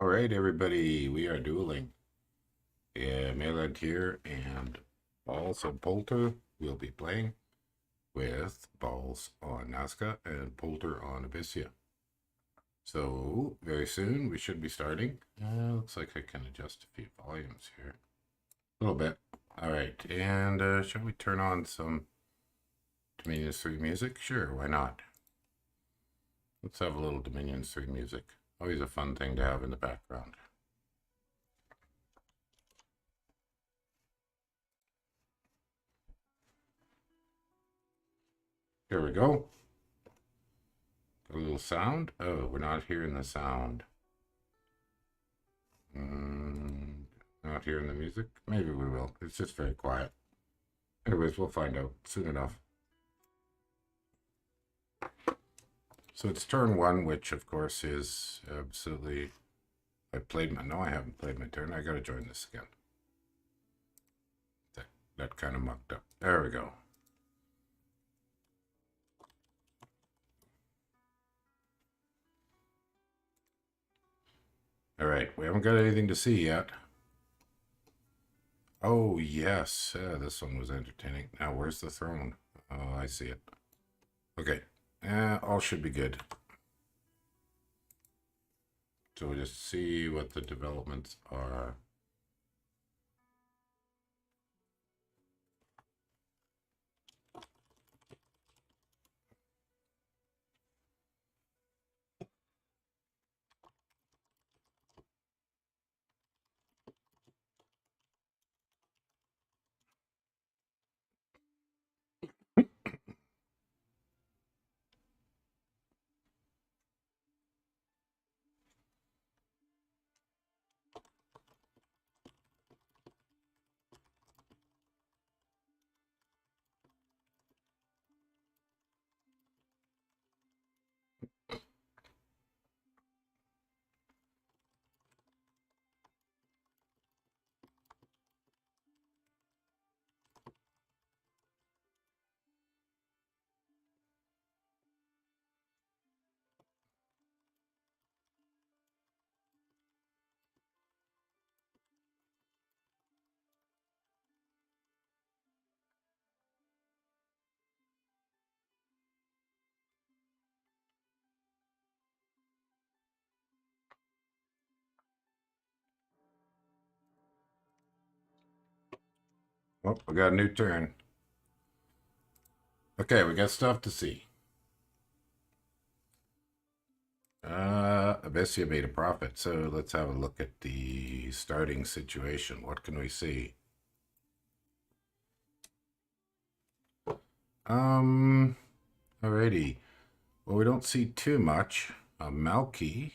All right, everybody, we are dueling. Melee here, and Baalz and Polter will be playing with Baalz on Nazca and Polter on Abysia. So, very soon we should be starting. Looks like I can adjust a few volumes here. A little bit. All right, and shall we turn on some Dominions 3 music? Sure, why not? Let's have a little Dominions 3 music. Always a fun thing to have in the background. Here we go. Got a little sound. Oh, we're not hearing the sound. Not hearing the music? Maybe we will. It's just very quiet. Anyways, we'll find out soon enough. So it's turn one, which of course is absolutely... I haven't played my turn. I gotta join this again. That kind of mucked up. There we go. All right, we haven't got anything to see yet. Oh, yes, this one was entertaining. Now, where's the throne? Oh, I see it. Okay, all should be good. So we'll just see what the developments are. Oh, we got a new turn. Okay, we got stuff to see. Abysia made a profit, so let's have a look at the starting situation. What can we see? Alrighty. Well, we don't see too much. Malky.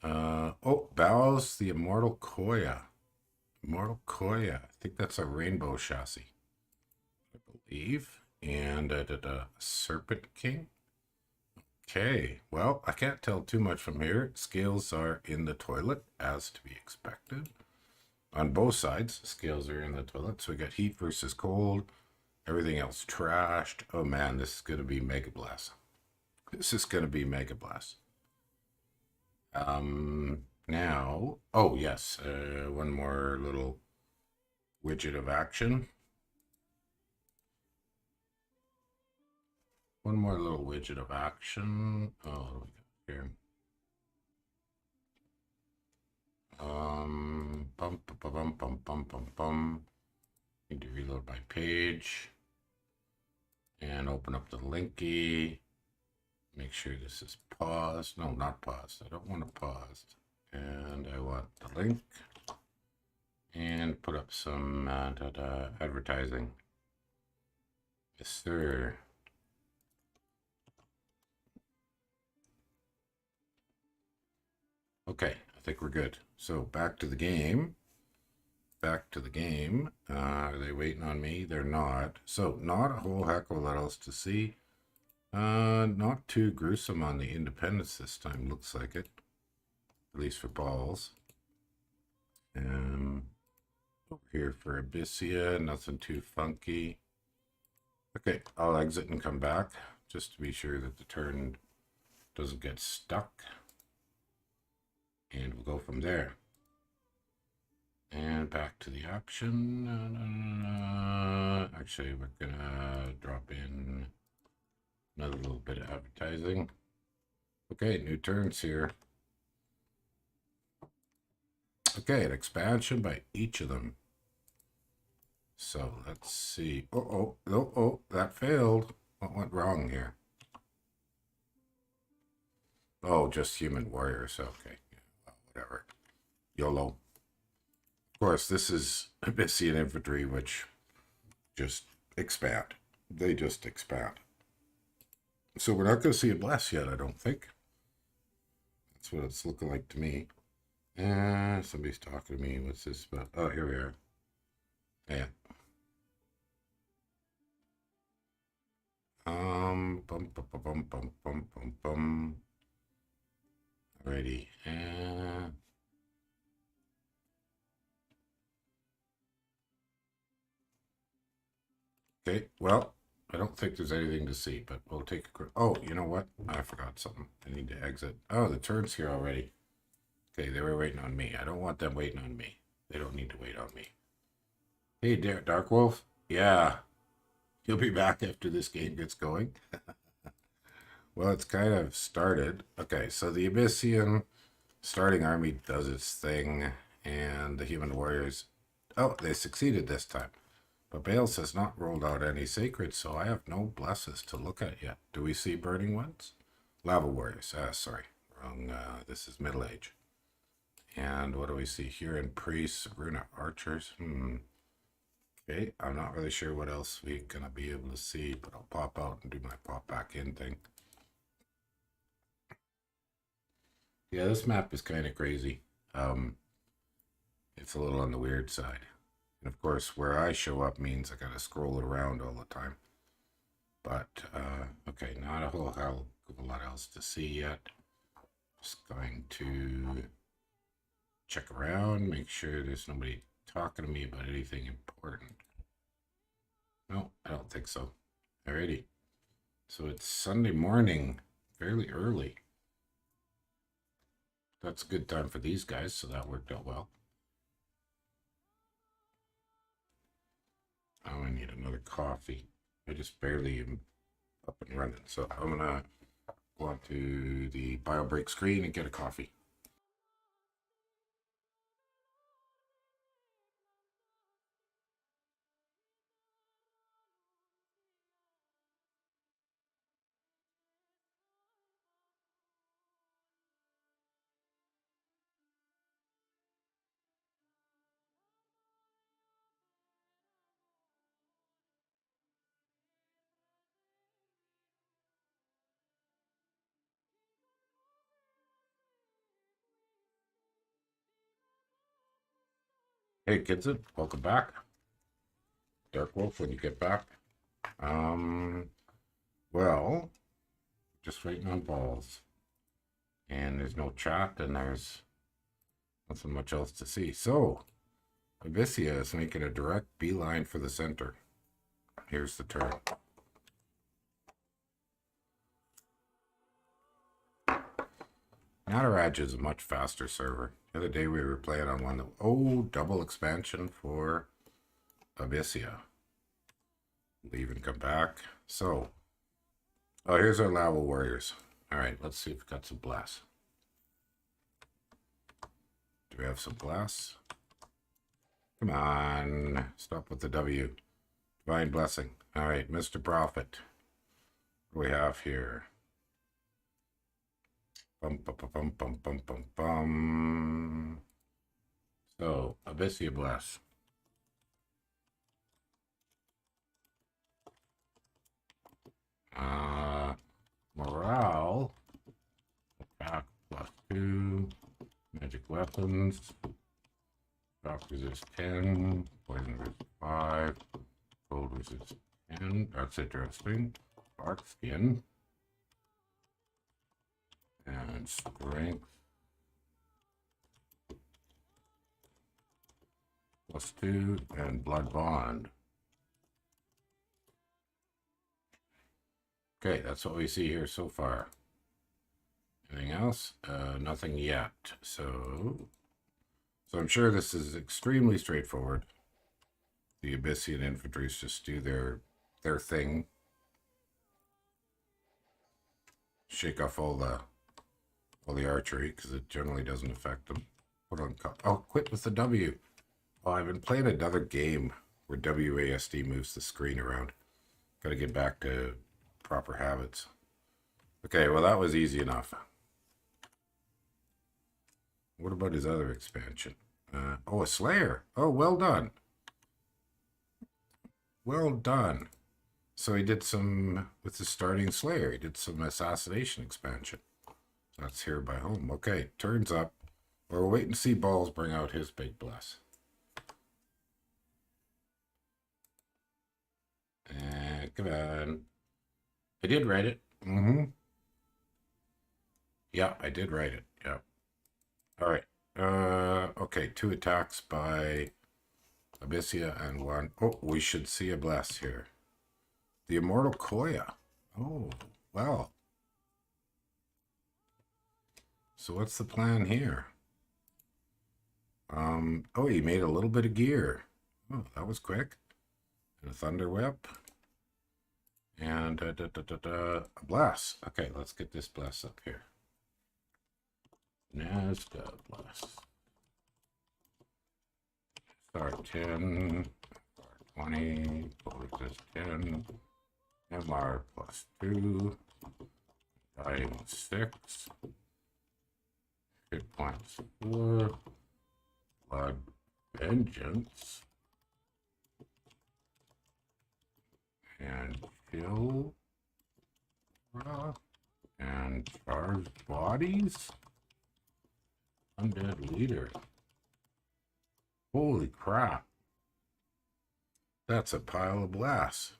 Oh, Baalz, the Immortal Koya. Immortal Koya. I think that's a rainbow chassis, I believe. And Serpent King. Okay, well, I can't tell too much from here. Scales are in the toilet, as to be expected. On both sides, scales are in the toilet. So we got heat versus cold. Everything else trashed. Oh man, this is going to be Mega Blast. This is going to be Mega Blast. Now, oh yes, one more little widget of action. One more little widget of action. Oh, what do we got here? Need to reload my page and open up the linky. Make sure this is paused. No, not paused. I don't want it paused. And I want the link and put up some advertising. Yes, sir. Okay, I think we're good. So back to the game. Back to the game. Are they waiting on me? They're not. So not a whole heck of a lot else to see. Not too gruesome on the independence this time, looks like it. At least for Baalz. Over here for Abysia, nothing too funky. Okay, I'll exit and come back just to be sure that the turn doesn't get stuck. And we'll go from there. And back to the action. Actually, we're gonna drop in another little bit of advertising. Okay, new turns here. Okay, an expansion by each of them. So let's see. Oh, that failed. What went wrong here? Oh, just human warriors. Okay, well, whatever. YOLO. Of course, this is Abyssian infantry, which just expand. They just expand. So we're not going to see a bless yet, I don't think. That's what it's looking like to me. Somebody's talking to me. What's this about? Oh, here we are. Yeah. Alrighty. Okay, well, I don't think there's anything to see, but we'll take a quick... Oh, you know what? I forgot something. I need to exit. Oh, the turn's here already. Okay, they were waiting on me. I don't want them waiting on me. They don't need to wait on me. Hey, Dark Wolf. Yeah. You'll be back after this game gets going. Well, it's kind of started. Okay, so the Abyssian starting army does its thing, and the human warriors... Oh, they succeeded this time. But Baalz has not rolled out any sacred, so I have no blesses to look at yet. Do we see burning ones? Lava warriors. Sorry. Wrong. This is Middle Age. And what do we see here in priests? Runa archers. Okay, I'm not really sure what else we're going to be able to see, but I'll pop out and do my pop back in thing. Yeah, this map is kind of crazy. It's a little on the weird side. And of course, where I show up means I gotta scroll it around all the time. But, okay, not a whole hell of a lot else to see yet. Just going to check around, make sure there's nobody talking to me about anything important. No, I don't think so. Alrighty. So it's Sunday morning, fairly early. That's a good time for these guys, so that worked out well. Oh, I need another coffee. I just barely am up and running. So I'm gonna go on to the bio break screen and get a coffee. Hey kids, welcome back. Dark Wolf, when you get back. Well, just waiting on Baalz. And there's no chat, and there's nothing much else to see. So, Abysia is making a direct beeline for the center. Here's the turn. Nataraj is a much faster server. The other day we were playing on one that... Oh, double expansion for Abysia. Leave and come back. So, oh, here's our lava warriors. Alright, let's see if we've got some blasts. Do we have some blasts? Come on. Stop with the W. Divine blessing. Alright, Mr. Prophet. What do we have here? So, Abysia bless. Morale. Attack +2. Magic weapons. Shock resist 10. Poison resist 5. Cold resist 10. That's interesting. Bark skin. And strength +2 and blood bond. Okay, that's what we see here so far. Anything else? Nothing yet. So I'm sure this is extremely straightforward. The Abyssian infantries just do their thing. Shake off all the archery because it generally doesn't affect them. Put on quit with the W. Oh, I've been playing another game where WASD moves the screen around. Got to get back to proper habits. Okay, well that was easy enough. What about his other expansion? A Slayer. Oh, well done. Well done. So he did some, with the starting Slayer, he did some assassination expansion. That's here by home. Okay, turns up. We'll wait and see Baalz bring out his big bless. Come on. I did write it. Yeah, I did write it. Yeah. All right. Okay, 2 attacks by Abysia and 1. Oh, we should see a bless here. The Immortal Koya. Oh, well. So what's the plan here? Oh, he made a little bit of gear. Oh, that was quick. And a Thunder Whip. And a bless. Okay, let's get this bless up here. Nazca bless. Start 10. Start 20. Resist 10. MR plus 2. Dying 6. Hit points 4. Blood Vengeance. And kill. And charge bodies. Undead leader. Holy crap. That's a pile of blasts.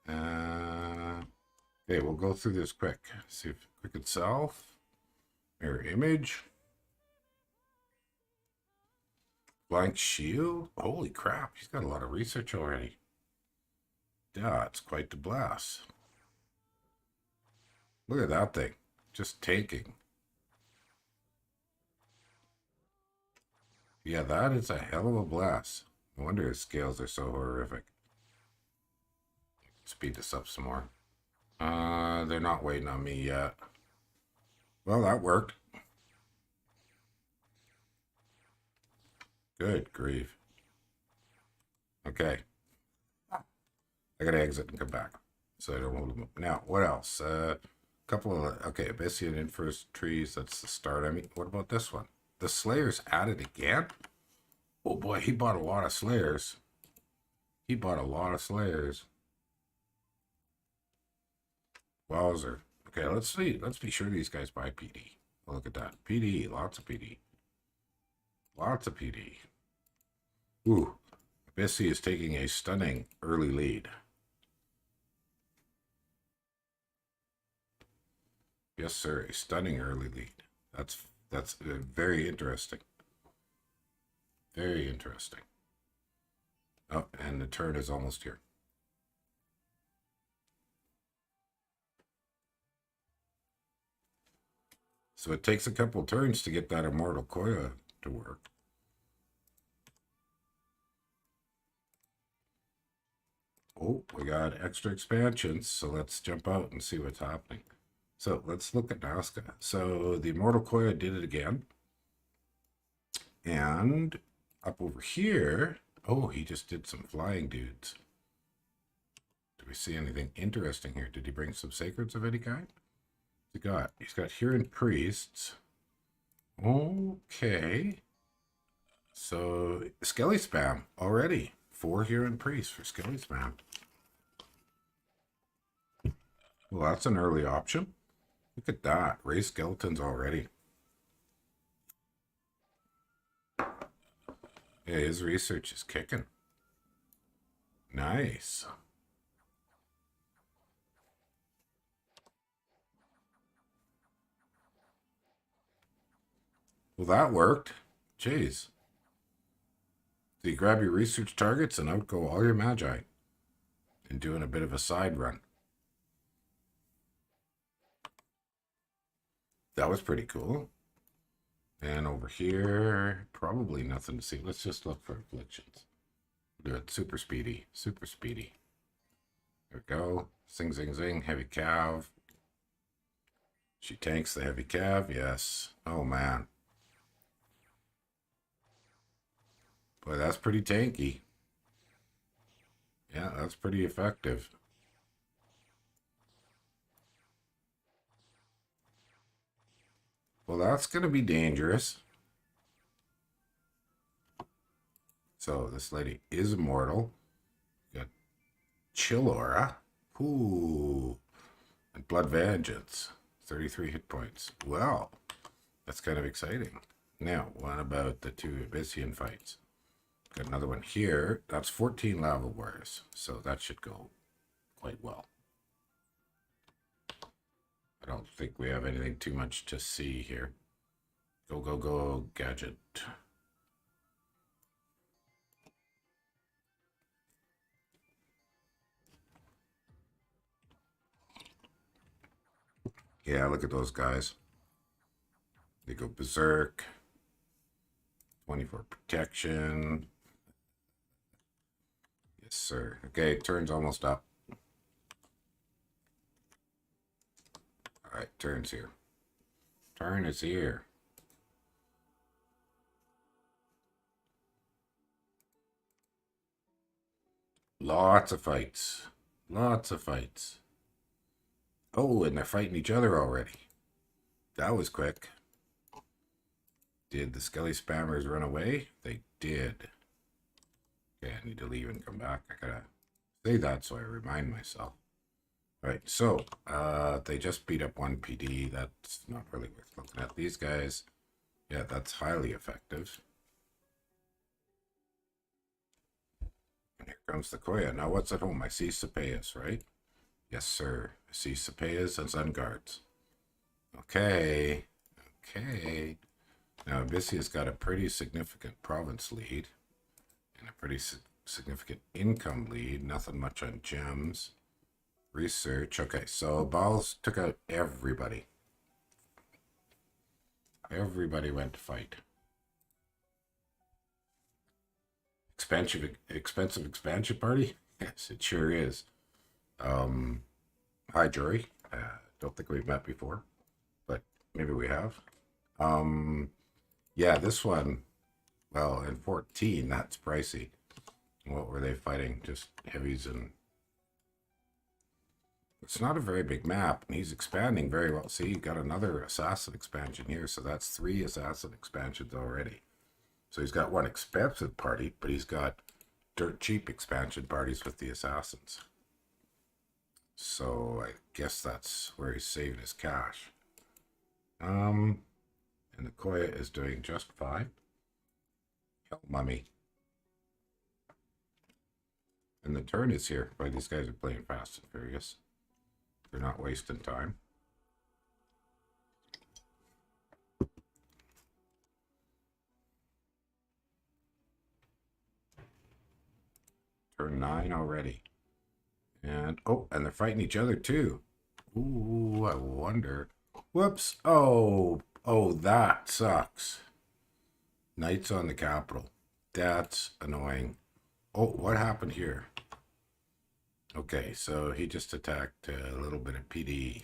Okay, we'll go through this quick. See if quick itself. Mirror image. Blank shield. Holy crap, he's got a lot of research already. Yeah, it's quite the blast. Look at that thing. Just taking. Yeah, that is a hell of a blast. No wonder his scales are so horrific. Speed this up some more. They're not waiting on me yet. Well, that worked. Good grief. Okay. I gotta exit and come back. So I don't hold them up. Now, what else? Couple of, okay, Abyssian infantries, that's the start. I mean, what about this one? The Slayer's added again? Oh boy, he bought a lot of Slayers. He bought a lot of Slayers. Wowzer. Okay, let's see. Let's be sure these guys buy PD. Oh, look at that. PD, lots of PD. Lots of PD. Ooh, Abysia is taking a stunning early lead. Yes, sir, a stunning early lead. That's very interesting. Very interesting. Oh, and the turn is almost here. So it takes a couple turns to get that Immortal Koya to work. Oh, we got extra expansions, so let's jump out and see what's happening. So let's look at Nazca. So the Immortal Koya did it again. And up over here, oh, he just did some flying dudes. Do we see anything interesting here? Did he bring some sacreds of any kind? He's got Huron priests. Okay. So Skelly spam already. 4 Huron priests for Skelly spam. Well, that's an early option. Look at that. Raised skeletons already. Yeah, his research is kicking. Nice. Well, that worked. Jeez. So you grab your research targets and out go all your magi. And doing a bit of a side run. That was pretty cool. And over here, probably nothing to see. Let's just look for afflictions. Do it super speedy. Super speedy. There we go. Zing, zing, zing. Heavy cav. She tanks the heavy cav. Yes. Oh, man. Boy, that's pretty tanky. Yeah, that's pretty effective. Well, that's going to be dangerous. So this lady is immortal. Got Chill Aura. Ooh. And Blood Vengeance. 33 hit points. Well, that's kind of exciting. Now, what about the two Abyssian fights? Got another one here. That's 14 lava wars. So that should go quite well. I don't think we have anything too much to see here. Go, go, go, gadget. Yeah, look at those guys. They go berserk. 24 protection. Yes, sir. Okay, turn's almost up. All right, turn's here. Turn is here. Lots of fights. Lots of fights. Oh, and they're fighting each other already. That was quick. Did the Skelly Spammers run away? They did. Okay, I need to leave and come back. I gotta say that so I remind myself. All right, so they just beat up one PD. That's not really worth looking at. These guys, yeah, that's highly effective. And here comes the Koya. Now, what's at home? I see Sapeas, right? Yes, sir. I see Sapeas and Sun Guards. Okay. Okay. Now, Abyssia's got a pretty significant province lead and a pretty significant income lead. Nothing much on gems. Research. Okay, so Baalz took out everybody. Everybody went to fight. Expensive expansion party? Yes, it sure is. Hi, Jury. Don't think we've met before, but maybe we have. Yeah, this one, well, in 14, that's pricey. What were they fighting? Just heavies and... It's not a very big map, and he's expanding very well. See, you got another assassin expansion here, so that's 3 assassin expansions already. So he's got one expensive party, but he's got dirt cheap expansion parties with the assassins. So I guess that's where he's saving his cash. And the Koya is doing just fine. Hell, mummy. And the turn is here. Boy, these guys are playing fast and furious. They're not wasting time. Turn 9 already. And, oh, and they're fighting each other too. Ooh, I wonder. Whoops. Oh, that sucks. Knights on the capital. That's annoying. Oh, what happened here? Okay, so he just attacked a little bit of PD.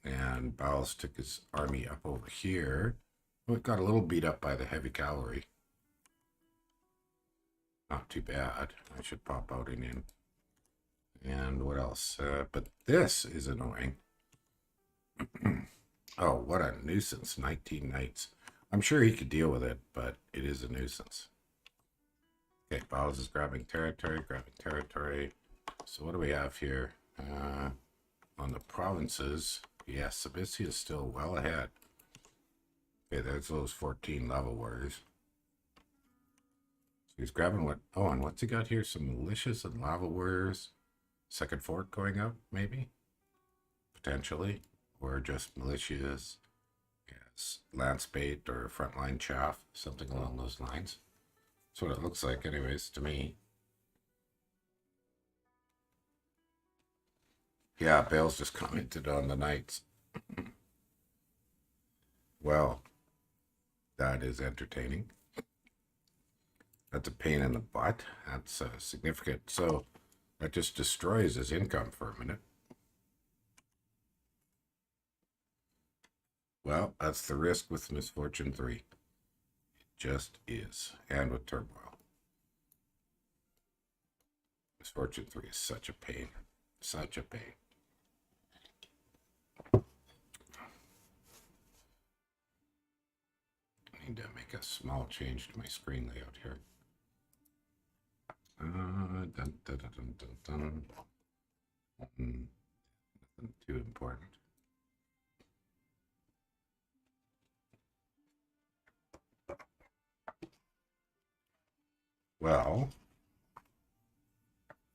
And Baalz took his army up over here. Well, it got a little beat up by the heavy cavalry. Not too bad. I should pop out and in. And what else? But this is annoying. Oh, what a nuisance. 19 knights. I'm sure he could deal with it, but it is a nuisance. Okay, Baalz is grabbing territory. So what do we have here? On the provinces, yes, Abysia is still well ahead. Okay, there's those 14 level warriors. So he's grabbing what? Oh, and what's he got here? Some militias and lava warriors. Second fort going up, maybe? Potentially. Or just militias. Yes, lance bait or frontline chaff. Something along those lines. That's what it looks like anyways to me. Yeah, Baalz just commented on the knights. Well, that is entertaining. That's a pain in the butt. That's significant. So that just destroys his income for a minute. Well, that's the risk with Misfortune 3. It just is. And with Turmoil. Misfortune 3 is such a pain. Such a pain. I need to make a small change to my screen layout here. Dun, dun, dun, dun, dun, dun. Nothing too important. Well,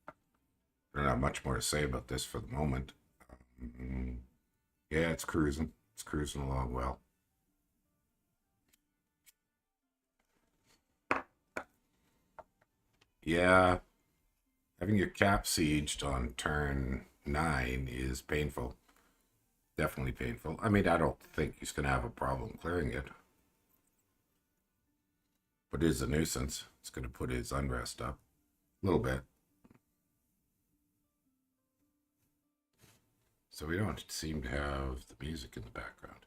I don't have much more to say about this for the moment. Yeah, it's cruising. It's cruising along well. Yeah, having your cap sieged on turn 9 is painful. Definitely painful. I mean, I don't think he's going to have a problem clearing it. But it is a nuisance. It's going to put his unrest up a little bit. So we don't seem to have the music in the background.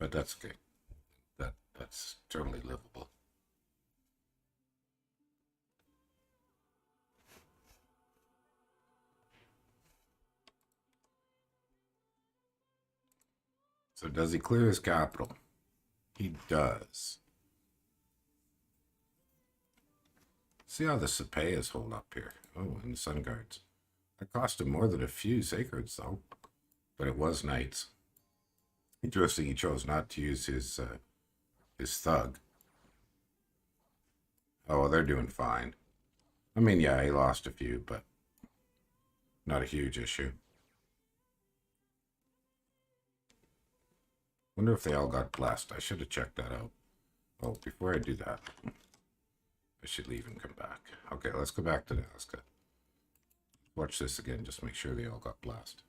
But that's okay. That's totally livable. So does he clear his capital? He does. See how the Sapeas hold up here. Oh, and the Sun Guards. That cost him more than a few Sacreds, though. But it was Knights. Interesting he chose not to use his Thug. Oh, well, they're doing fine. I mean, yeah, he lost a few, but not a huge issue. Wonder if they all got blessed. I should have checked that out. Oh, before I do that, I should leave and come back. Okay, let's go back to Nazca. Watch this again, just make sure they all got blessed.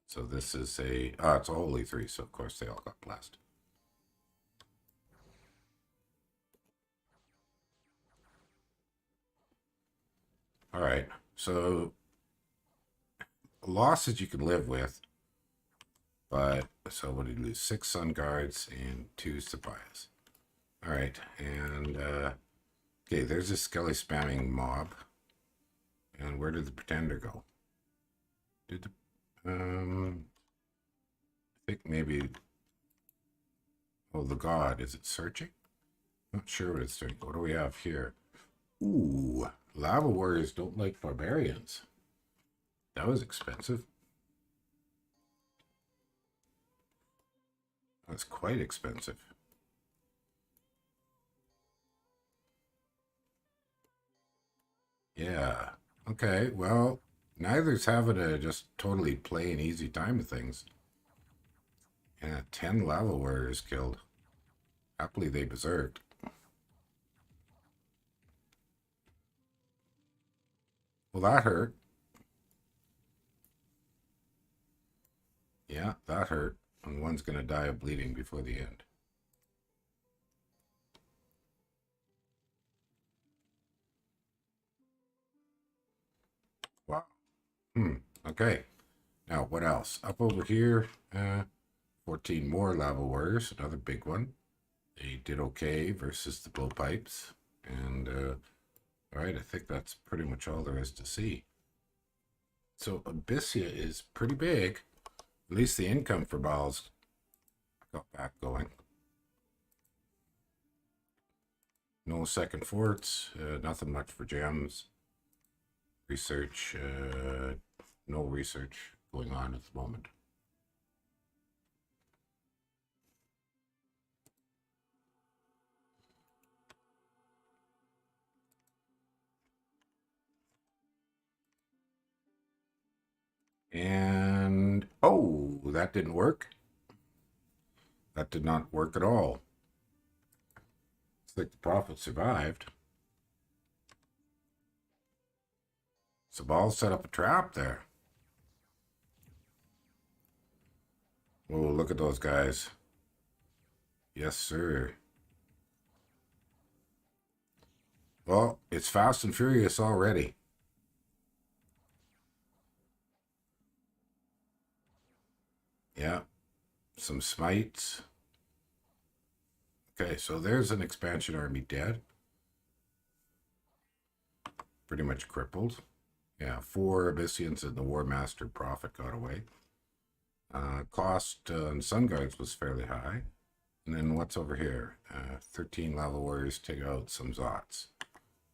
So this is a... it's a Holy 3, so of course they all got blessed. Alright, so... losses you can live with. But, so what did he lose? 6 Sun Guards and 2 Sapias. Alright, and... okay, there's a Skelly spamming mob. And where did the Pretender go? Did the... I think maybe... oh, the God. Is it searching? Not sure what it's doing. What do we have here? Ooh, Lava Warriors don't like barbarians. That was expensive. That's quite expensive. Yeah. Okay, well, neither's having a just totally plain easy time of things. And 10 Lava Warriors killed. Happily they berserked. Well, that hurt. Yeah, that hurt. And one's going to die of bleeding before the end. Wow. Okay. Now, what else? Up over here, 14 more Lava Warriors, another big one. They did okay versus the Blowpipes. And, alright, I think that's pretty much all there is to see. So, Abysia is pretty big. At least the income for Baalz got back going. No second forts, nothing much for gems. Research, no research going on at the moment. And, oh, that didn't work. That did not work at all. It's like the Prophet survived. So Baalz set up a trap there. Oh, look at those guys. Yes, sir. Well, it's fast and furious already. Yeah, some smites. Okay, so there's an expansion army dead. Pretty much crippled. Yeah, 4 Abyssians and the War Master Prophet got away. Cost on Sun Guards was fairly high. And then what's over here? 13 Lava Warriors take out some Zots.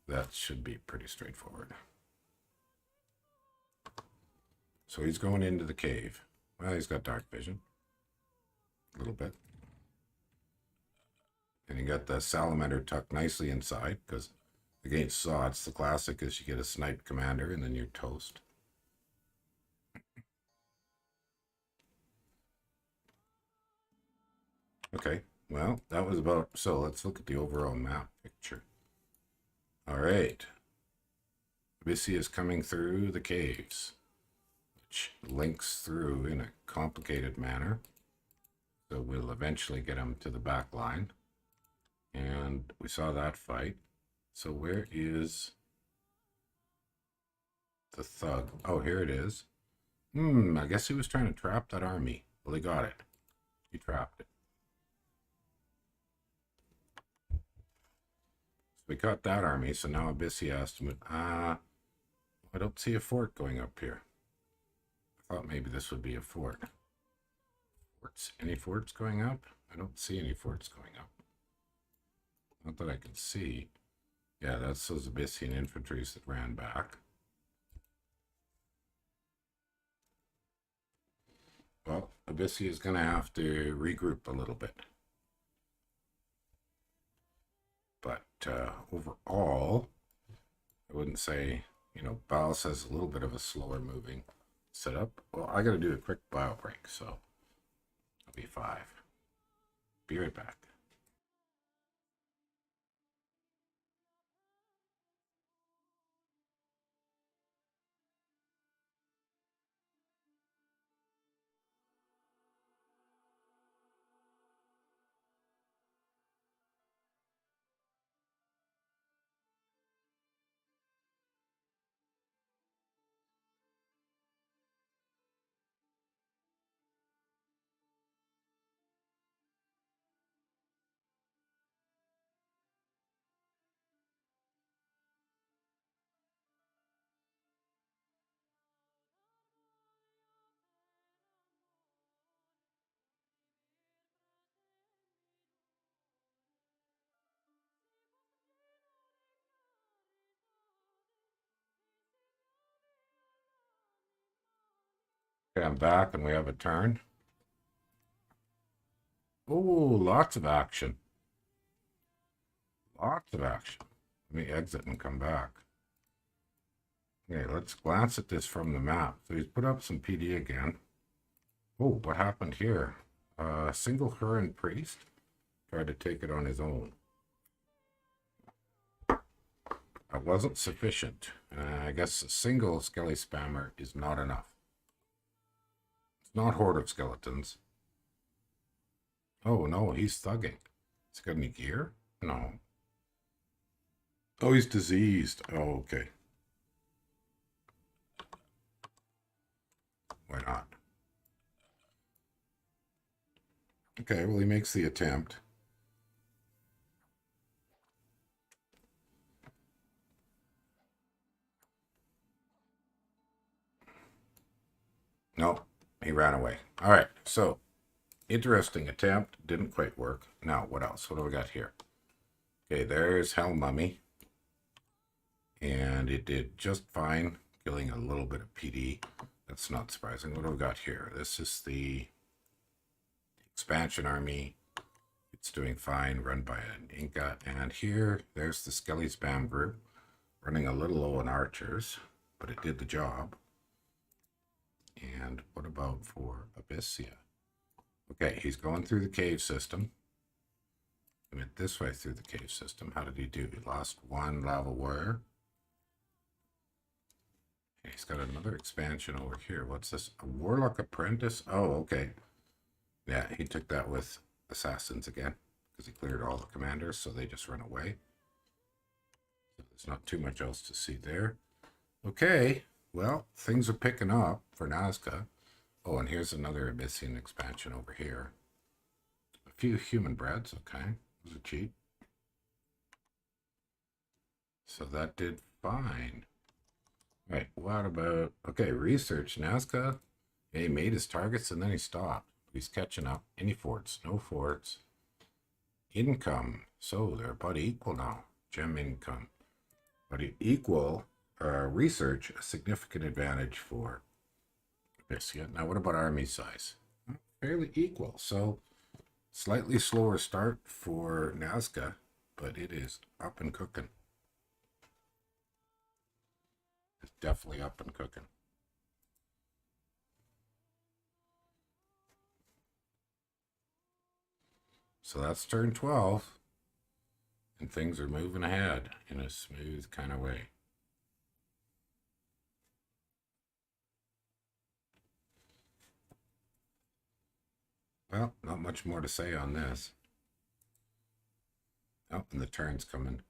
That should be pretty straightforward. So he's going into the cave. Well, he's got dark vision. A little bit. And you got the Salamander tucked nicely inside, because against Zots, the classic is you get a sniped commander and then you're toast. Okay, well, that was about... So let's look at the overall map picture. All right. Abysia is coming through the caves, which links through in a complicated manner. So we'll eventually get him to the back line. And we saw that fight. So where is the thug? Oh, here it is. I guess he was trying to trap that army. Well, he got it. He trapped it. So we got that army, so now Abysia has to move. I don't see a fort going up here. I thought maybe this would be a fort. Forts? Any forts going up? I don't see any forts going up. Not that I can see. Yeah, that's those Abyssian infantries that ran back. Well, Abysia is going to have to regroup a little bit. But overall, I wouldn't say, Baalz has a little bit of a slower moving setup. Well, I got to do a quick bio break, so I'll be 5. Be right back. Okay, I'm back and we have a turn. Oh, lots of action. Lots of action. Let me exit and come back. Okay, let's glance at this from the map. So he's put up some PD again. Oh, what happened here? Single Huron priest tried to take it on his own. That wasn't sufficient. I guess a single skelly spammer is not enough. It's not horde of skeletons. Oh no, he's thugging. He's got any gear? No. Oh, he's diseased. Oh, okay. Why not? Okay, well, he makes the attempt. No, he ran away. All right, so interesting attempt. Didn't quite work. Now, what else? What do we got here? Okay, there's Hell Mummy. And it did just fine, killing a little bit of PD. That's not surprising. What do we got here? This is the expansion army. It's doing fine, run by an Inca. And here, there's the Skelly Spam group, running a little low on archers, but it did the job. And what about for Abysia? Okay, he's going through the cave system. He went this way through the cave system. How did he do? He lost 1 lava warrior. He's got another expansion over here. What's this? A Warlock Apprentice? Oh, okay. Yeah, he took that with assassins again because he cleared all the commanders, so they just run away. So there's not too much else to see there. Okay, well, things are picking up for Nazca. Oh, and here's another Abyssian expansion over here. A few human breads, okay. Those are cheap. So that did fine. Right, what about... Okay, research. Nazca, he made his targets and then he stopped. He's catching up. Any forts? No forts. Income. So they're about equal now. Gem income. But equal research, a significant advantage for Abysia. Now, what about army size? Fairly equal. So, slightly slower start for Nazca, but it is up and cooking. It's definitely up and cooking. So that's turn 12. And things are moving ahead in a smooth kind of way. Well, not much more to say on this. Oh, and the turn's coming.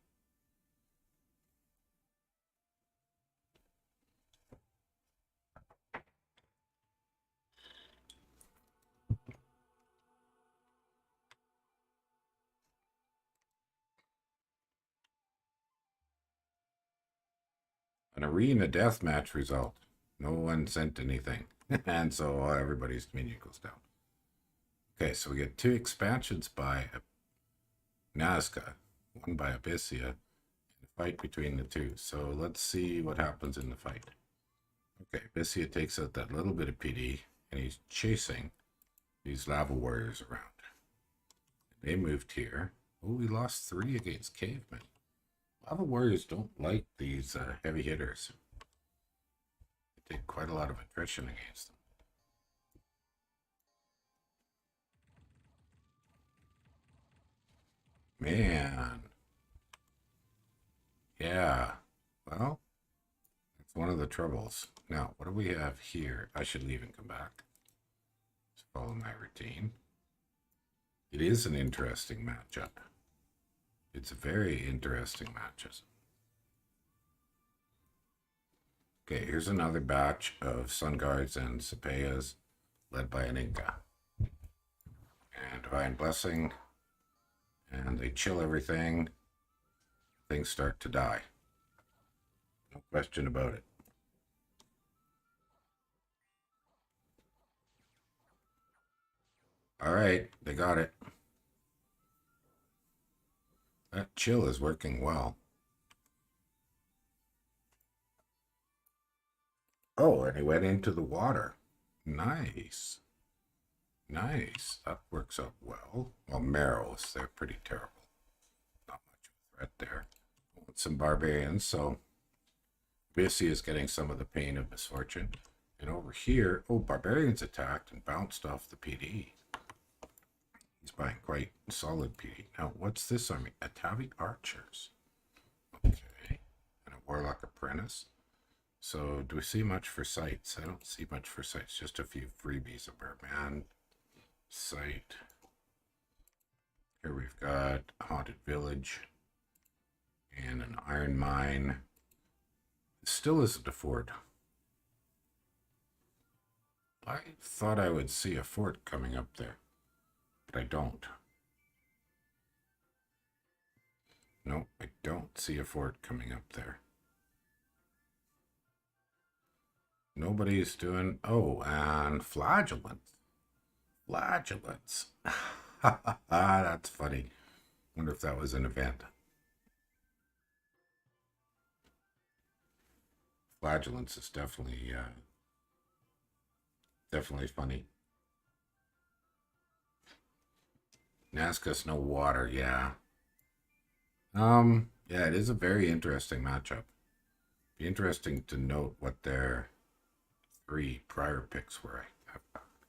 An arena deathmatch result. No one sent anything. And so everybody's minion goes down. Okay, so we get 2 expansions by Nazca, one by Abysia, and a fight between the 2. So let's see what happens in the fight. Okay, Abysia takes out that little bit of PD, and he's chasing these lava warriors around. They moved here. Oh, we lost 3 against cavemen. Lava warriors don't like these heavy hitters. They take quite a lot of attrition against them. Man. Yeah. Well, that's one of the troubles. Now, what do we have here? I should leave and come back. Just follow my routine. It is an interesting matchup. It's a very interesting matchup. Okay, here's another batch of Sun Guards and Cepellas led by an Inca. And Divine Blessing. And they chill everything. Things start to die. No question about it. All right, they got it. That chill is working well. Oh, and he went into the water. Nice. Nice. That works out well. Well, Marrows, they're pretty terrible. Not much of a threat there. With some barbarians, so Abysia is getting some of the pain of misfortune. And over here, oh, barbarians attacked and bounced off the PD. He's buying quite solid PD. Now, what's this army? Atavi archers. Okay. And a warlock apprentice. So, do we see much for sites? I don't see much for sites. Just a few freebies of Barbarian site. Here we've got a haunted village and an iron mine. It still isn't a fort. I thought I would see a fort coming up there, but I don't. No, I don't see a fort coming up there. Nobody's doing... Oh, and flagellants. Flagellants. That's funny. Wonder if that was an event. Flagellants is definitely funny. Nazca's no water, yeah. Yeah, it is a very interesting matchup. Be interesting to note what their 3 prior picks were.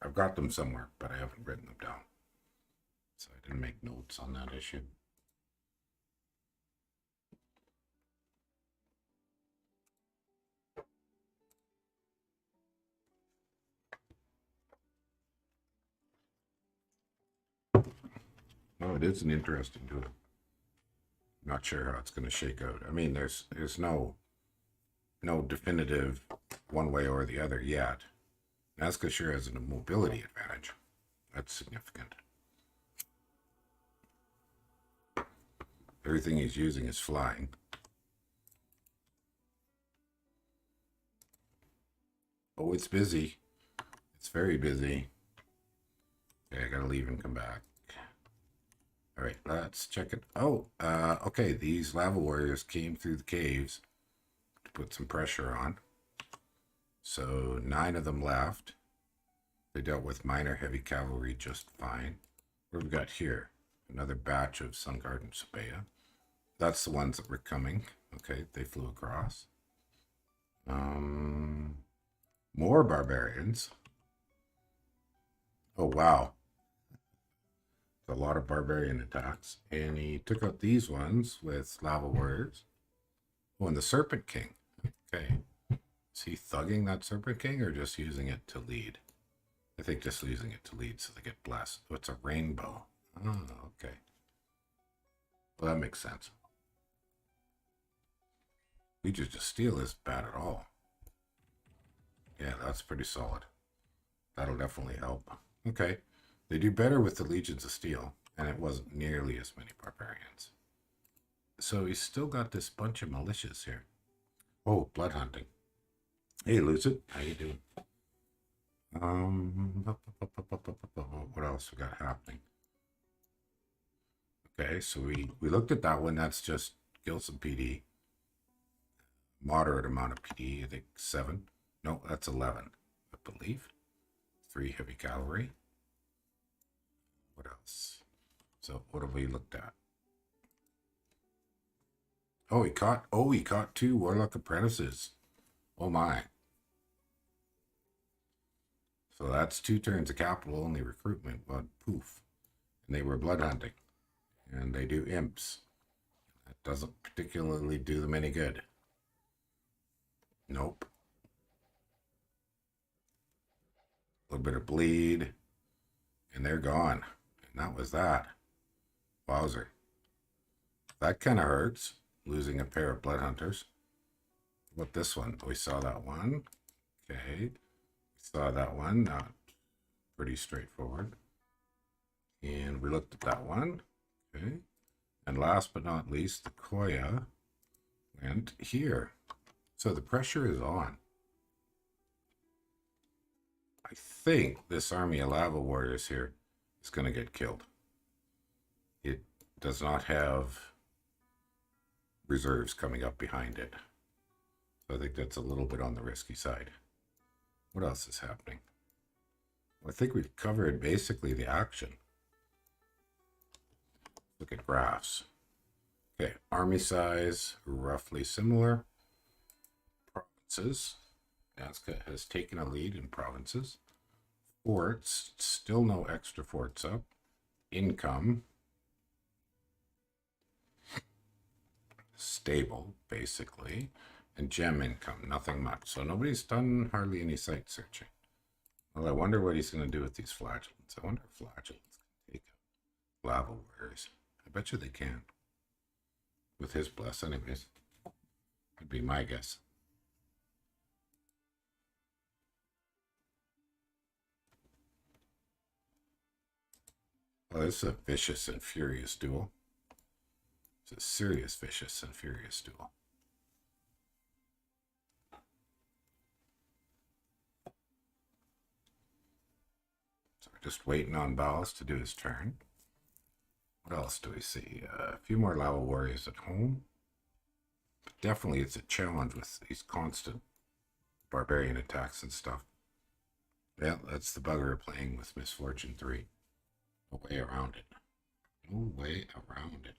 I've got them somewhere, but I haven't written them down. So I didn't make notes on that issue. Oh, it is an interesting duel. Not sure how it's going to shake out. I mean, there's no definitive one way or the other yet. Nazca sure has a mobility advantage. That's significant. Everything he's using is flying. Oh, it's busy. It's very busy. Okay, I gotta leave and come back. All right, let's check it. Oh, okay, these lava warriors came through the caves to put some pressure on. So 9 of them left. They dealt with minor heavy cavalry just fine. What have we got here? Another batch of Sun Guard and Sabea. That's the ones that were coming. Okay, they flew across. More barbarians. Oh, wow. A lot of barbarian attacks. And he took out these ones with lava warriors. Oh, and the Serpent King. Okay. Is he thugging that Serpent King or just using it to lead? I think just using it to lead so they get blessed. Oh, it's a rainbow. Oh, okay. Well, that makes sense. Legions of Steel isn't bad at all. Yeah, that's pretty solid. That'll definitely help. Okay. They do better with the Legions of Steel, and it wasn't nearly as many barbarians. So he's still got this bunch of militias here. Oh, blood hunting. Hey, Lucid. How you doing? What else we got happening? Okay, so we looked at that one. That's just Gilson PD. Moderate amount of PD, I think 7. No, that's 11, I believe. 3 heavy cavalry. What else? So what have we looked at? Oh, he caught 2 Warlock Apprentices. Oh my. So that's 2 turns of capital only recruitment, but poof. And they were blood hunting. And they do imps. That doesn't particularly do them any good. Nope. A little bit of bleed. And they're gone. And that was that. Wowzer. That kind of hurts. Losing a pair of blood hunters. What this one? We saw that one. Okay. Saw that one. Not pretty straightforward. And we looked at that one. Okay. And last but not least, the Koya went here. So the pressure is on. I think this army of lava warriors here is going to get killed. It does not have reserves coming up behind it. So I think that's a little bit on the risky side. What else is happening? Well, I think we've covered basically the action. Look at graphs. Okay, army size, roughly similar. Provinces. Nazca has taken a lead in provinces. Forts, still no extra forts up. Income. Stable, basically. And gem income, nothing much. So nobody's done hardly any site searching. Well, I wonder what he's going to do with these flagellants. I wonder if flagellants can take lava warriors. I bet you they can. With his bless, anyways. Would be my guess. Well, this is a vicious and furious duel. It's a serious vicious and furious duel. So we're just waiting on Baalz to do his turn. What else do we see? A few more lava warriors at home. But definitely it's a challenge with these constant barbarian attacks and stuff. Yeah, that's the bugger playing with Misfortune 3. No way around it. No way around it.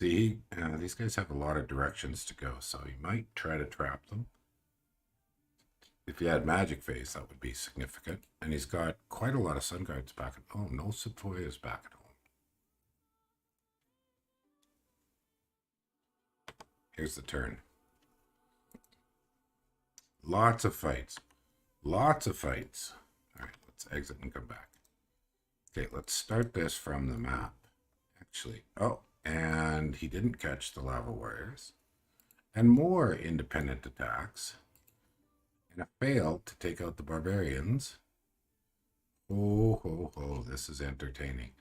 See, these guys have a lot of directions to go, so you might try to trap them. If he had Magic Phase, that would be significant. And he's got quite a lot of Sun Guards back at home. No Satoya is back at home. Here's the turn. Lots of fights. Lots of fights. All right, let's exit and come back. Okay, let's start this from the map. Actually, oh, and he didn't catch the lava warriors. And more independent attacks. And a fail to take out the barbarians. Oh, ho, ho, this is entertaining.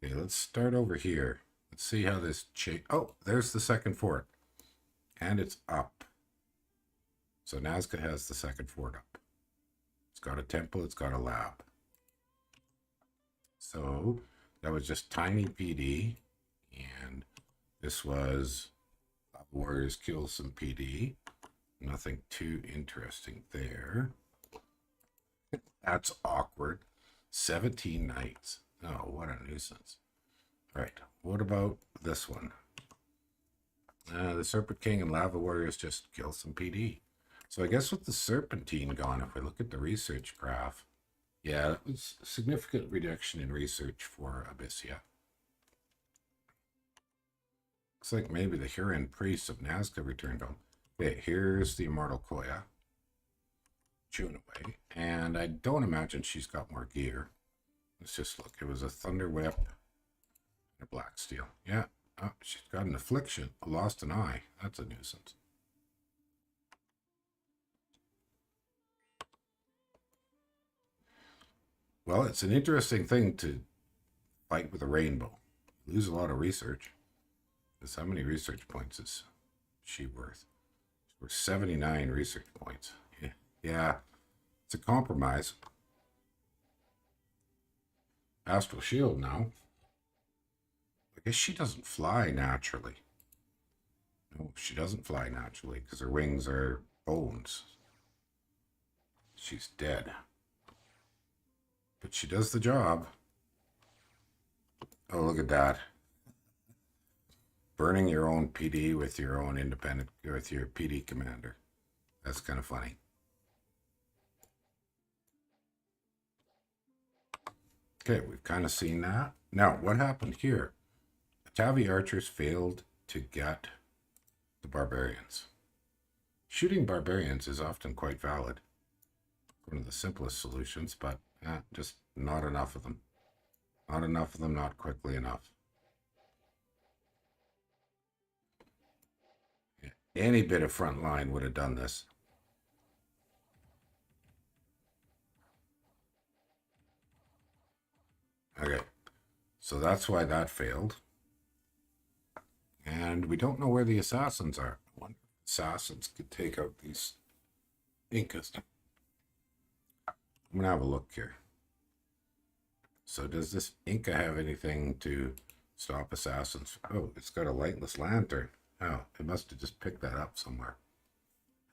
Okay, let's start over here. Let's see how this oh, there's the second fort. And it's up. So Nazca has the second fort up. It's got a temple, it's got a lab. So that was just tiny PD. And this was warriors kill some PD. Nothing too interesting there. That's awkward. 17 knights. Oh, what a nuisance. All right, what about this one? The Serpent King and Lava Warriors just kill some PD. So I guess with the Serpentine gone, if we look at the research graph, yeah, it was a significant reduction in research for Abysia. Looks like maybe the Huron priests of Nazca returned home. Okay, here's the Immortal Koya. Chewing away. And I don't imagine she's got more gear. Let's just look. It was a Thunder Whip and a Black Steel. Yeah. Oh, she's got an affliction. Lost an eye. That's a nuisance. Well, it's an interesting thing to fight with a rainbow. You lose a lot of research. Because how many research points is she worth? She's worth 79 research points. Yeah. It's a compromise. Astral Shield now. I guess she doesn't fly naturally. No, she doesn't fly naturally because her wings are bones. She's dead. But she does the job. Oh, look at that. Burning your own PD with your own independent, with your PD commander. That's kind of funny. Okay, we've kind of seen that. Now, what happened here? Atavi archers failed to get the barbarians. Shooting barbarians is often quite valid. One of the simplest solutions, but just not enough of them. Not enough of them, not quickly enough. Yeah, any bit of front line would have done this. Okay, so that's why that failed. And we don't know where the assassins are. I wonder if assassins could take out these Incas. I'm going to have a look here. So does this Inca have anything to stop assassins? Oh, it's got a lightless lantern. Oh, it must have just picked that up somewhere.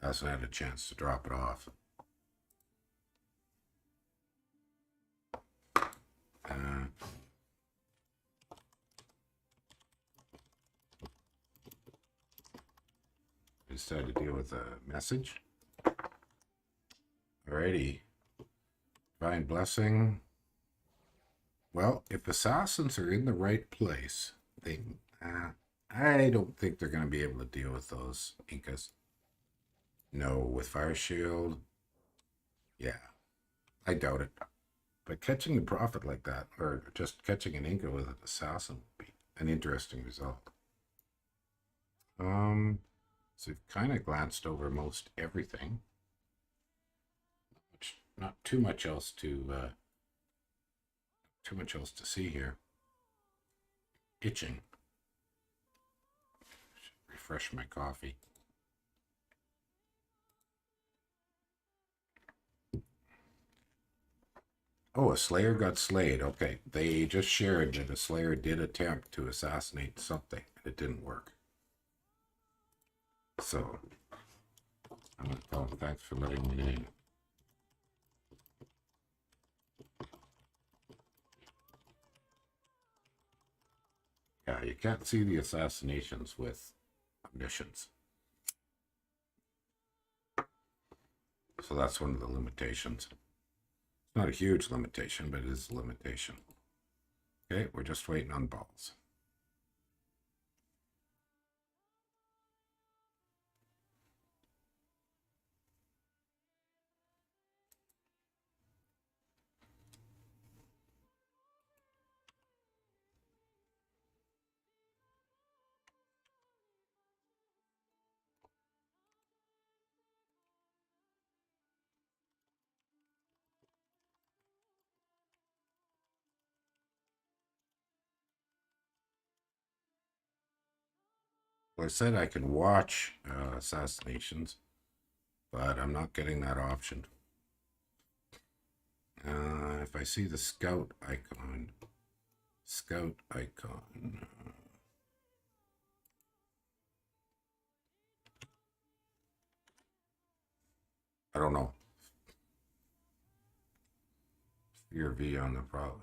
Hasn't had a chance to drop it off. Decided to deal with a message. Alrighty. Divine Blessing. Well, if assassins are in the right place, they I don't think they're going to be able to deal with those Incas. No, with Fire Shield, yeah, I doubt it. But catching the Prophet like that, or just catching an Inca with an assassin would be an interesting result. So we've kind of glanced over most everything. Not too much else to see here. Itching. Should refresh my coffee. Oh, a Slayer got slayed. Okay, they just shared that a Slayer did attempt to assassinate something, and it didn't work. So, I'm going to tell him, thanks for letting me in. Yeah, you can't see the assassinations with omniscience. So that's one of the limitations. It's not a huge limitation, but it is a limitation. Okay, we're just waiting on Baalz. Well, I said I can watch assassinations, but I'm not getting that option. If I see the scout icon, I don't know. Your V on the product.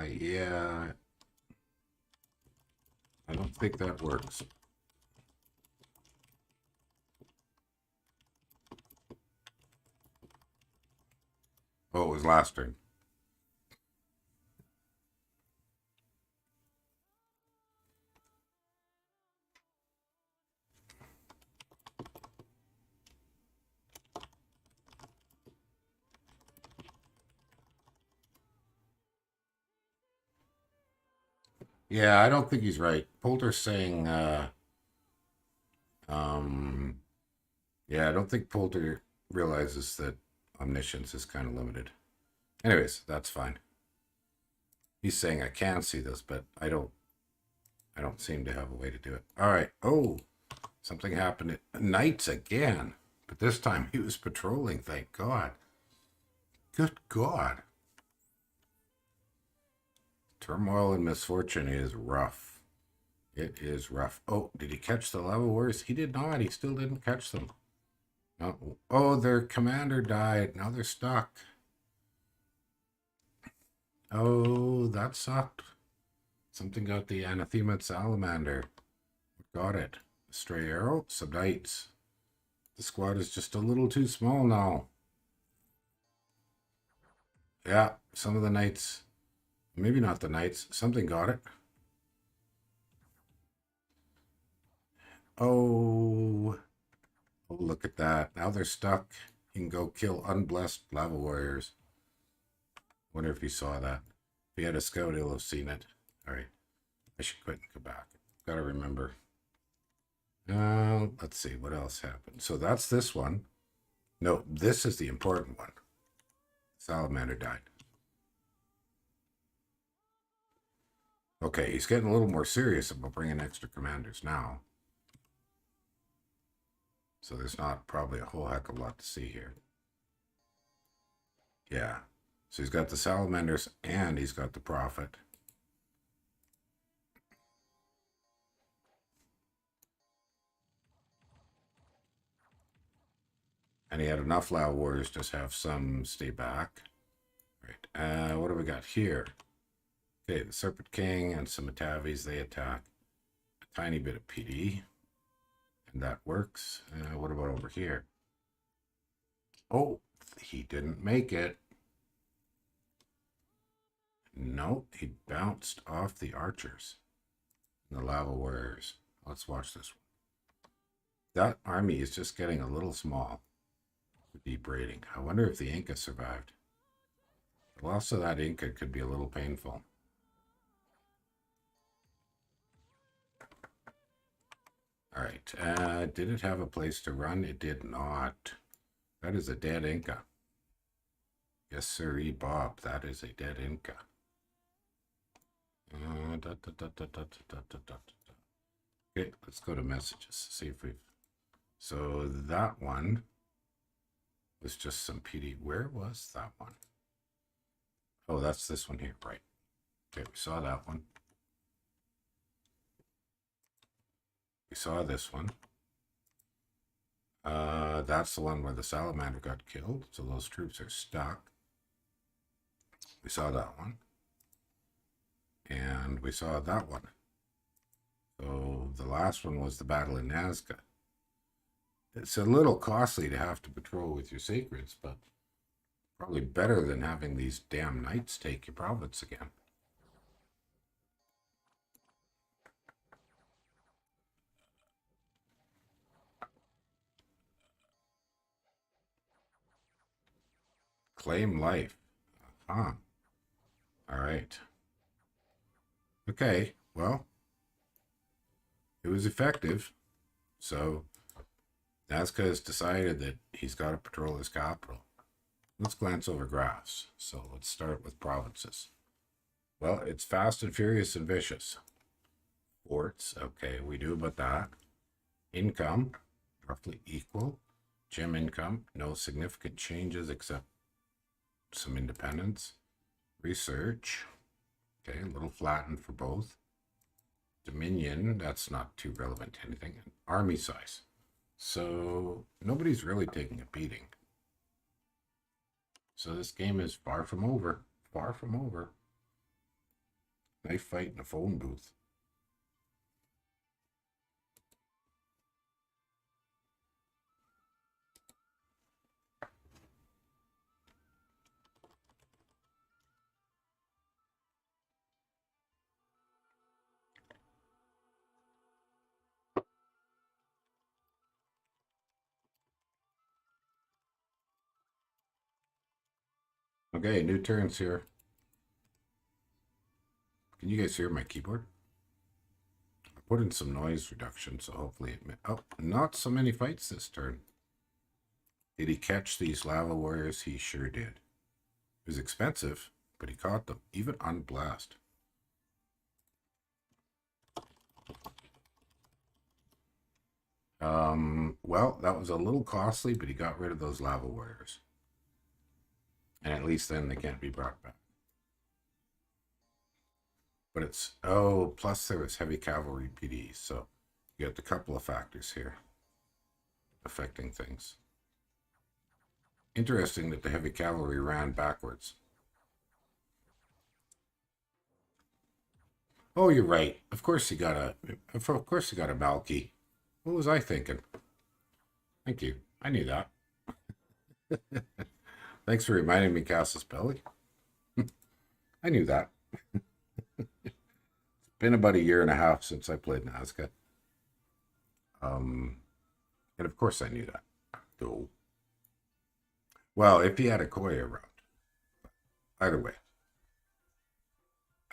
Yeah, I don't think that works. Oh, it was last turn. Yeah, I don't think he's right. Polter's saying, um, yeah, I don't think Polter realizes that omniscience is kind of limited. Anyways, that's fine. He's saying I can see this, but I don't seem to have a way to do it. All right. Oh, something happened at nights again, but this time he was patrolling. Thank God. Good God. Turmoil and misfortune is rough. It is rough. Oh, did he catch the lava wars? He did not. He still didn't catch them. No. Oh, their commander died. Now they're stuck. Oh, that sucked. Something got the anathema salamander. Got it. Stray arrow, some knights. The squad is just a little too small now. Yeah, some of the knights, maybe not the knights, something got it. Oh, oh, look at that. Now they're stuck. You can go kill unblessed lava warriors. Wonder if he saw that. If he had a scout, he'll have seen it. All right. I should quit and go back. Gotta remember. Let's see what else happened. So that's this one. No, this is the important one. Salamander died. Okay, he's getting a little more serious about bringing extra commanders now. So there's not probably a whole heck of a lot to see here. Yeah. So he's got the salamanders and he's got the prophet. And he had enough lava warriors to have some stay back. Right. What do we got here? Okay, the Serpent King and some Atavis, they attack. A tiny bit of PD. And that works. What about over here? Oh, he didn't make it. No, he bounced off the archers. And the lava warriors. Let's watch this one. That army is just getting a little small. Deep rating. I wonder if the Inca survived. The loss of that Inca could be a little painful. All right. Did it have a place to run? It did not. That is a dead Inca. Yes, sirree, Bob. That is a dead Inca. Okay, let's go to messages. See if we've. So that one was just some PD. Where was that one? Oh, that's this one here, right? Okay, we saw that one. We saw this one. That's the one where the salamander got killed. So those troops are stuck. We saw that one. And we saw that one. So the last one was the battle in Nazca. It's a little costly to have to patrol with your sacreds, but probably better than having these damn knights take your province again. Claim life. Huh. All right. Okay, well, it was effective. So Nazca has decided that he's got to patrol his capital. Let's glance over graphs. So let's start with provinces. Well, it's fast and furious and vicious. Forts, okay, we do about that. Income, roughly equal. Gem income, no significant changes except some independence. Research, okay, a little flattened for both. Dominion, that's not too relevant to anything. And army size. So nobody's really taking a beating. So this game is far from over. Far from over. Knife fight in a phone booth. Okay, new turns here. Can you guys hear my keyboard? I put in some noise reduction, so hopefully it... Oh, not so many fights this turn. Did he catch these lava warriors? He sure did. It was expensive, but he caught them, even unblast. Well, that was a little costly, but he got rid of those lava warriors. And at least then they can't be brought back. But it's, oh, plus there was heavy cavalry PDs, so you got a couple of factors here affecting things. Interesting that the heavy cavalry ran backwards. Oh, you're right. Of course he got a Valky. What was I thinking? Thank you. I knew that. Thanks for reminding me, Casus Belli. I knew that. It's been about a year and a half since I played Nazca. And of course I knew that. Oh. Well, if he had a Koya around. Either way.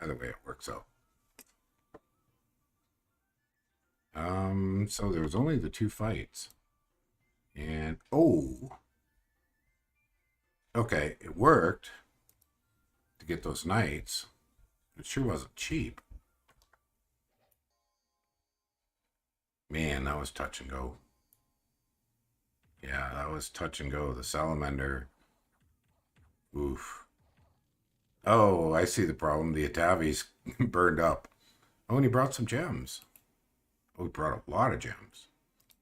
Either way it works out. So there was only the two fights. And, oh. Okay, it worked to get those knights. It sure wasn't cheap. Man, that was touch and go. Yeah, that was touch and go. The salamander. Oof. Oh, I see the problem. The Atavis burned up. Oh, and he brought some gems. Oh, he brought a lot of gems.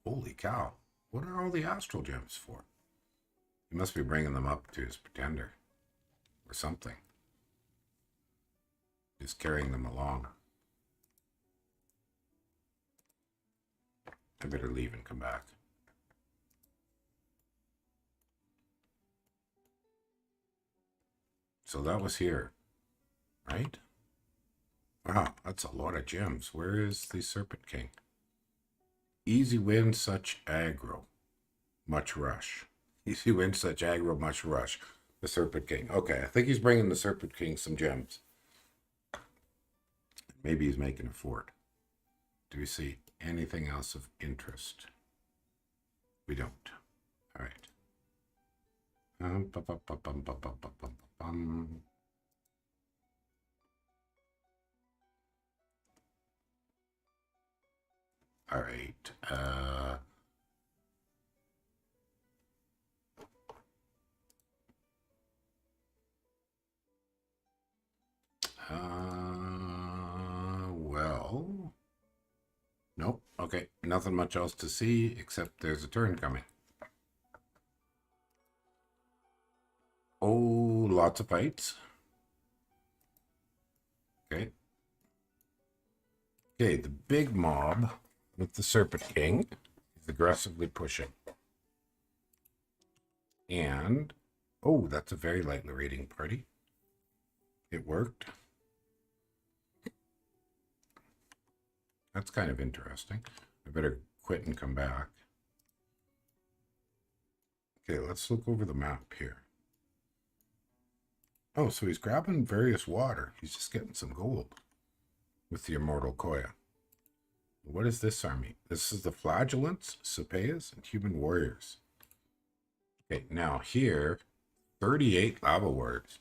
Holy cow. What are all the astral gems for? He must be bringing them up to his pretender. Or something. Just carrying them along. I better leave and come back. So that was here, right? Wow, that's a lot of gems. Where is the Serpent King? Easy win, such aggro. Much rush. Easy win, such aggro, much rush. The Serpent King. Okay, I think he's bringing the Serpent King some gems. Maybe he's making a fort. Do we see anything else of interest? We don't. All right. All right. Well, nope. Okay, nothing much else to see except there's a turn coming. Oh, lots of fights. Okay. Okay, the big mob with the Serpent King is aggressively pushing. And, oh, that's a very lightly raiding party. It worked. That's kind of interesting. I better quit and come back. Okay, let's look over the map here. Oh, so he's grabbing various water. He's just getting some gold with the Immortal Koya. What is this army? This is the Flagellants, Sepeyas, and Human Warriors. Okay, now here, 38 Lava Warriors.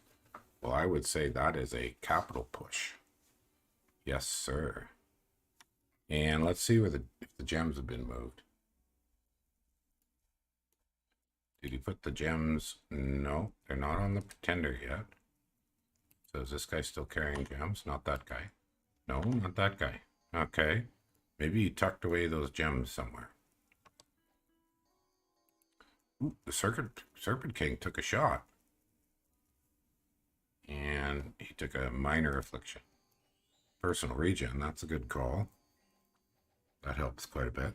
Well, I would say that is a capital push. Yes, sir. And let's see where if the gems have been moved. Did he put the gems? No, they're not on the Pretender yet. So is this guy still carrying gems? Not that guy. No, not that guy. Okay. Maybe he tucked away those gems somewhere. Ooh, the Serpent King took a shot. And he took a minor affliction. Personal regen, that's a good call. That helps quite a bit.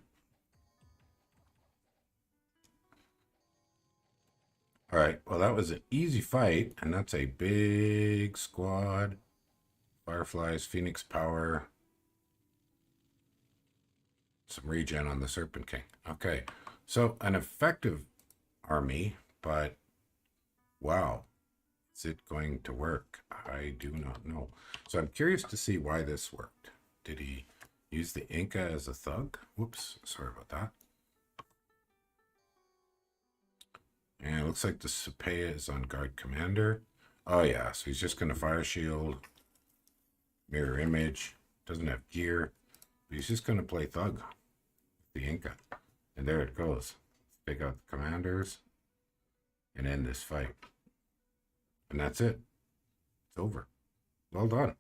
All right, well, that was an easy fight, and that's a big squad. Fireflies, Phoenix Power. Some regen on the Serpent King. Okay, so an effective army, but wow, is it going to work? I do not know. So I'm curious to see why this worked. Did he use the Inca as a thug? Whoops, sorry about that. And it looks like the Sepeya is on guard commander. Oh yeah, so he's just going to fire shield, mirror image, doesn't have gear, but he's just going to play thug, the Inca. And there it goes. Take out the commanders and end this fight. And that's it. It's over. Well done.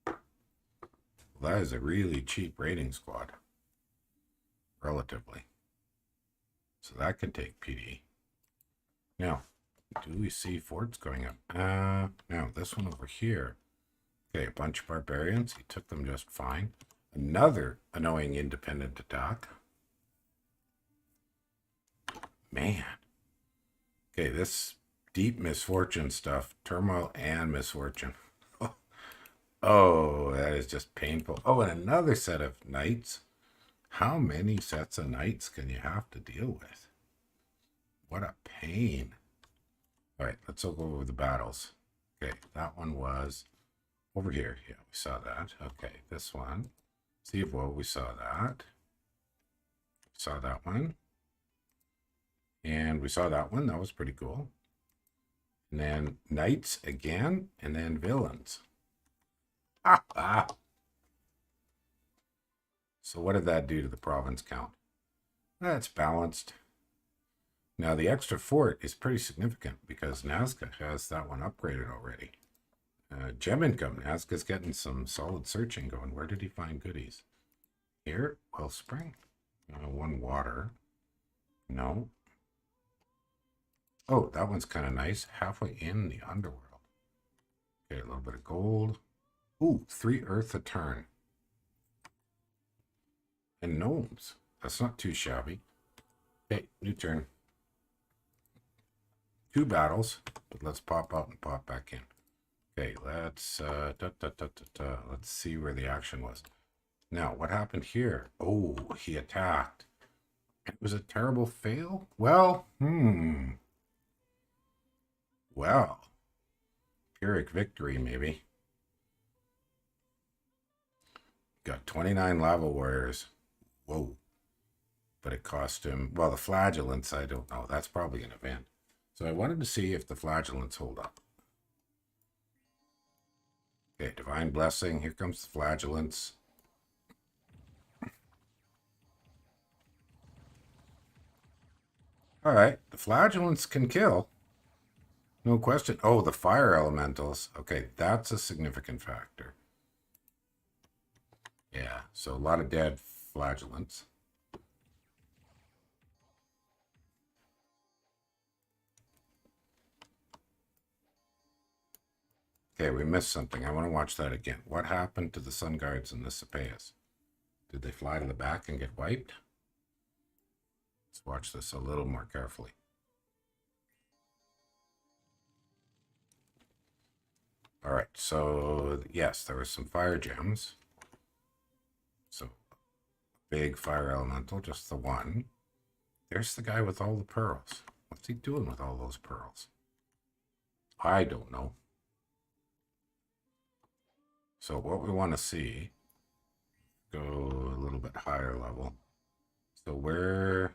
Well, that is a really cheap raiding squad. Relatively. So that could take PD. Now, do we see forts going up? Now, this one over here. Okay, a bunch of barbarians. He took them just fine. Another annoying independent attack. Man. Okay, this deep misfortune stuff. Turmoil and misfortune. Oh, that is just painful. Oh, and another set of knights. How many sets of knights can you have to deal with? What a pain. All right, let's go over the battles. Okay, that one was over here. Yeah, we saw that. Okay, this one. See if we saw that. Saw that one. And we saw that one. That was pretty cool. And then knights again, and then villains. So what did that do to the province count? That's balanced. Now the extra fort is pretty significant because Nazca has that one upgraded already. Gem income. Nazca's getting some solid searching going. Where did he find goodies? Here, Wellspring. One water. No. Oh, that one's kind of nice. Halfway in the underworld. Okay, a little bit of gold. Ooh, 3 earth a turn. And gnomes. That's not too shabby. Okay, new turn. 2 battles, but let's pop out and pop back in. Okay, let's let's see where the action was. Now, what happened here? Oh, he attacked. It was a terrible fail? Well, well, Pyrrhic victory, maybe. Got 29 lava warriors. Whoa. But it cost him, well, the flagellants, I don't know. That's probably an event. So I wanted to see if the flagellants hold up. Okay, divine blessing. Here comes the flagellants. All right, the flagellants can kill. No question. Oh, the fire elementals. Okay, that's a significant factor. Yeah, so a lot of dead flagellants. Okay, we missed something. I want to watch that again. What happened to the Sun Guards and the Sepeyas? Did they fly to the back and get wiped? Let's watch this a little more carefully. All right, so yes, there were some fire gems. So, big fire elemental, just the one. There's the guy with all the pearls. What's he doing with all those pearls? I don't know. So what we want to see go a little bit higher level. So what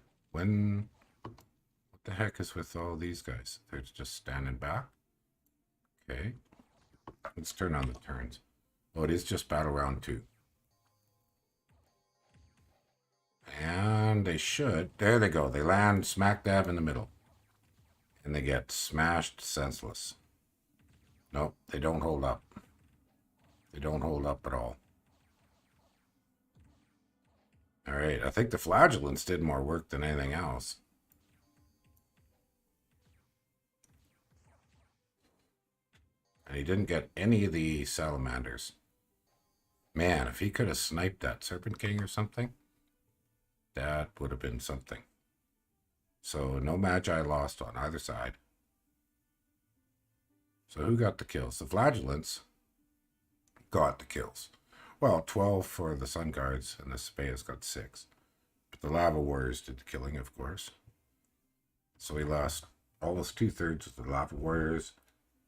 the heck is with all these guys? They're just standing back. Okay. Let's turn on the turns. Oh, it is just battle round 2. And they should. There they go. They land smack dab in the middle. And they get smashed senseless. Nope, they don't hold up. They don't hold up at all. All right, I think the flagellants did more work than anything else. And he didn't get any of the salamanders. Man, if he could have sniped that Serpent King or something, that would have been something. So no Magi lost on either side. So who got the kills? The flagellants got the kills. Well, 12 for the Sun Guards, and the Speas got 6. But the Lava Warriors did the killing, of course. So he lost almost 2/3 of the Lava Warriors,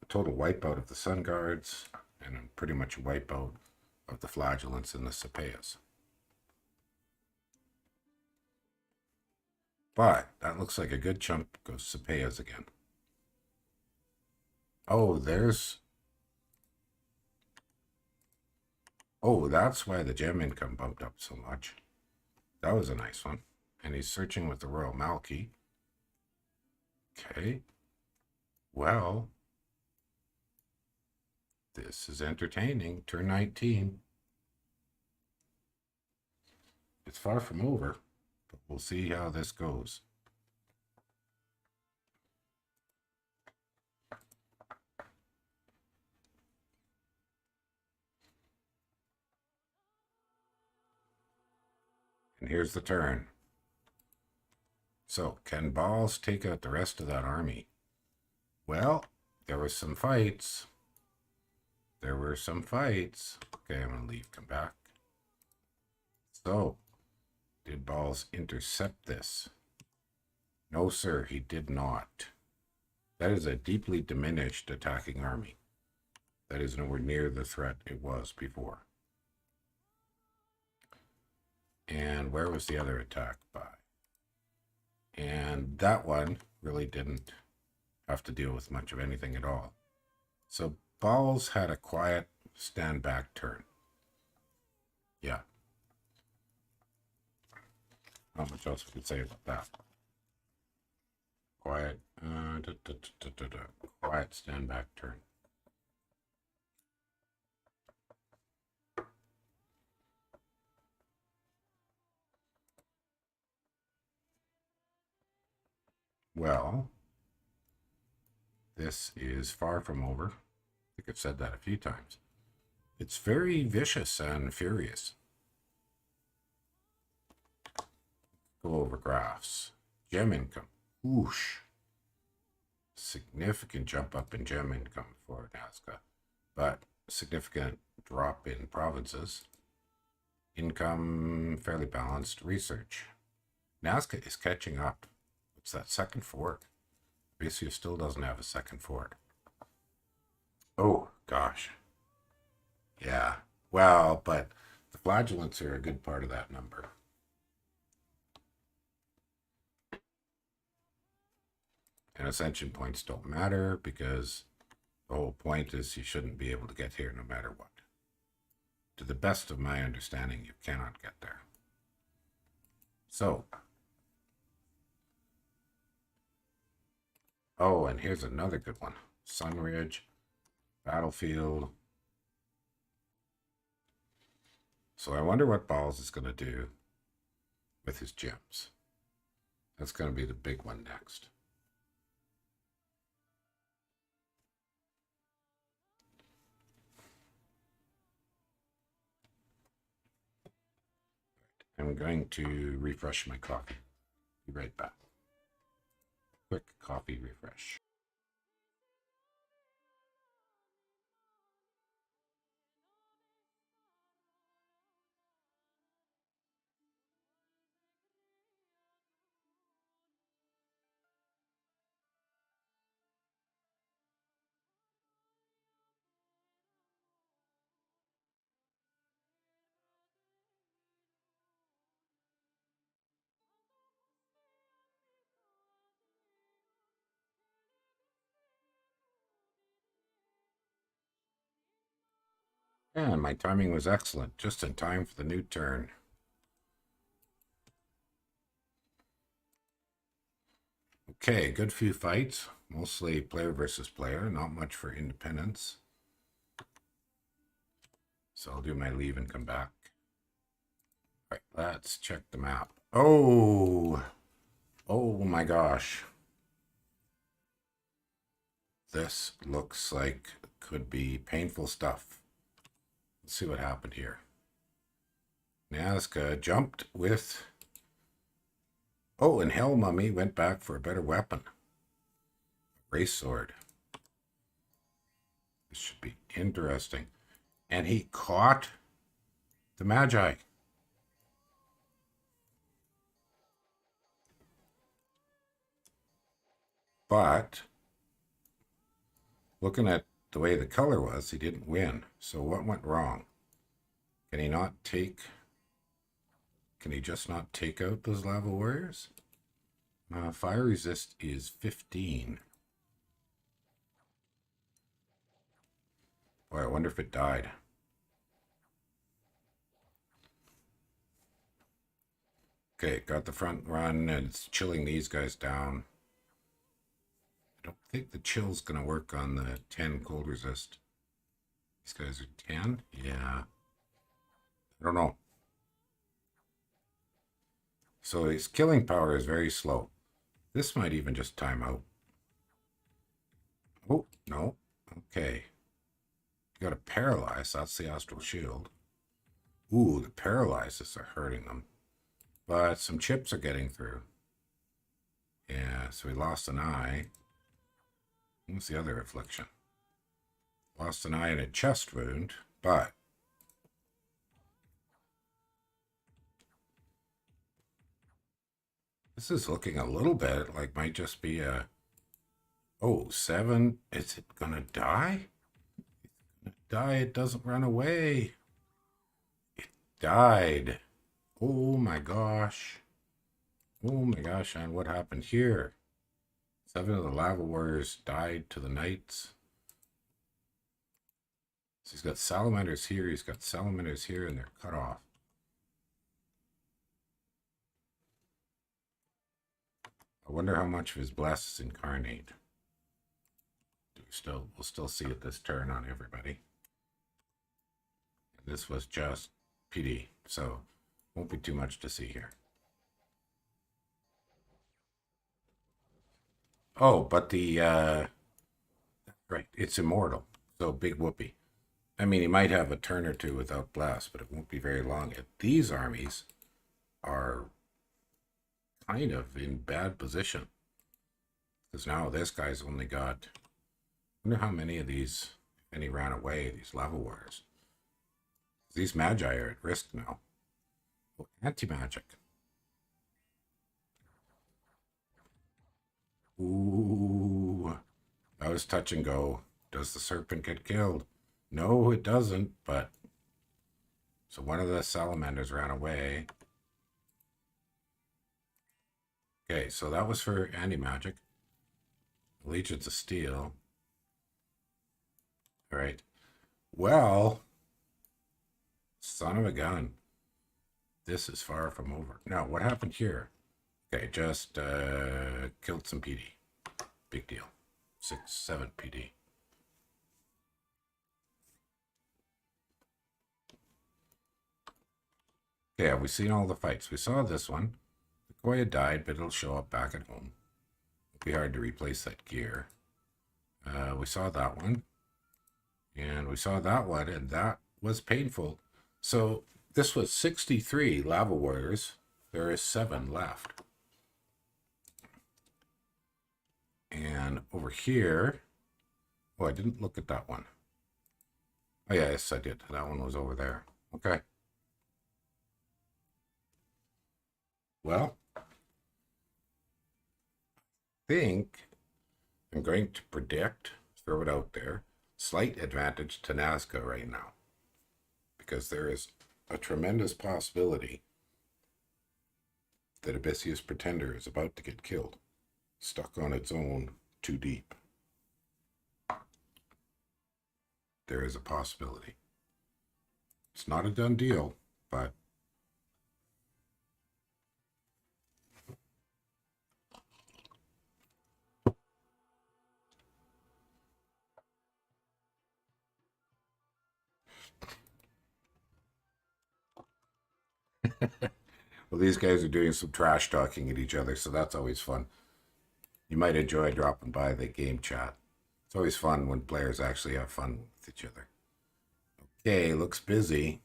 a total wipeout of the Sun Guards, and pretty much a wipeout of the Flagellants and the Speas. But that looks like a good chunk goes Speas again. Oh, oh, that's why the gem income bumped up so much. That was a nice one. And he's searching with the Royal Malky. Okay. Well, this is entertaining. Turn 19. It's far from over, but we'll see how this goes. And here's the turn. So, can Baalz take out the rest of that army? Well, there were some fights. Okay, I'm going to leave, come back. So, did Baalz intercept this? No, sir, he did not. That is a deeply diminished attacking army. That is nowhere near the threat it was before. And where was the other attack by? And that one really didn't have to deal with much of anything at all. So Baalz had a quiet stand back turn. Yeah. Not much else we could say about that. Quiet, quiet stand back turn. Well, this is far from over. I think I've said that a few times. It's very vicious and furious. Go over graphs. Gem income. Whoosh. Significant jump up in gem income for Nazca, but significant drop in provinces. Income fairly balanced. Research. Nazca is catching up. It's that second fort. Abysia still doesn't have a second fort. Oh, gosh. Yeah. Well, but the flagellants are a good part of that number. And ascension points don't matter because the whole point is you shouldn't be able to get here no matter what. To the best of my understanding, you cannot get there. So, oh, and here's another good one. Sunridge, Battlefield. So I wonder what Baalz is going to do with his gems. That's going to be the big one next. I'm going to refresh my coffee. Be right back. Quick coffee refresh. And my timing was excellent, just in time for the new turn. Okay, good few fights, mostly player versus player, not much for independence. So I'll do my leave and come back. All right, let's check the map. Oh my gosh. This looks like could be painful stuff. Let's see what happened here. Nazca jumped with... Oh, and Hell Mummy went back for a better weapon. Race sword. This should be interesting. And he caught the Magi. But looking at the way the color was, he didn't win. So what went wrong? Can he not take... Can he just not take out those lava warriors? Fire resist is 15. Boy, I wonder if it died. Okay, got the front run, and it's chilling these guys down. I don't think the chill's going to work on the 10 cold resist. These guys are 10? Yeah. I don't know. So his killing power is very slow. This might even just time out. Oh, no. Okay. You got to paralyze. That's the astral shield. Ooh, the paralyzes are hurting them. But some chips are getting through. Yeah, so he lost an eye. What's the other affliction? Lost an eye and a chest wound, but this is looking a little bit like might just be a... Oh, 7. Is it gonna die? It's gonna die. It doesn't run away. It died. Oh my gosh. Oh my gosh, and what happened here? 7 of the lava warriors died to the knights. So he's got salamanders here, he's got salamanders here, and they're cut off. I wonder how much of his bless is incarnate. We'll still see it this turn on everybody. This was just PD, so won't be too much to see here. Oh, but the right, it's immortal, so big whoopee. I mean, he might have a turn or two without blast, but it won't be very long. These armies are kind of in bad position, because now this guy's only got... I wonder how many of these, and he ran away, these lava warriors. These magi are at risk now. Oh, anti-magic. Ooh, that was touch and go. Does the serpent get killed? No, it doesn't, but... So one of the salamanders ran away. Okay, so that was for anti-magic. Legions of Steel. All right. Well, son of a gun. This is far from over. Now, what happened here? Okay, just killed some PD. Big deal. 6, 7 PD. Okay, have we seen all the fights? We saw this one. The Koya died, but it'll show up back at home. It'll be hard to replace that gear. We saw that one. And we saw that one, and that was painful. So this was 63 lava warriors. There is 7 left. And over here... Oh, I didn't look at that one. Oh, yeah, yes, I did. That one was over there. Okay. Well, I think I'm going to predict, throw it out there, slight advantage to Nazca right now, because there is a tremendous possibility that Abyssia's Pretender is about to get killed, stuck on its own too deep. There is a possibility. It's not a done deal, but well, these guys are doing some trash talking at each other, so that's always fun. You might enjoy dropping by the game chat. It's always fun when players actually have fun with each other. Okay, looks busy.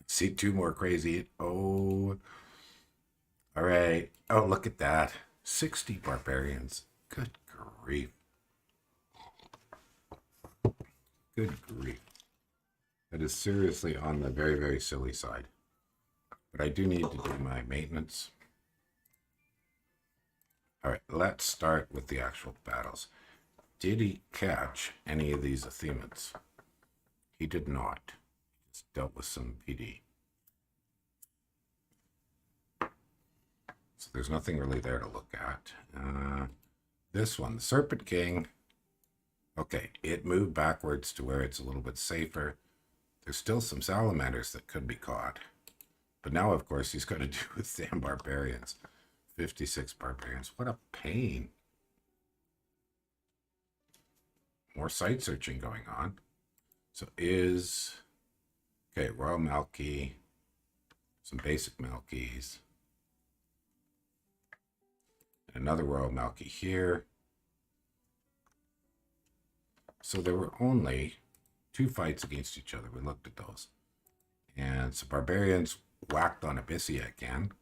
See two more crazy. Oh, all right. Oh, look at that. 60 barbarians. Good grief. Good grief. That is seriously on the very, very silly side. But I do need to do my maintenance. All right, let's start with the actual battles. Did he catch any of these Athenians? He did not. He just dealt with some PD. So there's nothing really there to look at. This one, the Serpent King. Okay, it moved backwards to where it's a little bit safer. There's still some salamanders that could be caught. But now, of course, he's got to do with damn barbarians. 56 barbarians. What a pain. More site searching going on. So is... Okay, Royal Malky. Some basic Malkies. Another Royal Malky here. So there were only 2 fights against each other. We looked at those. And some barbarians whacked on Abysia again.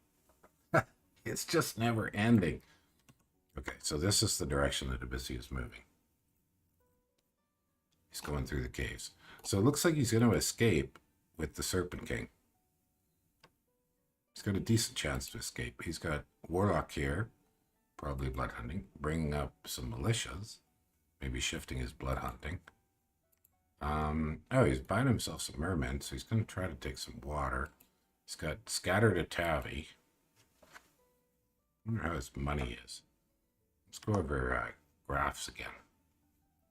It's just never ending. Okay, so this is the direction that Abysia is moving. He's going through the caves. So it looks like he's going to escape with the Serpent King. He's got a decent chance to escape. He's got Warlock here, probably blood hunting, bringing up some militias, maybe shifting his blood hunting. Oh, he's buying himself some mermen, so he's going to try to take some water. He's got Scattered Atavi. I wonder how his money is. Let's go over graphs again.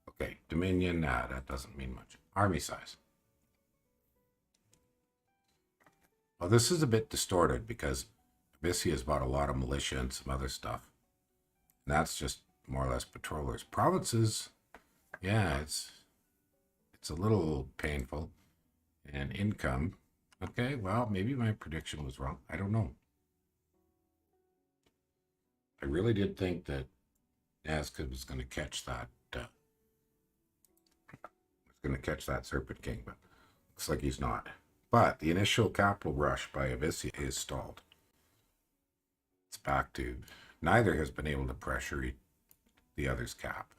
Okay, Dominion, that doesn't mean much. Army size. Well, this is a bit distorted because Abysia has bought a lot of militia and some other stuff. And that's just more or less patrollers. Provinces, yeah, it's a little painful. And income, okay, well, maybe my prediction was wrong. I don't know. I really did think that Nazca was going to catch that. Serpent King, but looks like he's not. But the initial capital rush by Abysia is stalled. It's back to neither has been able to pressure the other's cap.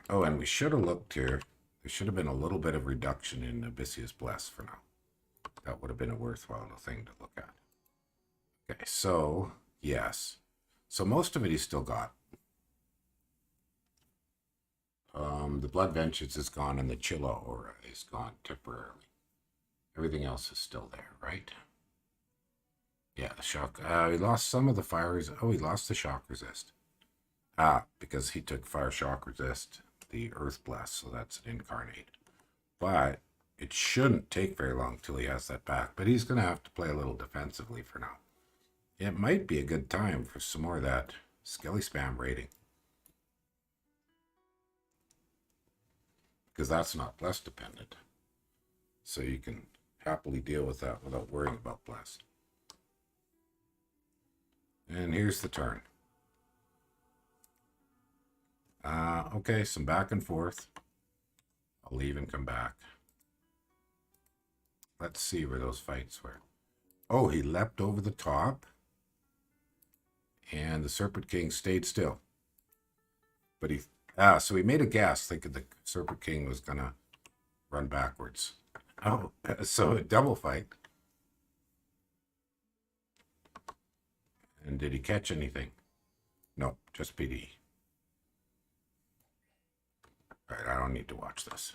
Oh, and we should have looked here. There should have been a little bit of reduction in Abyssio's Bless for now. That would have been a worthwhile thing to look at. Okay, so, yes. So most of it he's still got. The Blood Vengeance is gone and the Chilla Aura is gone temporarily. Everything else is still there, right? Yeah, the shock. He lost some of the fire. Oh, he lost the shock resist. Because he took fire shock resist, the Earth Bless, so that's an incarnate. But it shouldn't take very long till he has that back. But he's going to have to play a little defensively for now. It might be a good time for some more of that Skelly Spam rating. Because that's not Bless dependent. So you can happily deal with that without worrying about Bless. And here's the turn. Okay, some back and forth. I'll leave and come back. Let's see where those fights were. Oh, he leapt over the top. And the Serpent King stayed still. But so he made a guess thinking the Serpent King was going to run backwards. Oh, so a double fight. And did he catch anything? No, just PD. All right, I don't need to watch this.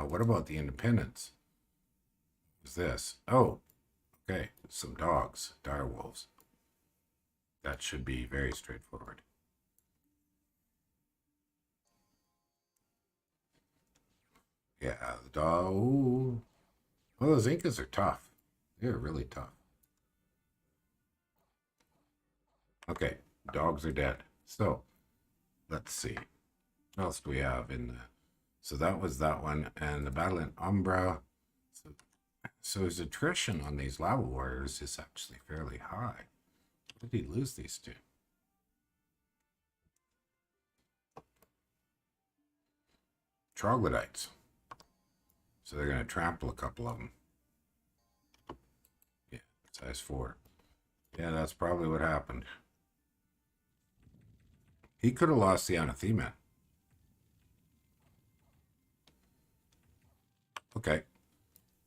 What about the Independents? What's this? Oh, okay, some dogs, dire wolves. That should be very straightforward. Yeah, the dog. Ooh. Well, those Incas are tough. They're really tough. Okay, dogs are dead. So, let's see. What else do we have in the... So that was that one. And the battle in Umbra. So his attrition on these lava warriors is actually fairly high. What did he lose these to? Troglodytes. So they're going to trample a couple of them. Yeah, size 4. Yeah, that's probably what happened. He could have lost the anathema. Okay.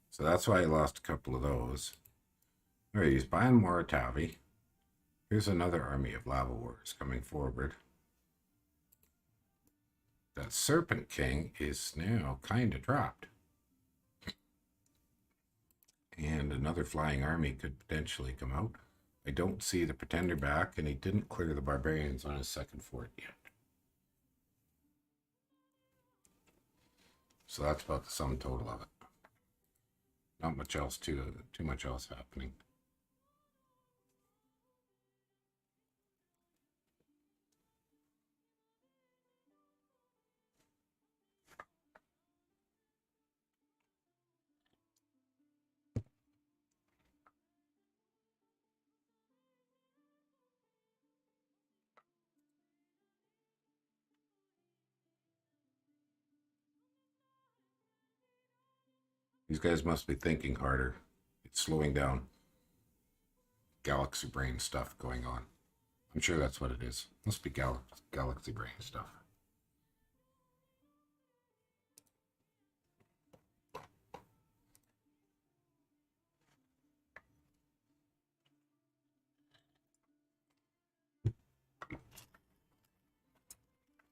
So that's why he lost a couple of those. All right, he's buying more Atavi. Here's another army of lava warriors coming forward. That Serpent King is now kind of dropped. And another flying army could potentially come out. I don't see the Pretender back, and he didn't clear the Barbarians on his second fort yet. So that's about the sum total of it. Not much else, too much else happening. These guys must be thinking harder. It's slowing down. Galaxy brain stuff going on. I'm sure that's what it is. Must be galaxy brain stuff.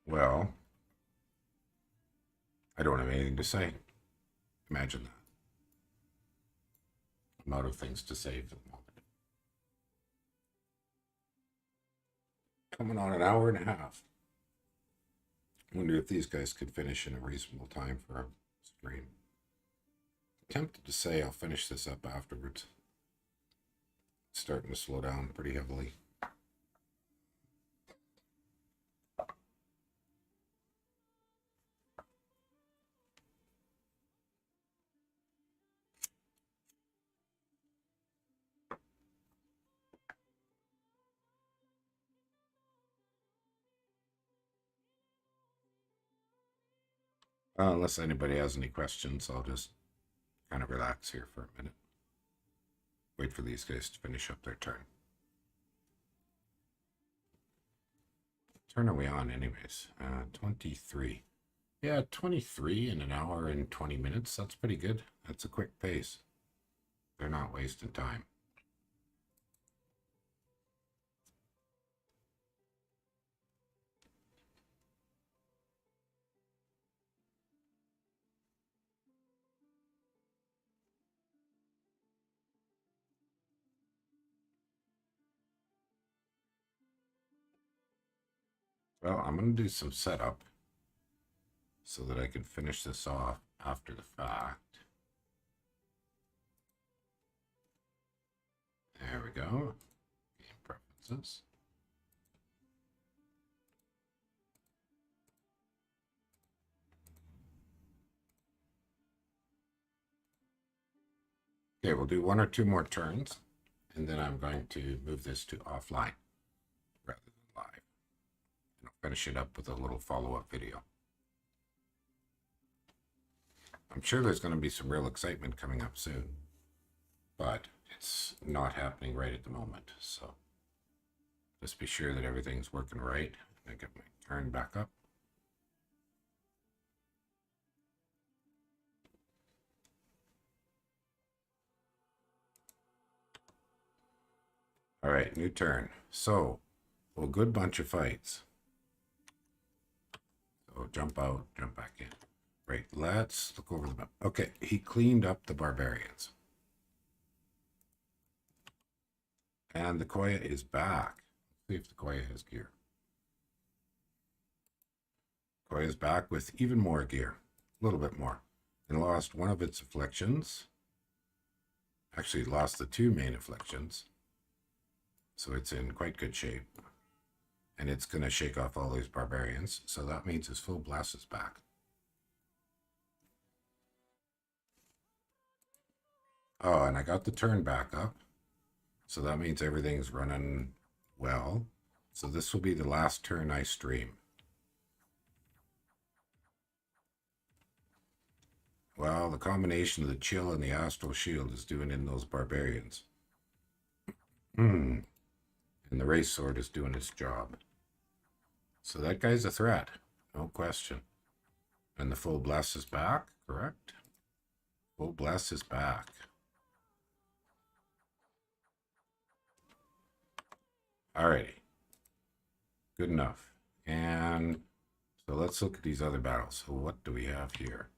Well, I don't have anything to say. Imagine that. I'm out of things to say for the moment. Coming on an hour and a half. I wonder if these guys could finish in a reasonable time for a stream. I'm tempted to say I'll finish this up afterwards. It's starting to slow down pretty heavily. Unless anybody has any questions, I'll just kind of relax here for a minute. Wait for these guys to finish up their turn. What turn are we on anyways? 23. Yeah, 23 in an hour and 20 minutes. That's pretty good. That's a quick pace. They're not wasting time. Well, I'm going to do some setup so that I can finish this off after the fact. There we go. Game preferences. Okay, we'll do 1 or 2 more turns, and then I'm going to move this to offline rather than live. And I'll finish it up with a little follow-up video. I'm sure there's going to be some real excitement coming up soon, but it's not happening right at the moment. So just be sure that everything's working right. I get my turn back up. All right, new turn. So, well, good bunch of fights. So jump out, jump back in. Right, let's look over the map. Okay, he cleaned up the barbarians. And the Koya is back. see if the Koya has gear. Koya's back with even more gear. A little bit more. And lost one of its afflictions. Actually lost the two main afflictions. So it's in quite good shape. And it's going to shake off all these barbarians. So that means his full blast is back. Oh, and I got the turn back up. So that means everything's running well. So this will be the last turn I stream. Well, the combination of the chill and the astral shield is doing in those barbarians. And the race sword is doing its job. So that guy's a threat, no question. And the full bless is back, correct? Full bless is back. Alrighty. Good enough. And so let's look at these other battles. So what do we have here?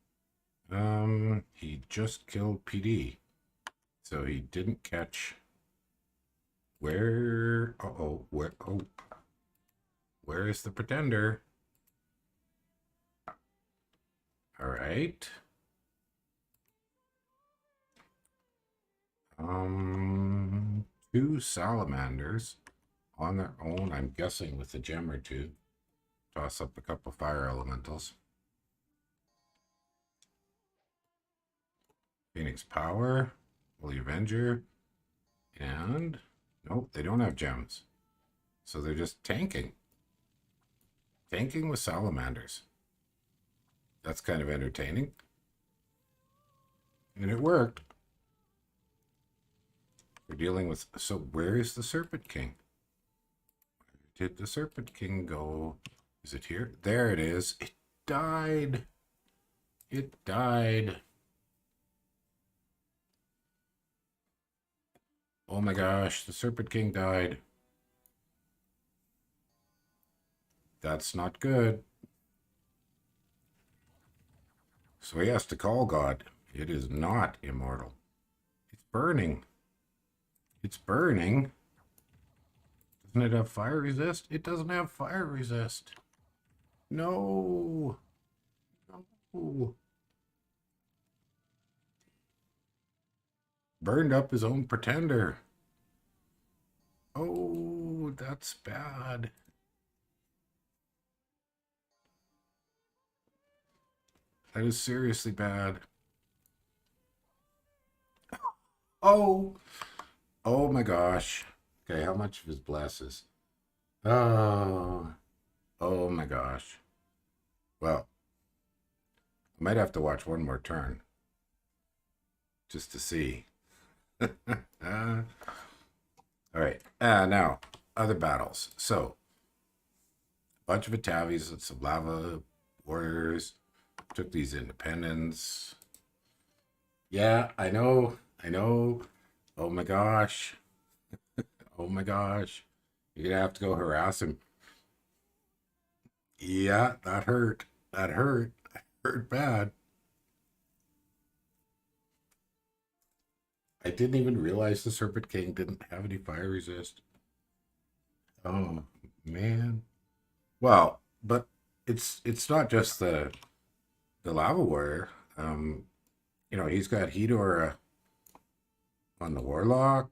He just killed PD. So he didn't catch where where is the pretender? All right. Two salamanders on their own, I'm guessing with a gem or two. Toss up a couple fire elementals. Phoenix Power, Holy Avenger, and nope, they don't have gems. So they're just tanking. Tanking with salamanders. That's kind of entertaining. And it worked. We're dealing with, so where is the Serpent King? Where did the Serpent King go? Is it here? There it is. It died. It died. Oh my gosh, the Serpent King died. That's not good. So he has to call God. It is not immortal. It's burning. It's burning. Doesn't it have fire resist? It doesn't have fire resist. No. No. Burned up his own pretender. Oh, that's bad. That is seriously bad. Oh. Oh my gosh. Okay, how much of his blesses? Oh. Oh my gosh. Well, I might have to watch one more turn. Just to see. All right. Now, other battles. So, a bunch of Atavis and some lava warriors. Took these independents. Yeah, I know. Oh my gosh. Oh my gosh. You're gonna have to go harass him. Yeah, that hurt. That hurt. That hurt bad. I didn't even realize the Serpent King didn't have any fire resist. Oh man. Well, but it's not just the lava warrior. You know, he's got heat aura on the warlock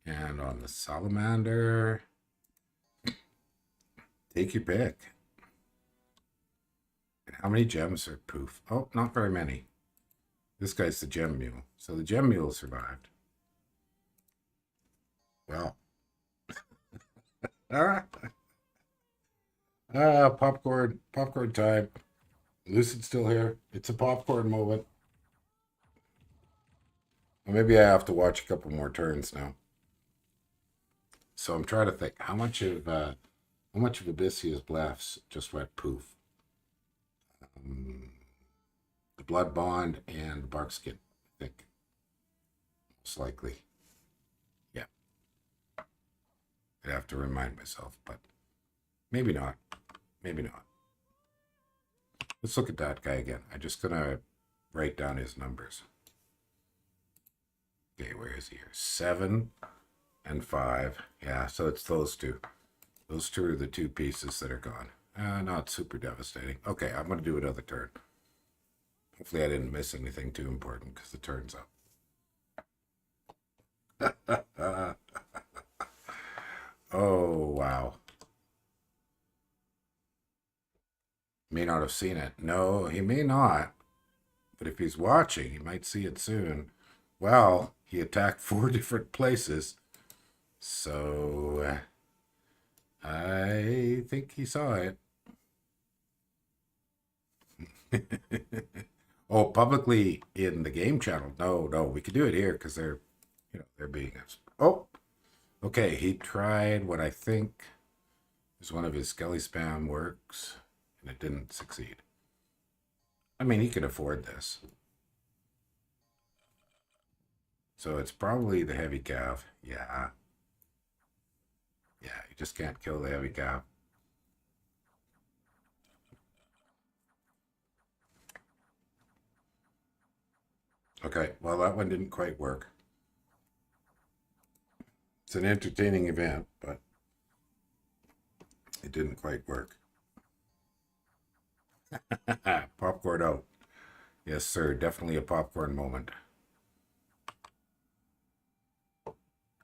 and on the salamander. Take your pick. And how many gems are poof? Oh, not very many. This guy's the gem mule. So the gem mule survived. Well. Popcorn time. Lucid's still here. It's a popcorn moment. Well, maybe I have to watch a couple more turns now. So I'm trying to think how much of Abyssia's blasts just went poof. The blood bond and the bark skin, I think. Most likely. Yeah. I'd have to remind myself, but maybe not. Maybe not. Let's look at that guy again. I'm just gonna write down his numbers. Okay, where is he here? 7, and 5. Yeah, so it's those two. Those two are the two pieces that are gone. Not super devastating. Okay, I'm going to do another turn. Hopefully I didn't miss anything too important because the turn's up. Oh, wow. May not have seen it. No, he may not. But if he's watching, he might see it soon. Well, he attacked 4 different places. So, I think he saw it. Oh, publicly in the game channel. No, we could do it here because they're being us. Oh, okay. He tried what I think is one of his Skelly spam works, and it didn't succeed. I mean, he could afford this. So it's probably the heavy calf. Yeah. Yeah, you just can't kill the heavy calf. Okay, well, that one didn't quite work. It's an entertaining event, but it didn't quite work. Popcorn out. Yes, sir. Definitely a popcorn moment.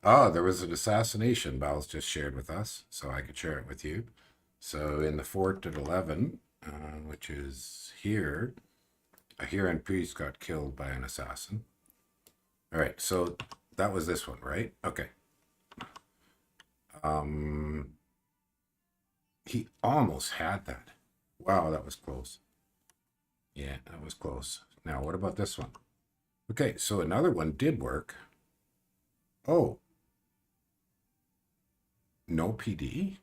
Oh, there was an assassination Baalz just shared with us, so I could share it with you. So in the fort at 11, which is here, a Huron priest got killed by an assassin. All right, so that was this one, right? Okay. He almost had that. Wow, that was close. Yeah, that was close. Now, what about this one? Okay, so another one did work. Oh. No PD?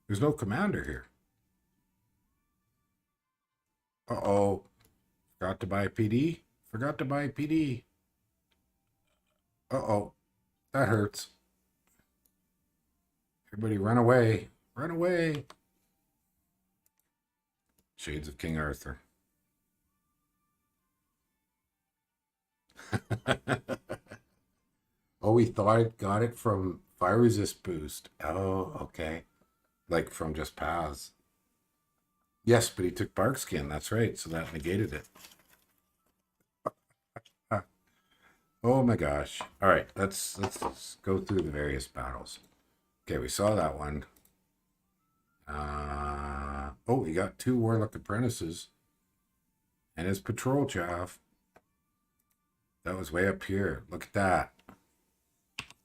There's no commander here. Uh-oh. Forgot to buy a PD? Forgot to buy a PD. Uh-oh. That hurts. Everybody run away. Run away. Shades of King Arthur. Oh, we thought it got it from fire resist boost. Oh, okay. Like from just Paz. Yes, but he took bark skin. That's right. So that negated it. Oh my gosh. All right, let's go through the various battles. Okay, we saw that one. Oh, he got 2 Warlock Apprentices and his patrol chaff. That was way up here. Look at that.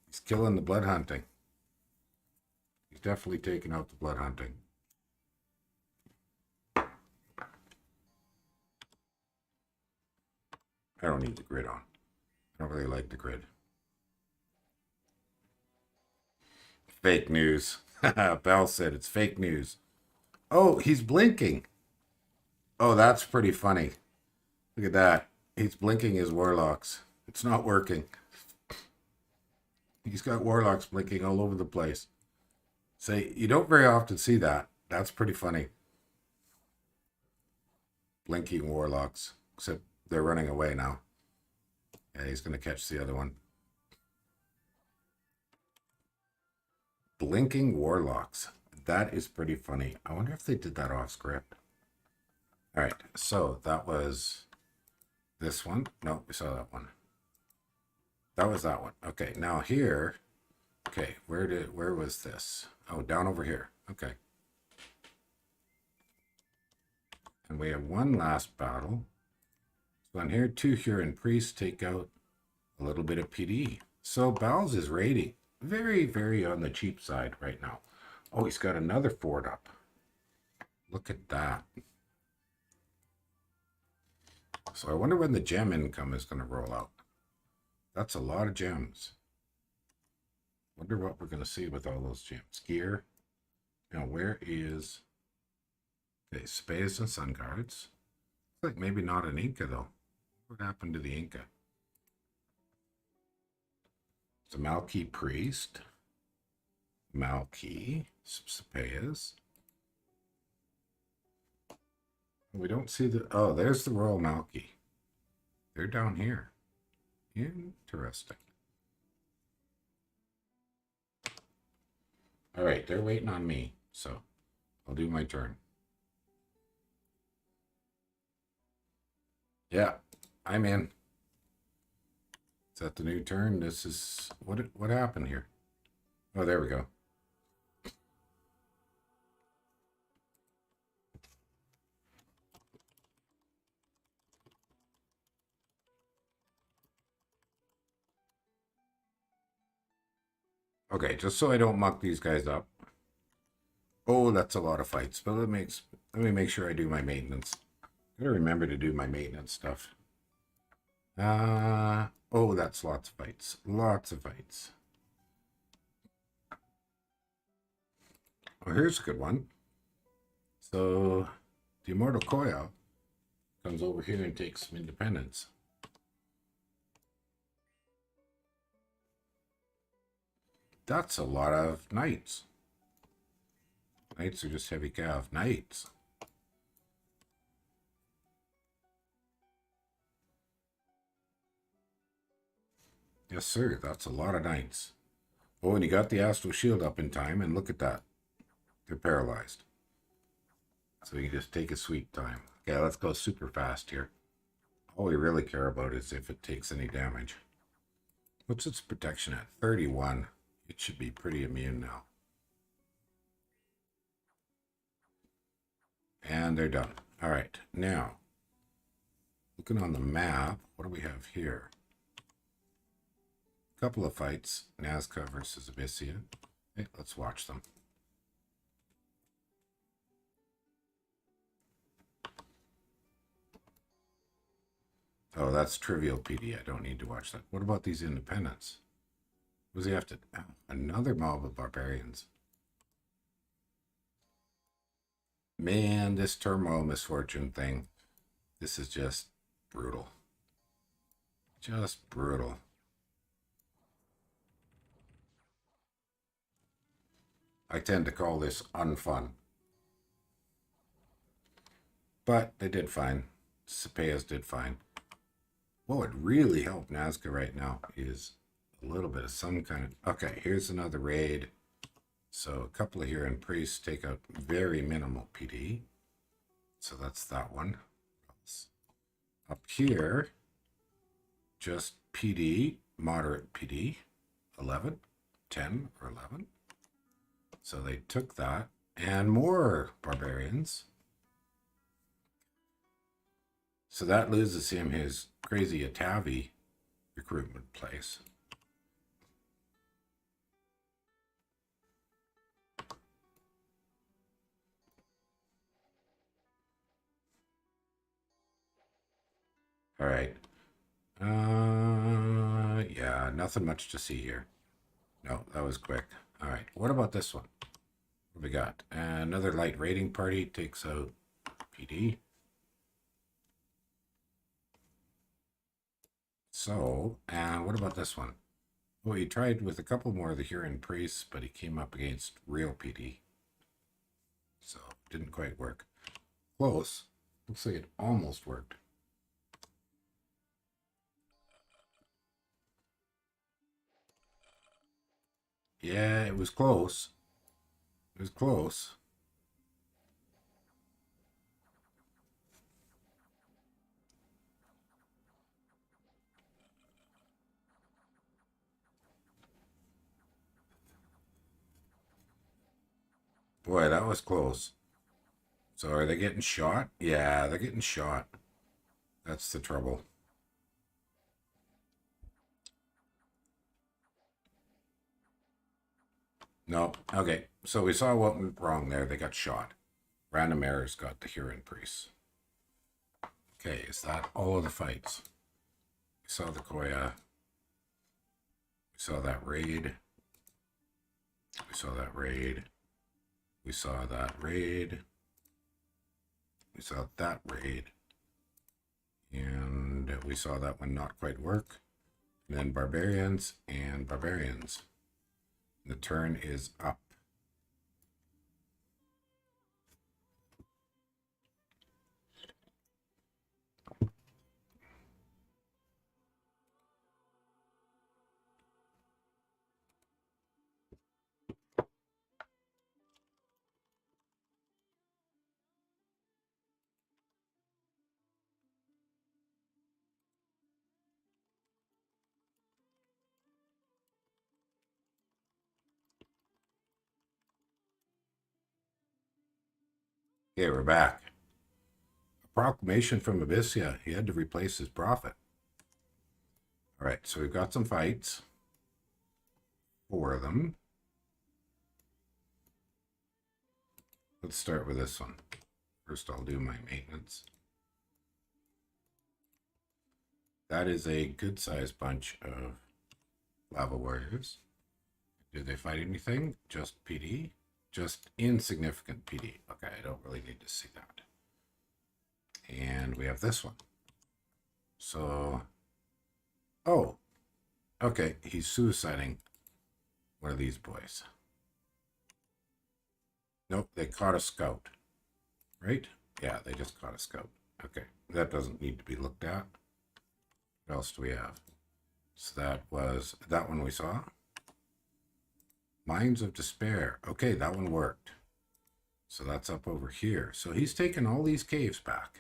He's killing the blood hunting. He's definitely taking out the blood hunting. I don't need the grid on. I don't really like the grid. Fake news. Baalz said it's fake news. Oh, he's blinking. Oh, that's pretty funny. Look at that. He's blinking his warlocks. It's not working. He's got warlocks blinking all over the place. Say, you don't very often see that. That's pretty funny. Blinking warlocks. Except they're running away now. Yeah, he's going to catch the other one. Blinking warlocks. That is pretty funny. I wonder if they did that off script. All right, so that was this one. No, we saw that one. That was that one. Okay, now here. Okay, where was this? Oh, down over here. Okay. And we have one last battle. So on here, 2 Huron priests take out a little bit of PD. So Baalz is raiding. Very, very on the cheap side right now. Oh, he's got another fort up. Look at that. So I wonder when the gem income is going to roll out. That's a lot of gems. Wonder what we're going to see with all those gems. Gear. Now, where is... Okay, Spades and Sun Guards. Looks like maybe not an Inca, though. What happened to the Inca? It's a Malki priest. Malki. Cepheus. We don't see the... Oh, there's the Royal Malki. They're down here. Interesting. All right, they're waiting on me, so I'll do my turn. Yeah, I'm in. Is that the new turn? This is what happened here? Oh, there we go. Okay, just so I don't muck these guys up. Oh, that's a lot of fights. But let me make sure I do my maintenance. Gotta remember to do my maintenance stuff. Oh, that's lots of fights. Lots of fights. Oh, here's a good one. So, the Immortal Koya comes over here and takes some independence. That's a lot of knights. Knights are just heavy cav. Knights. Yes, sir. That's a lot of knights. Oh, and he got the Astral Shield up in time, and look at that. They're paralyzed. So you just take a sweet time. Okay, let's go super fast here. All we really care about is if it takes any damage. What's its protection at? 31. It should be pretty immune now. And they're done. All right, now, looking on the map, what do we have here? A couple of fights. Nazca versus Abysia. Hey, let's watch them. Oh, that's trivial PD. I don't need to watch that. What about these independents? What does he have to... Oh, another mob of barbarians. Man, this turmoil misfortune thing. This is just brutal. Just brutal. I tend to call this unfun. But they did fine. Cepheus did fine. What would really help Nazca right now is a little bit of some kind of... Okay, here's another raid. So a couple of Huron priests take out very minimal PD. So that's that one. Up here, just PD, moderate PD, 11, 10 or 11. So they took that. And more barbarians. So that loses him his crazy Atavi recruitment place. All right. Yeah, nothing much to see here. No, that was quick. All right. What about this one? What we got? Another light raiding party takes out PD. So, and what about this one? Well, he tried with a couple more of the Huron priests, but he came up against real PD. So, didn't quite work. Close. Looks like it almost worked. Yeah, it was close. It was close. Boy, that was close. So are they getting shot? Yeah, they're getting shot. That's the trouble. No, okay. So we saw what went wrong there. They got shot. Random errors got the Huron priests. Okay, is that all of the fights? We saw the Koya. We saw that raid. We saw that raid. We saw that raid. We saw that raid. And we saw that one not quite work. And then barbarians and barbarians. The turn is up. Okay, we're back. A proclamation from Abysia. He had to replace his prophet. All right, so we've got some fights. 4 of them. Let's start with this one. First, I'll do my maintenance. That is a good-sized bunch of lava warriors. Did they fight anything? Just PD? Just insignificant PD. Okay, I don't really need to see that. And we have this one. So, oh, okay, he's suiciding one of these boys. Nope, they caught a scout. Right? Yeah, they just caught a scout. Okay, that doesn't need to be looked at. What else do we have? So that was that one we saw. Mines of Despair. Okay, that one worked. So that's up over here. So he's taken all these caves back.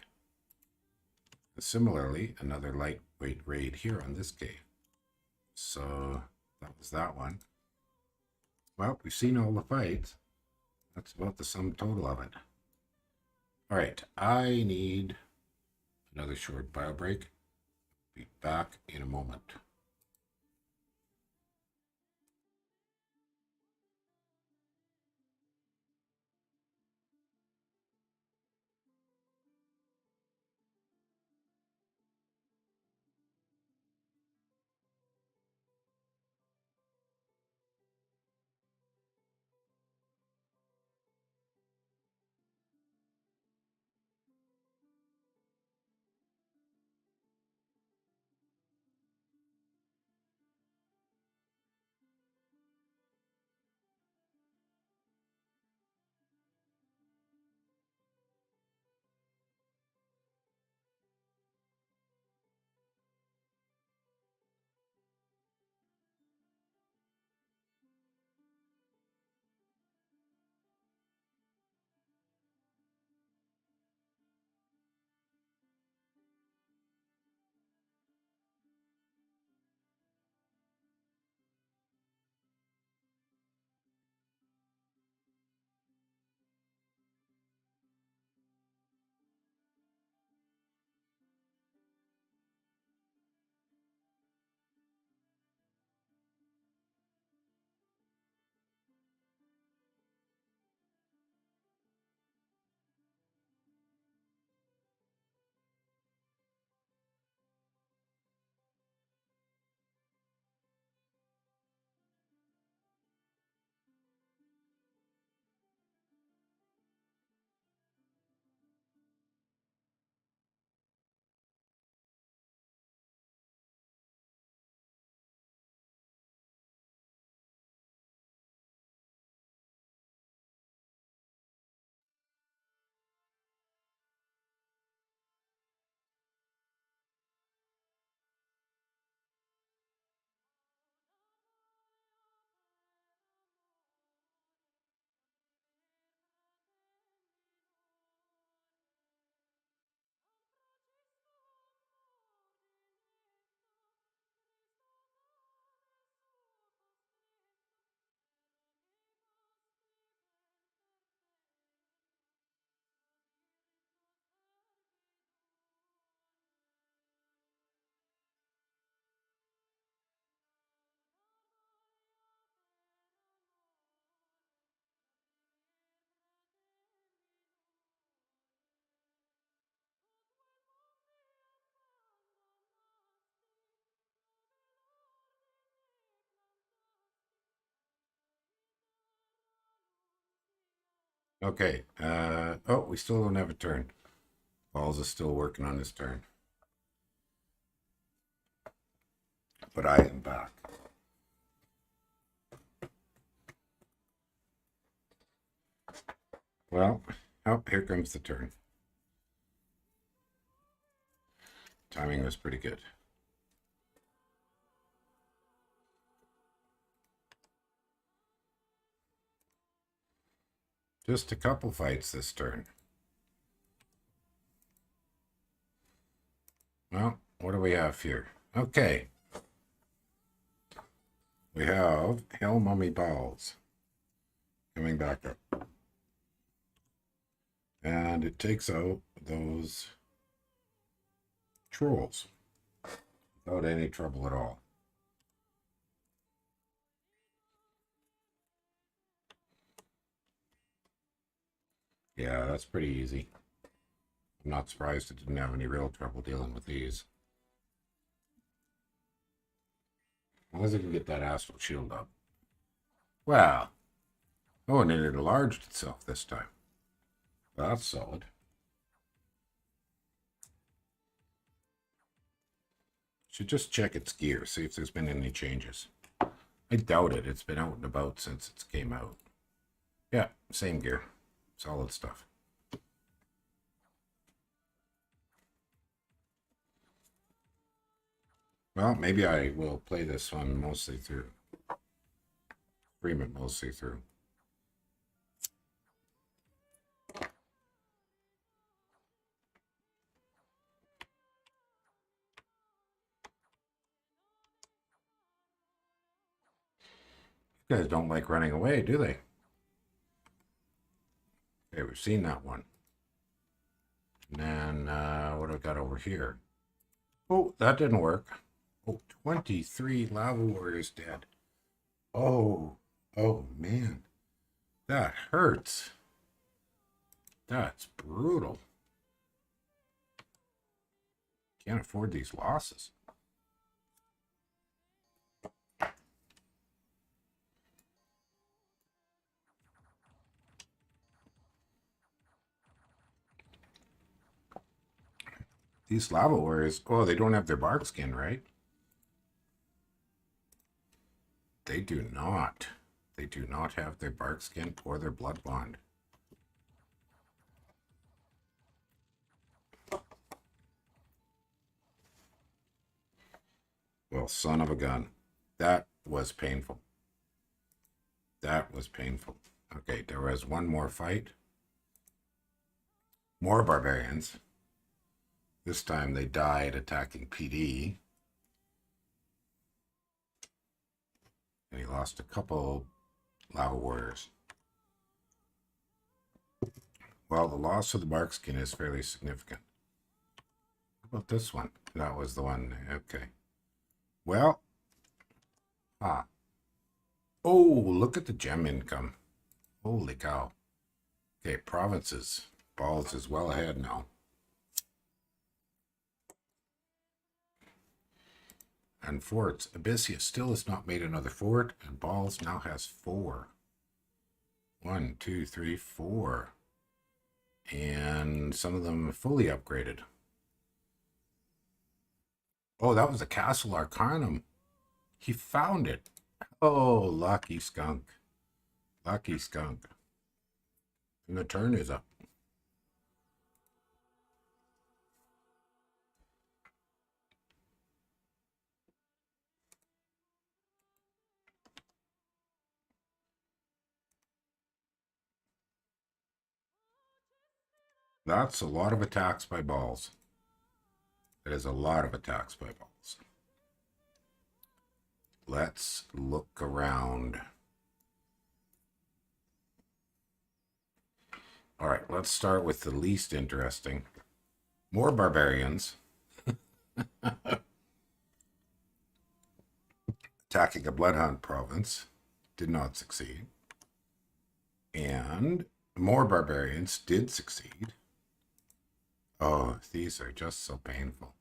And similarly, another lightweight raid here on this cave. So that was that one. Well, we've seen all the fights. That's about the sum total of it. All right, I need another short bio break. Be back in a moment. Okay. Oh, we still don't have a turn. Baalz is still working on his turn. But I am back. Well, oh, here comes the turn. Timing was pretty good. Just a couple fights this turn. Well, what do we have here? Okay. We have Hell Mummy Baalz coming back up. And it takes out those trolls without any trouble at all. Yeah, that's pretty easy. I'm not surprised it didn't have any real trouble dealing with these. As long as I can get that astral shield up. Wow. Oh, and it enlarged itself this time. That's solid. Should just check its gear, see if there's been any changes. I doubt it. It's been out and about since it came out. Yeah, same gear. Solid stuff. Well, maybe I will play this one mostly through. Stream it mostly through. You guys don't like running away, do they? Okay, we've seen that one. And then, what do I got over here? Oh, that didn't work. Oh, 23 lava warriors dead. Oh, oh man. That hurts. That's brutal. Can't afford these losses. These lava warriors, oh, they don't have their bark skin, right? They do not. They do not have their bark skin or their blood bond. Well, son of a gun. That was painful. That was painful. Okay, there was one more fight. More barbarians. This time they died attacking PD. And he lost a couple lava warriors. Well, the loss of the bark skin is fairly significant. How about this one? That was the one. Okay. Well. Oh, look at the gem income. Holy cow. Okay, provinces. Baalz is well ahead now. And forts. Abysia still has not made another fort, and Baalz now has 4. 1, 2, 3, 4. And some of them fully upgraded. Oh, that was a Castle Arcanum. He found it. Oh, lucky skunk. Lucky skunk. And the turn is up. That's a lot of attacks by Baalz. That is a lot of attacks by Baalz. Let's look around. All right, let's start with the least interesting. More barbarians. Attacking a Bloodhound province. Did not succeed. And more barbarians did succeed. Oh, these are just so painful.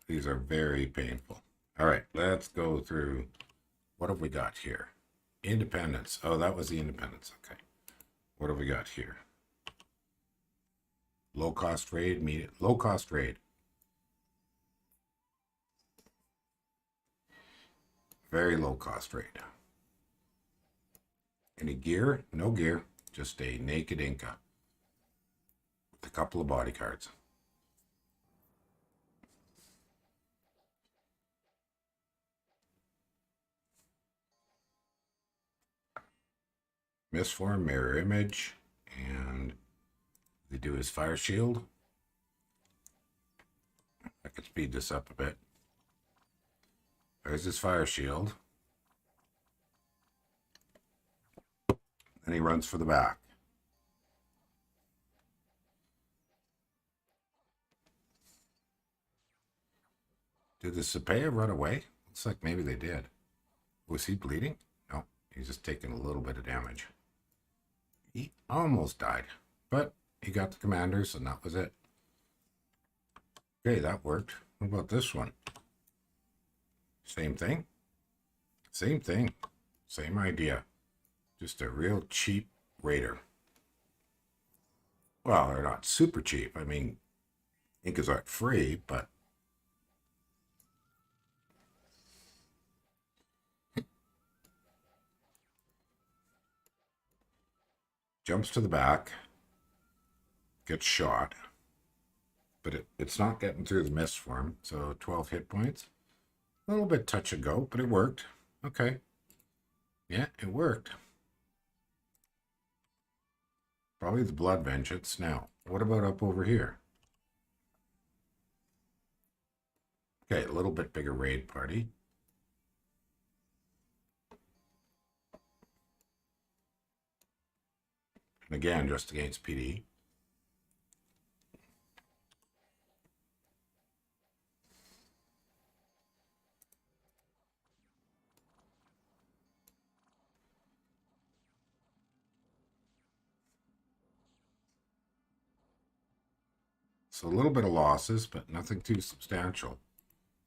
These are very painful. All right, let's go through. What have we got here? Independence. Oh, that was the independence. Okay. What have we got here? Low cost raid. Low cost raid. Very low cost raid. Any gear? No gear. Just a naked Inca with a couple of body cards. Misform, mirror image, and they do his fire shield. I could speed this up a bit. There's his fire shield. and he runs for the back. Did the Sapea run away? Looks like maybe they did. Was he bleeding? No, he's just taking a little bit of damage. He almost died, but he got the commanders, and that was it. Okay, that worked. What about this one? Same thing? Same thing. Same idea. Just a real cheap raider. Well, they're not super cheap. I mean, Incas aren't free, but jumps to the back, gets shot, but it's not getting through the mist for him. So 12 hit points. A little bit touch and go, but it worked. Okay. Yeah, it worked. Probably the blood vengeance. Now, what about up over here? Okay, a little bit bigger raid party. And again, just against PD. So a little bit of losses, but nothing too substantial.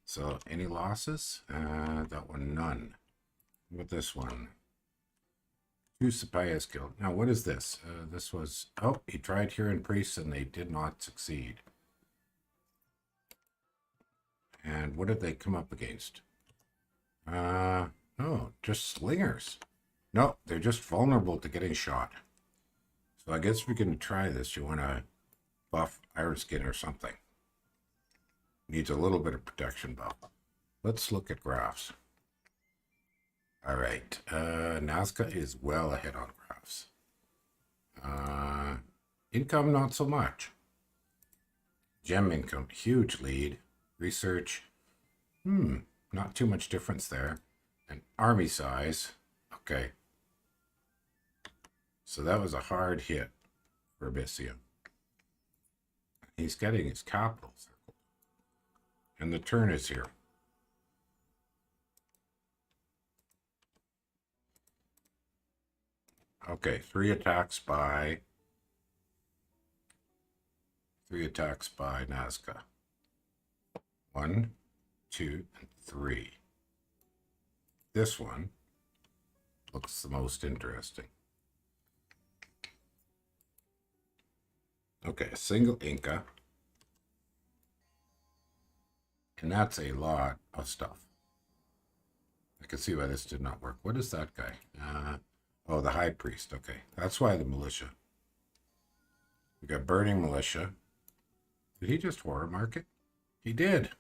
So any losses? That one, none. What about this one? 2 Sapayas killed. Now, what is this? This was... Oh, he tried here in priests and they did not succeed. And what did they come up against? Oh, just slingers. No, they're just vulnerable to getting shot. So I guess we can try this. You want to buff Iron Skin or something. Needs a little bit of protection buff. Let's look at graphs. All right. Nazca is well ahead on graphs. Income, not so much. Gem income, huge lead. Research, not too much difference there. And army size, okay. So that was a hard hit for Abysia. He's getting his capital circled. And the turn is here. Okay, 3 attacks by Nazca. 1, 2, and 3. This one looks the most interesting. Okay, a single Inca. And that's a lot of stuff. I can see why this did not work. What is that guy? Oh, the High Priest. Okay, that's why the militia. We got Burning Militia. Did he just horror mark it? He did.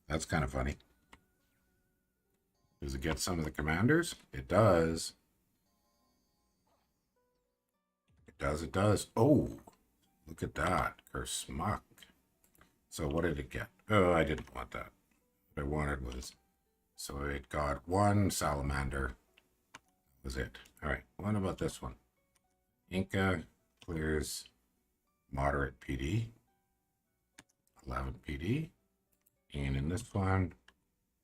That's kind of funny. Does it get some of the commanders? It does. It does, it does. Oh, look at that. Curse Smuck. So what did it get? Oh, I didn't want that. What I wanted was... So it got 1 salamander. That was it. All right, what about this one? Inca clears moderate PD. 11 PD. And in this one,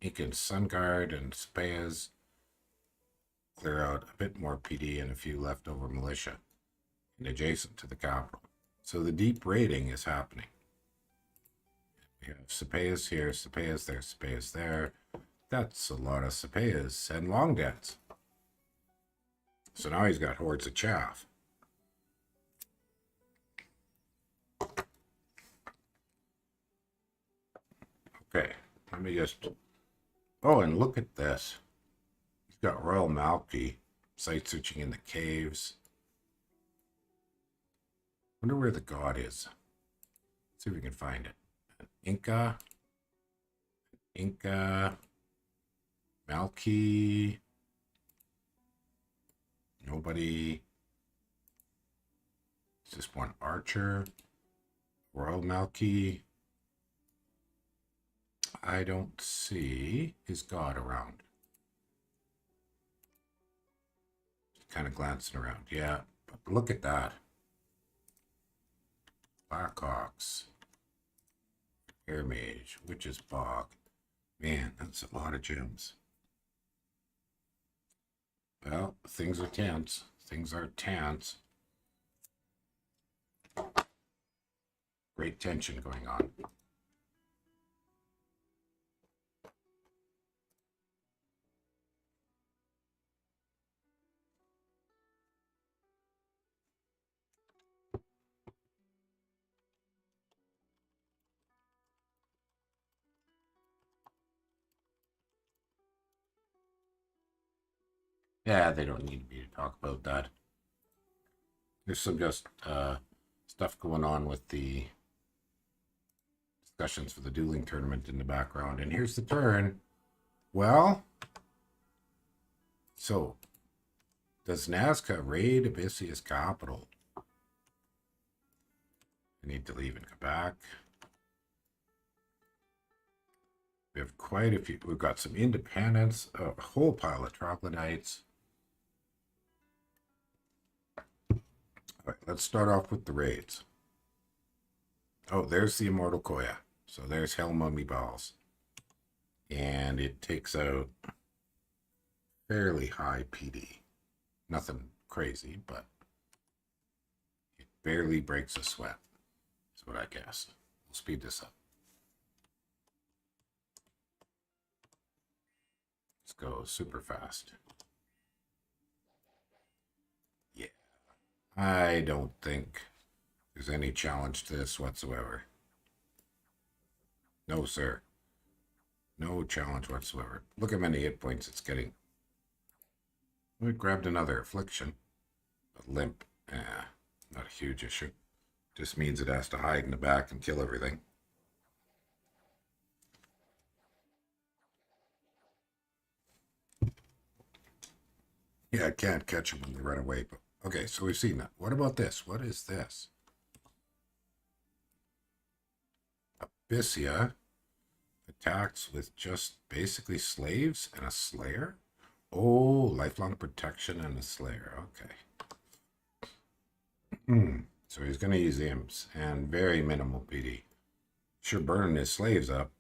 Incan Sun Guard and Sapayas clear out a bit more PD and a few leftover militia and adjacent to the capital. So the deep raiding is happening. We have Sapayas here, Sapayas there, Sapayas there. That's a lot of Sapayas and long deads. So now he's got hordes of chaff. Okay, let me just... Oh, and look at this. He's got Royal Malky sight searching in the caves. Wonder where the god is. Let's see if we can find it. Inca, Malky, nobody. It's just 1 archer, Royal Malky. I don't see his god around. kind of glancing around. Yeah, but look at that. Blackhawks, Air Mage, Witch's Bog. Man, that's a lot of gems. Well, things are tense. Things are tense. Great tension going on. Yeah, they don't need me to talk about that. There's some just stuff going on with the discussions for the dueling tournament in the background. And here's the turn. Well, so does Nazca raid Abyssia's capital? I need to leave and come back. We have quite a few. We've got some independents, a whole pile of troglodytes. All right, let's start off with the raids. Oh, there's the Immortal Koya. So there's Hell Mummy Baalz. And it takes out fairly high PD. Nothing crazy, but it barely breaks a sweat. That's what I guessed. We'll speed this up. Let's go super fast. Yeah. I don't think there's any challenge to this whatsoever. No, sir. No challenge whatsoever. Look how many hit points it's getting. We grabbed another affliction. A limp. Not a huge issue. Just means it has to hide in the back and kill everything. Yeah, I can't catch them when they run away. But okay, so we've seen that. What about this? What is this? Abysia attacks with just basically slaves and a slayer? Oh, lifelong protection and a slayer. Okay. So he's going to use imps and very minimal PD. Sure, burning his slaves up.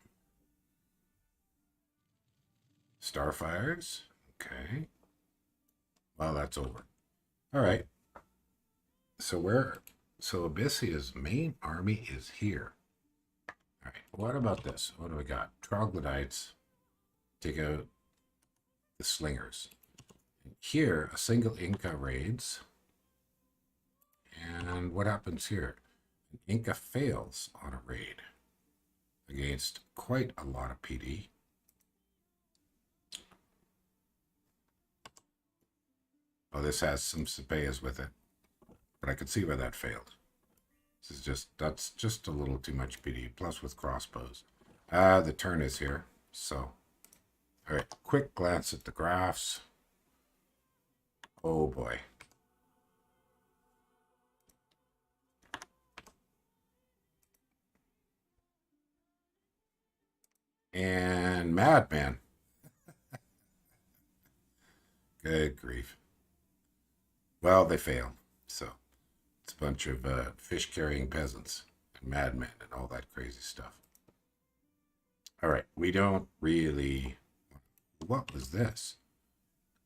Starfires. Okay. Well, that's over. All right. So Abyssia's main army is here. All right. What about this? What do we got? Troglodytes. Take out the slingers. Here, a single Inca raids. And what happens here? An Inca fails on a raid against quite a lot of PD. Oh, this has some Cepheus with it, but I could see why that failed. That's just a little too much PD, plus with crossbows. The turn is here, so. All right, quick glance at the graphs. Oh boy. And Madman. Good grief. Well, they fail. So it's a bunch of fish-carrying peasants and madmen and all that crazy stuff. All right, we don't really... What was this?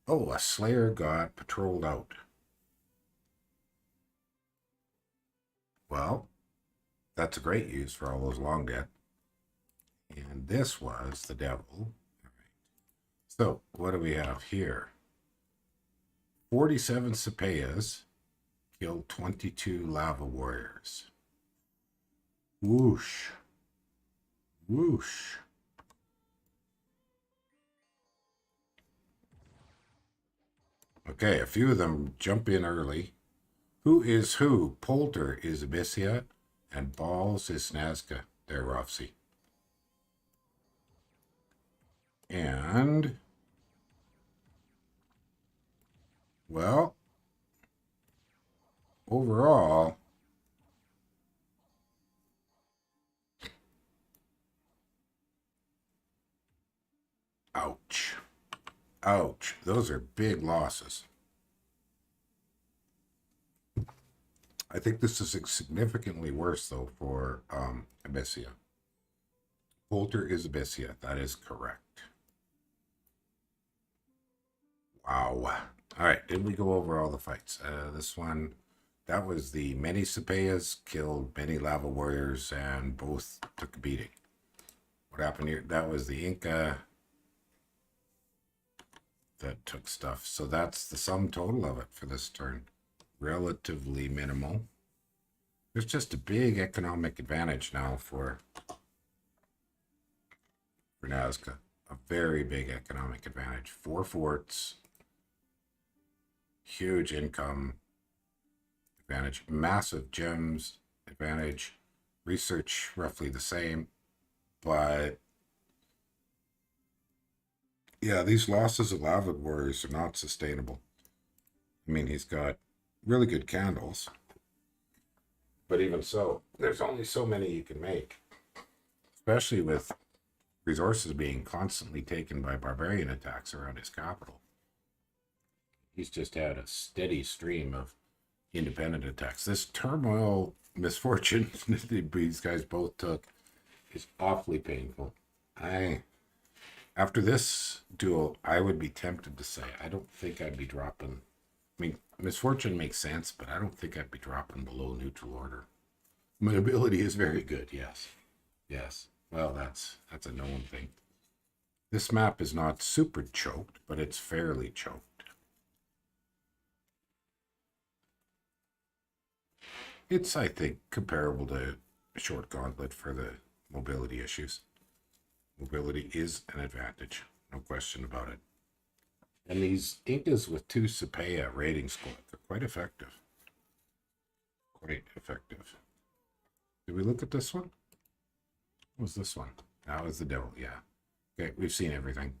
Oh, a slayer got patrolled out. Well, that's a great use for all those long dead. And this was the devil. All right. So what do we have here? 47 Cepheus killed 22 lava warriors. Whoosh. Whoosh. Okay, a few of them jump in early. Who is who? Polter is Abysia, and Baalz is Nazca. There, Rofsy. And, well, overall, ouch. Ouch. Those are big losses. I think this is significantly worse, though, for Abysia. Polter is Abysia. That is correct. Wow. All right, did we go over all the fights? This one, that was the many Cepheas, killed many lava warriors, and both took a beating. What happened here? That was the Inca that took stuff. So that's the sum total of it for this turn. Relatively minimal. There's just a big economic advantage now for Nazca. A very big economic advantage. 4 forts. Huge income advantage. Massive gems advantage. Research roughly the same. But yeah, these losses of lava warriors are not sustainable. I mean, he's got really good candles. But even so, there's only so many you can make. Especially with resources being constantly taken by barbarian attacks around his capital. He's just had a steady stream of independent attacks. This turmoil misfortune these guys both took is awfully painful. After this duel, I would be tempted to say, I don't think I'd be dropping. I mean, misfortune makes sense, but I don't think I'd be dropping below neutral order. My ability is very good, yes. Yes. Well, that's a known thing. This map is not super choked, but it's fairly choked. It's, I think, comparable to Short Gauntlet for the mobility issues. Mobility is an advantage, no question about it. And these Incas with 2 Cepheia raiding squad are quite effective. Quite effective. Did we look at this one? What was this one? That was the devil, yeah. Okay, we've seen everything.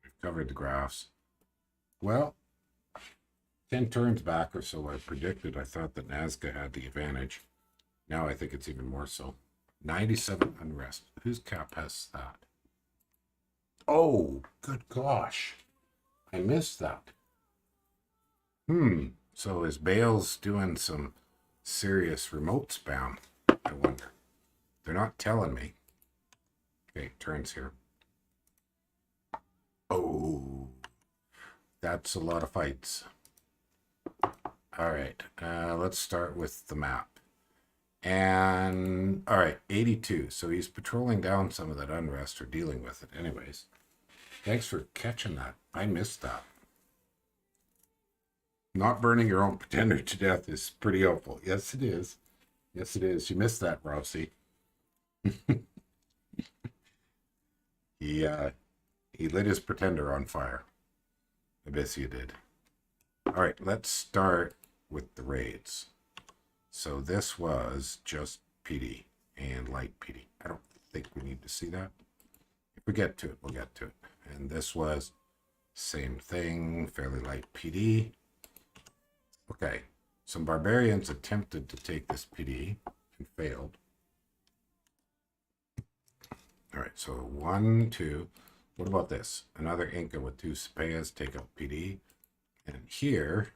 We've covered the graphs. Well, 10 turns back or so, I predicted, I thought that Nazca had the advantage. Now I think it's even more so. 97 unrest. Whose cap has that? Oh, good gosh. I missed that. So is Baalz doing some serious remote spam? I wonder. They're not telling me. Okay, turns here. Oh, that's a lot of fights. All right, let's start with the map. And, all right, 82. So he's patrolling down some of that unrest or dealing with it. Anyways, thanks for catching that. I missed that. Not burning your own pretender to death is pretty helpful. Yes, it is. Yes, it is. You missed that, Rossi. He lit his pretender on fire. Abysia did. All right, let's start with the raids. So this was just PD and light PD. I don't think we need to see that. If we get to it, we'll get to it. And this was same thing, fairly light PD. Okay, some barbarians attempted to take this PD and failed. All right, so 1, 2. What about this? Another Inca with 2 Cepheas take out PD. And here,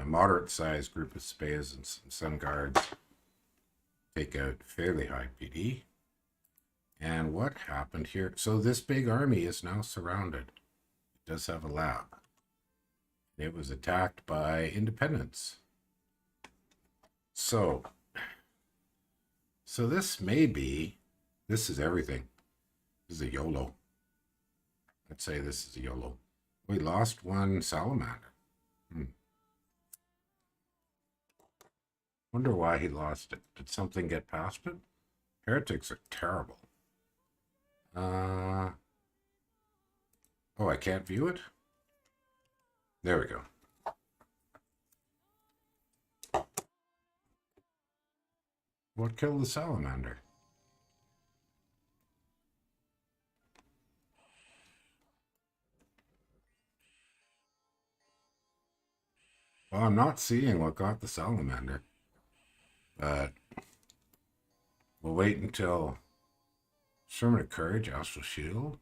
moderate-sized group of Cepheas and some Sun Guards take out fairly high PD. And what happened here? So this big army is now surrounded. It does have a lab. It was attacked by independents. So this may be, this is everything. This is a YOLO. Let's say this is a YOLO. We lost 1 salamander. Wonder why he lost it. Did something get past it? Heretics are terrible. Oh, I can't view it? There we go. What killed the salamander? Well, I'm not seeing what got the salamander. But we'll wait until Sermon of Courage, Astral Shield.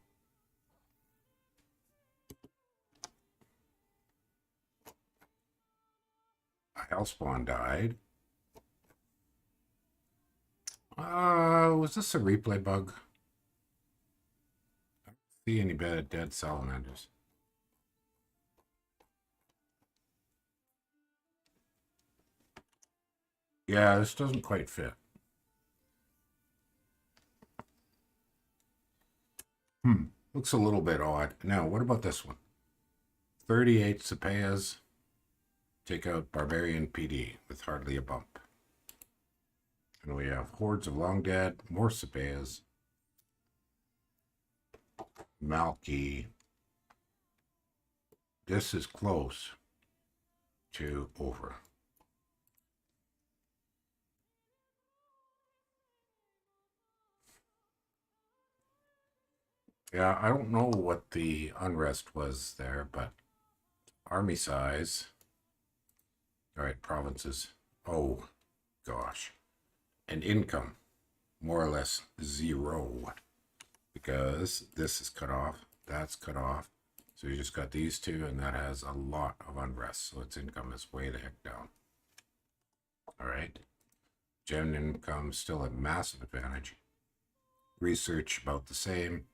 I Hellspawn died. Was this a replay bug? I don't see any bad dead salamanders. Yeah, this doesn't quite fit. Looks a little bit odd. Now, what about this one? 38 Sapeas. Take out Barbarian PD with hardly a bump. And we have Hordes of Long Dead, more Sapeas. Malky. This is close to over. Yeah, I don't know what the unrest was there, but army size. All right, provinces. Oh, gosh. And income, more or less 0. Because this is cut off, that's cut off. So you just got these two, and that has a lot of unrest. So its income is way the heck down. All right. Gen income still a massive advantage. Research about the same.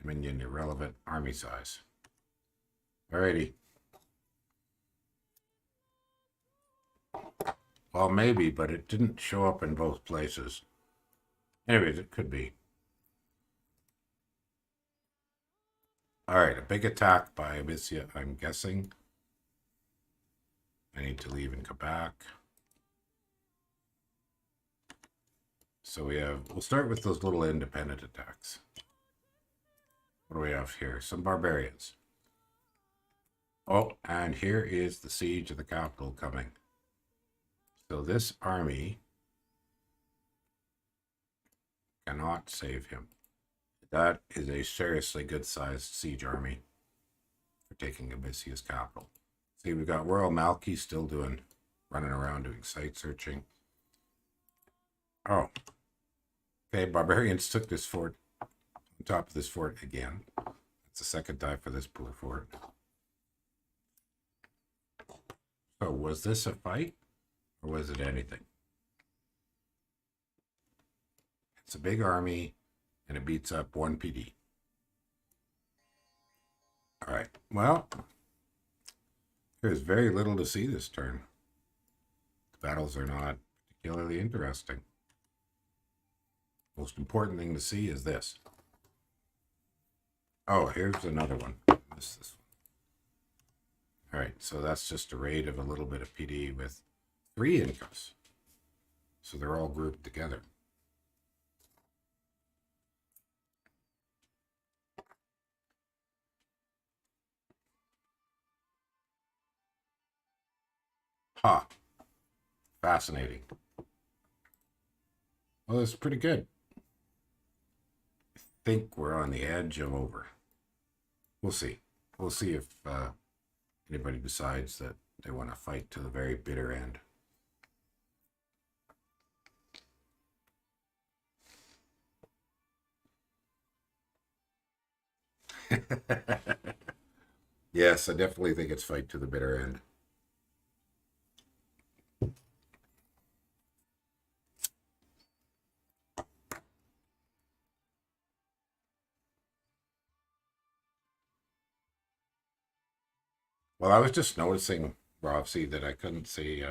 Dominion irrelevant. Army size. Alrighty. Well, maybe, but it didn't show up in both places. Anyways, it could be. Alright, a big attack by Abysia, I'm guessing. I need to leave and come back. So we'll start with those little independent attacks. What do we have here? Some barbarians. Oh, and here is the siege of the capital coming. So this army cannot save him. That is a seriously good-sized siege army for taking Abyssia's capital. See, we've got Royal Malky still running around doing site searching. Oh. Okay, barbarians took this fort, on top of this fort again. That's the second time for this poor fort. So was this a fight? Or was it anything? It's a big army, and it beats up 1 PD. All right, well, there's very little to see this turn. The battles are not particularly interesting. Most important thing to see is this. Oh, here's another one. I missed this one. All right, so that's just a raid of a little bit of PD with 3 incomes. So they're all grouped together. Ha. Fascinating. Well, that's pretty good. I think we're on the edge of over. We'll see. We'll see if anybody decides that they want to fight to the very bitter end. Yes, I definitely think it's fight to the bitter end. Well, I was just noticing, Robsy, that I couldn't see.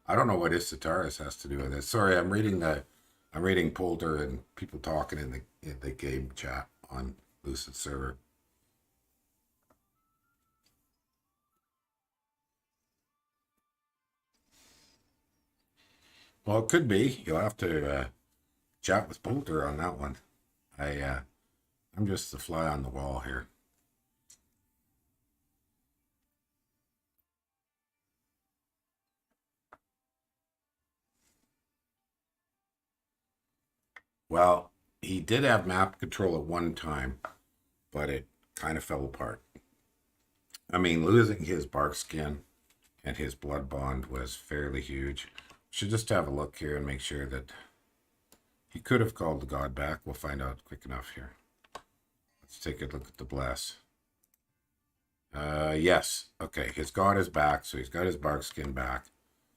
I don't know what Isataris has to do with this. Sorry, I'm reading Polter and people talking in the game chat on Lucid server. Well, it could be. You'll have to chat with Polter on that one. I'm just the fly on the wall here. Well, he did have map control at one time, but it kind of fell apart. I mean, losing his bark skin and his blood bond was fairly huge. Should just have a look here and make sure that He could have called the god back. We'll find out quick enough here. Let's take a look at the bless. Yes. Okay, his god is back, so he's got his bark skin back.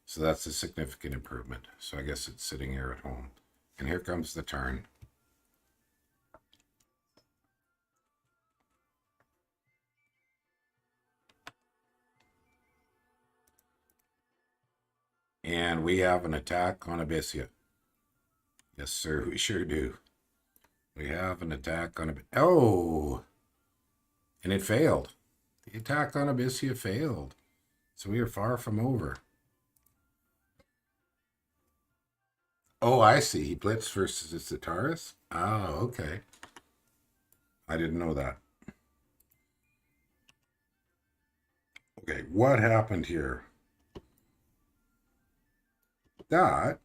So that's a significant improvement. So I guess it's sitting here at home. And here comes the turn. And we have an attack on Abysia. Yes, sir, we sure do. We have an attack on Abysia. Oh! And it failed. The attack on Abysia failed. So we are far from over. Oh, I see. He blitzed versus the Centaurus? Oh, okay. I didn't know that. Okay, what happened here? That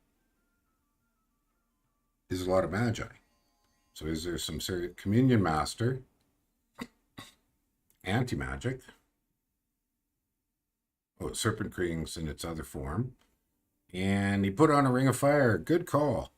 is a lot of magi. So is there some serious Communion Master, anti-magic? Oh, Serpent Krings in its other form. And he put on a Ring of Fire. Good call.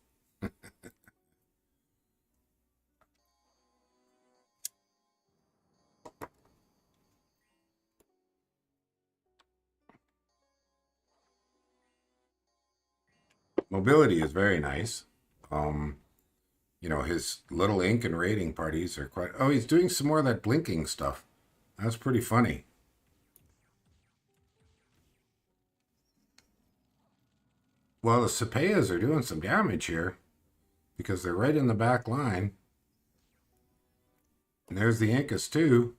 Mobility is very nice. You know, his little ink and raiding parties are quite... Oh, he's doing some more of that blinking stuff. That's pretty funny. Well, the Cepheas are doing some damage here because they're right in the back line. And there's the Incas too.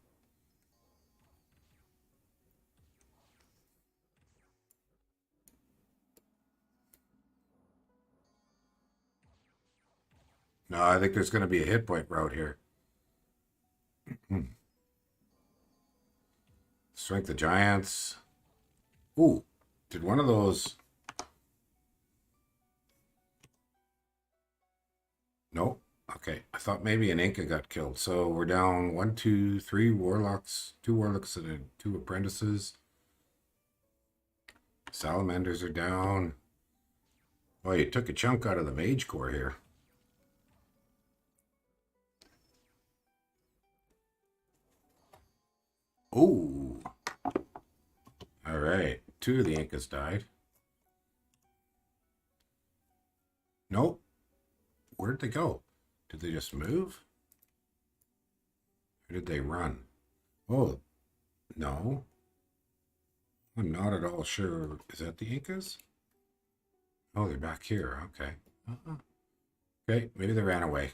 No, I think there's going to be a hit point route here. Strength of Giants. Ooh, did one of those... Nope. Okay, I thought maybe an Inca got killed. So we're down 1, 2, 3 warlocks, 2 warlocks and 2 apprentices. Salamanders are down. Oh, you took a chunk out of the mage core here. Oh. All right, 2 of the Incas died. Nope. Where'd they go? Did they just move? Or did they run? Oh, no. I'm not at all sure. Is that the Incas? Oh, they're back here. Okay. Okay, maybe they ran away.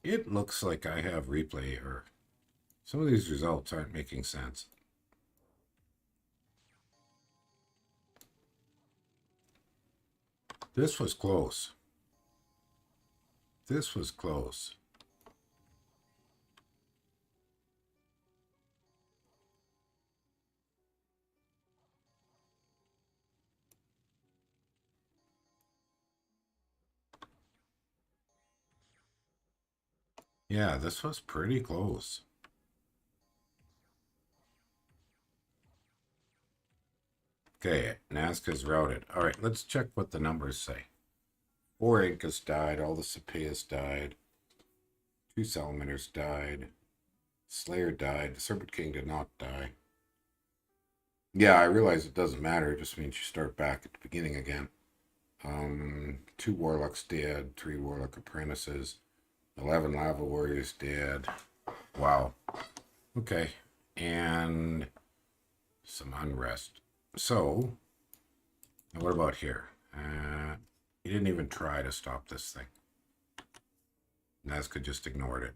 It looks like I have replay error. Some of these results aren't making sense. This was close. This was close. Yeah, this was pretty close. Okay, Nazca's routed. All right, let's check what the numbers say. 4 Incas died. All the Cepheus died. 2 Salamanders died. Slayer died. The Serpent King did not die. Yeah, I realize it doesn't matter. It just means you start back at the beginning again. 2 Warlocks dead. 3 Warlock Apprentices. 11 Lava Warriors dead. Wow. Okay. And some unrest. So, what about here? He didn't even try to stop this thing. Nazca just ignored it.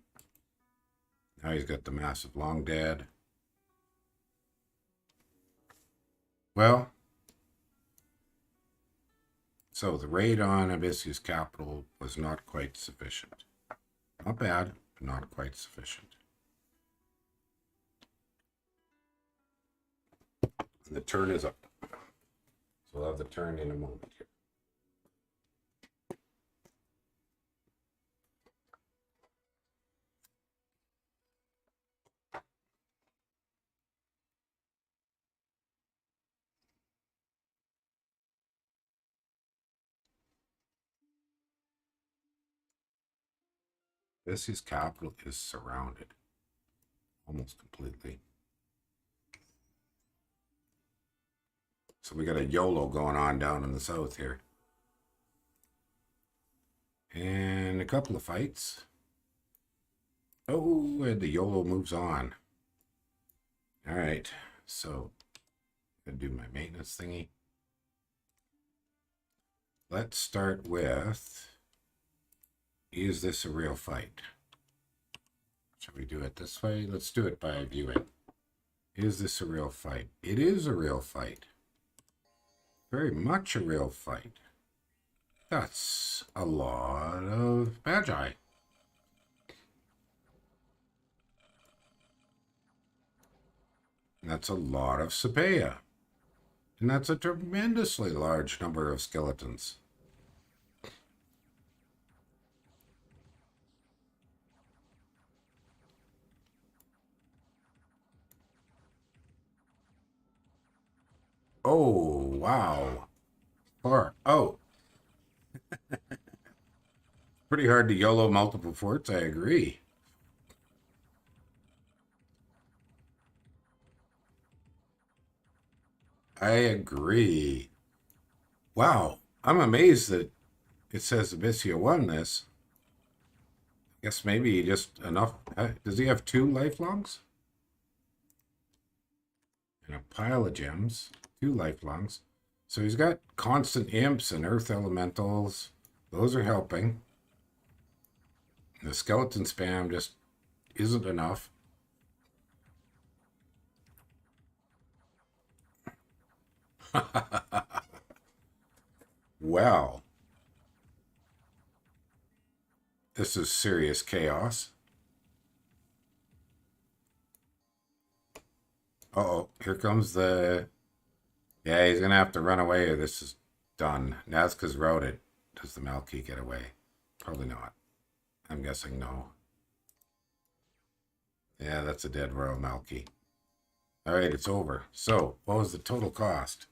Now he's got the massive long dead. Well, so the raid on Abyssia's capital was not quite sufficient. Not bad, but not quite sufficient. And the turn is up. So we'll have the turn in a moment here. Abyssia's capital is surrounded almost completely. So we got a YOLO going on down in the south here. And a couple of fights. Oh, and the YOLO moves on. All right, so I'm gonna do my maintenance thingy. Let's start with, is this a real fight? Shall we do it this way? Let's do it by viewing. Is this a real fight? It is a real fight. Very much a real fight. That's a lot of magi. That's a lot of Sepia. And that's a tremendously large number of skeletons. Oh, wow. Far out. Pretty hard to YOLO multiple forts, I agree. I agree. Wow. I'm amazed that it says Abysia won this. I guess maybe just enough. Does he have 2 lifelongs? And a pile of gems. 2 lifelongs. So he's got constant imps and earth elementals. Those are helping. The skeleton spam just isn't enough. Well, this is serious chaos. Uh-oh, here comes the... Yeah, he's going to have to run away or this is done. Nazca's routed. Does the Malki get away? Probably not. I'm guessing no. Yeah, that's a dead Royal Malki. All right, it's over. So, what was the total cost?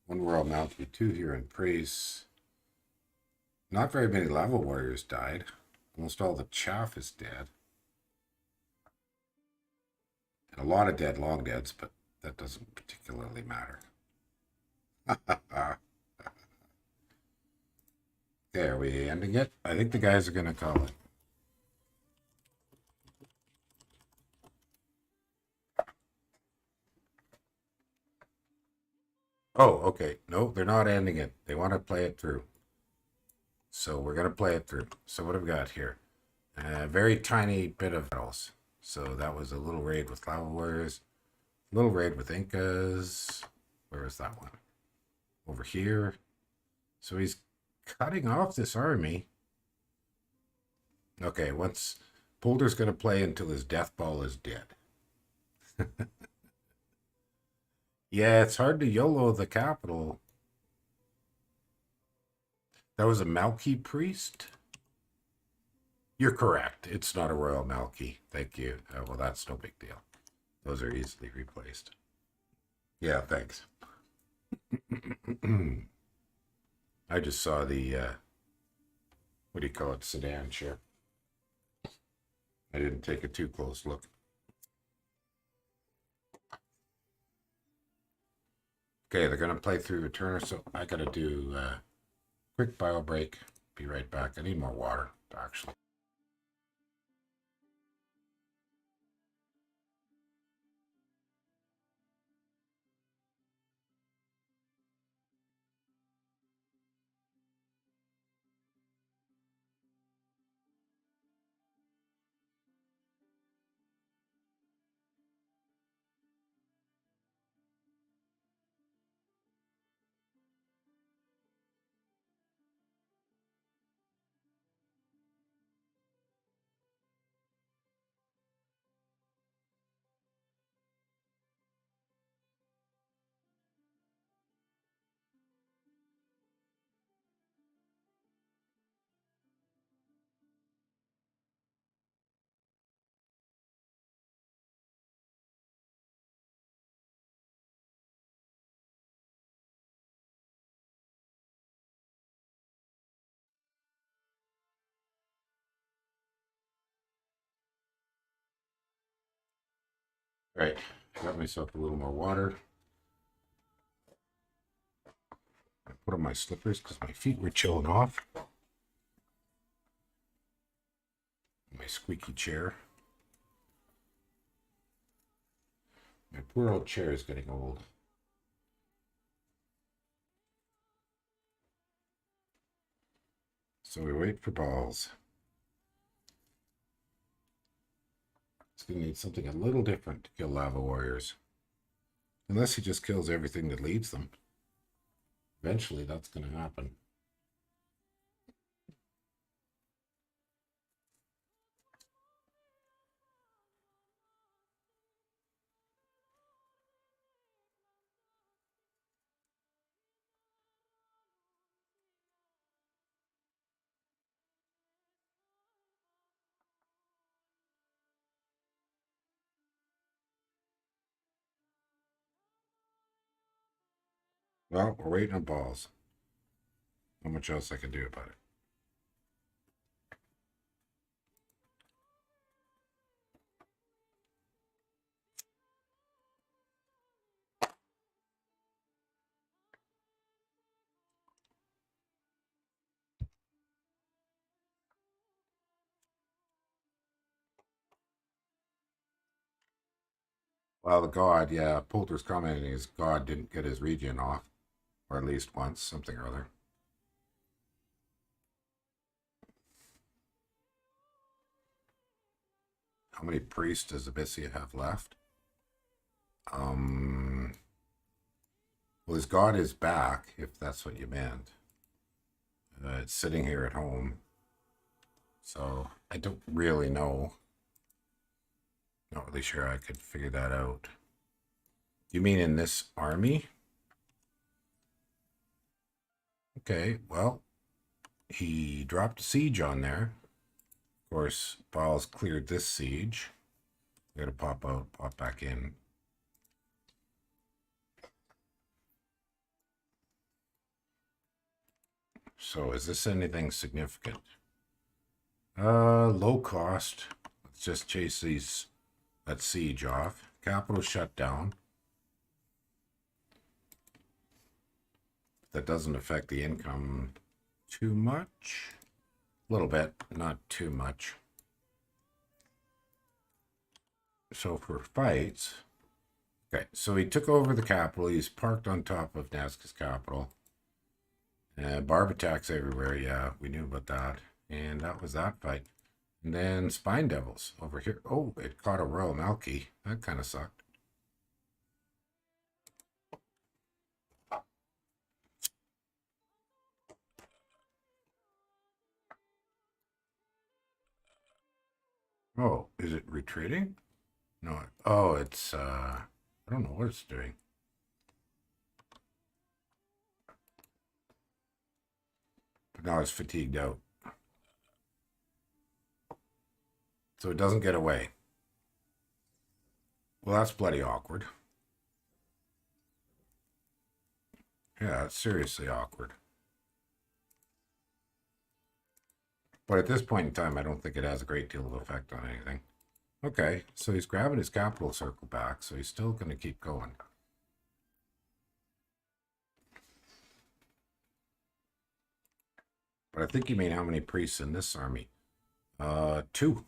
1 Royal Malki, 2 here in praise. Not very many lava warriors died. Almost all the chaff is dead. And a lot of dead long deads, but that doesn't particularly matter. Okay, are we ending it? I think the guys are going to call it. Oh, okay. No, they're not ending it. They want to play it through. So we're going to play it through. So what have we got here? A very tiny bit of battles. So that was a little raid with lava warriors. A little raid with Incas. Where is that one? Over here. So he's cutting off this army. Okay, once Polter's going to play until his death ball is dead. Yeah, it's hard to YOLO the capital. That was a Malki priest? You're correct. It's not a Royal Malki. Thank you. Well, that's no big deal. Those are easily replaced. Yeah, thanks. I just saw the, what do you call it, sedan ship. I didn't take a too close look. Okay, they're going to play through Returner, so I got to do a quick bio break. Be right back. I need more water, actually. Right, got myself a little more water. I put on my slippers because my feet were chilling off. My squeaky chair. My poor old chair is getting old. So we wait for Baalz. It's going to need something a little different to kill lava warriors. Unless he just kills everything that leads them. Eventually that's going to happen. Well, we're waiting on Baalz. Not much else I can do about it. Well, the god, yeah, Polter's commenting his god didn't get his regen off. Or at least once, something or other. How many priests does Abysia have left? Well, his god is back, if that's what you meant. It's sitting here at home. So, I don't really know. Not really sure I could figure that out. You mean in this army? Okay, well, he dropped a siege on there. Of course, Baalz cleared this siege. We gotta pop out, pop back in. So is this anything significant? Low cost. Let's just chase that siege off. Capital shut down. That doesn't affect the income too much. A little bit, not too much. So for fights, okay, so he took over the capital. He's parked on top of Nazca's capital. Barb attacks everywhere. Yeah, we knew about that. And that was that fight. And then Spine Devils over here. Oh, it caught a Royal Malky. That kind of sucked. Oh, is it retreating? No. Oh, it's, I don't know what it's doing. But now it's fatigued out. So it doesn't get away. Well, that's bloody awkward. Yeah, it's seriously awkward. But at this point in time, I don't think it has a great deal of effect on anything. Okay, so he's grabbing his capital circle back, so he's still going to keep going. But I think you mean how many priests in this army? 2.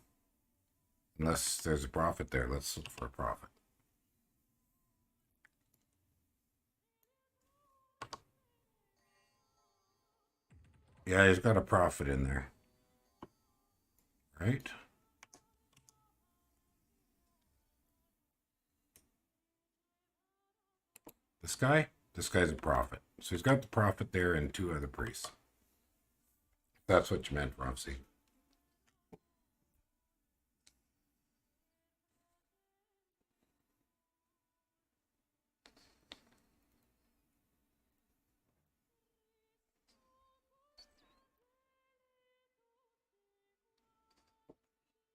Unless there's a prophet there. Let's look for a prophet. Yeah, he's got a prophet in there. Right? This guy? This guy's a prophet. So he's got the prophet there and 2 other priests. That's what you meant, Prophecy.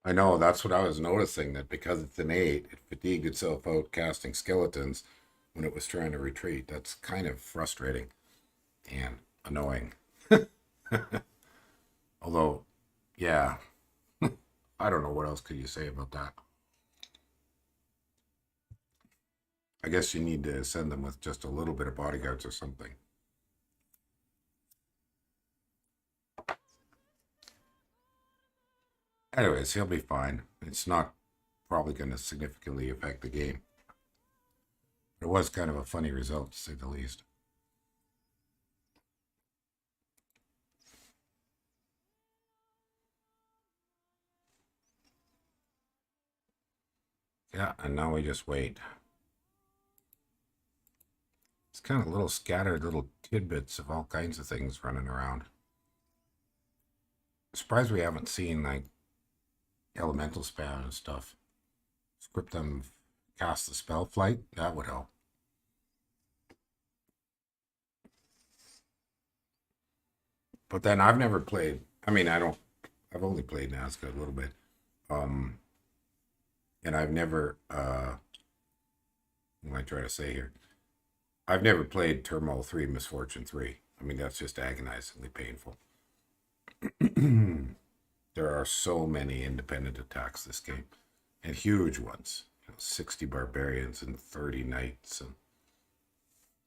I know, that's what I was noticing, that because it's an 8, it fatigued itself out casting skeletons when it was trying to retreat. That's kind of frustrating and annoying. Although, yeah, I don't know what else could you say about that. I guess you need to send them with just a little bit of bodyguards or something. Anyways, he'll be fine. It's not probably going to significantly affect the game. It was kind of a funny result, to say the least. Yeah, and now we just wait. It's kind of little scattered little tidbits of all kinds of things running around. Surprised we haven't seen like elemental spam and stuff. Script them, cast the spell flight. That would help. But then I've never played. I mean, I've only played Nazca a little bit. And I've never. What am I trying to say here? I've never played Turmoil 3, Misfortune 3. I mean, that's just agonizingly painful. There are so many independent attacks this game, and huge ones. 60 barbarians and 30 knights, and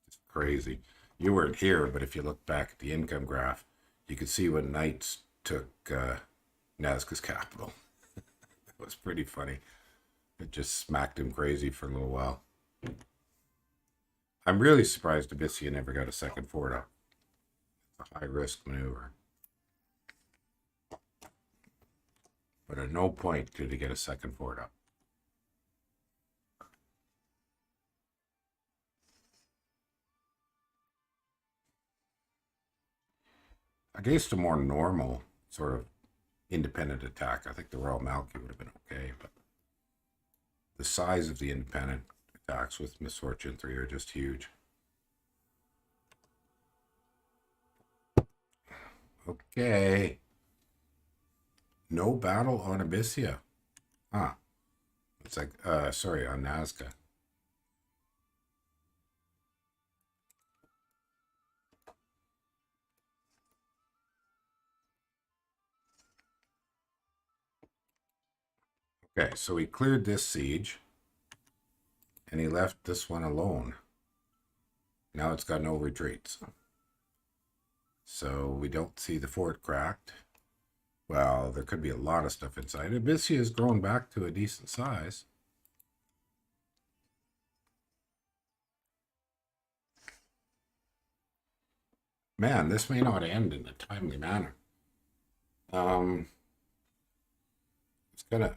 it's crazy. You weren't here, but if you look back at the income graph, you could see when knights took Nazca's capital. That was pretty funny. It just smacked him crazy for a little while. I'm really surprised Abysia never got a second fort up. It's a high-risk maneuver. But at no point did he get a second fort up. Against a more normal sort of independent attack, I think the Royal Malky would have been okay, but the size of the independent attacks with Misfortune 3 are just huge. Okay. No battle on Abysia. Huh. It's like, sorry, on Nazca. Okay, so he cleared this siege. And he left this one alone. Now it's got no retreats. So we don't see the fort cracked. Well, there could be a lot of stuff inside. Abysia has grown back to a decent size. Man, this may not end in a timely manner. I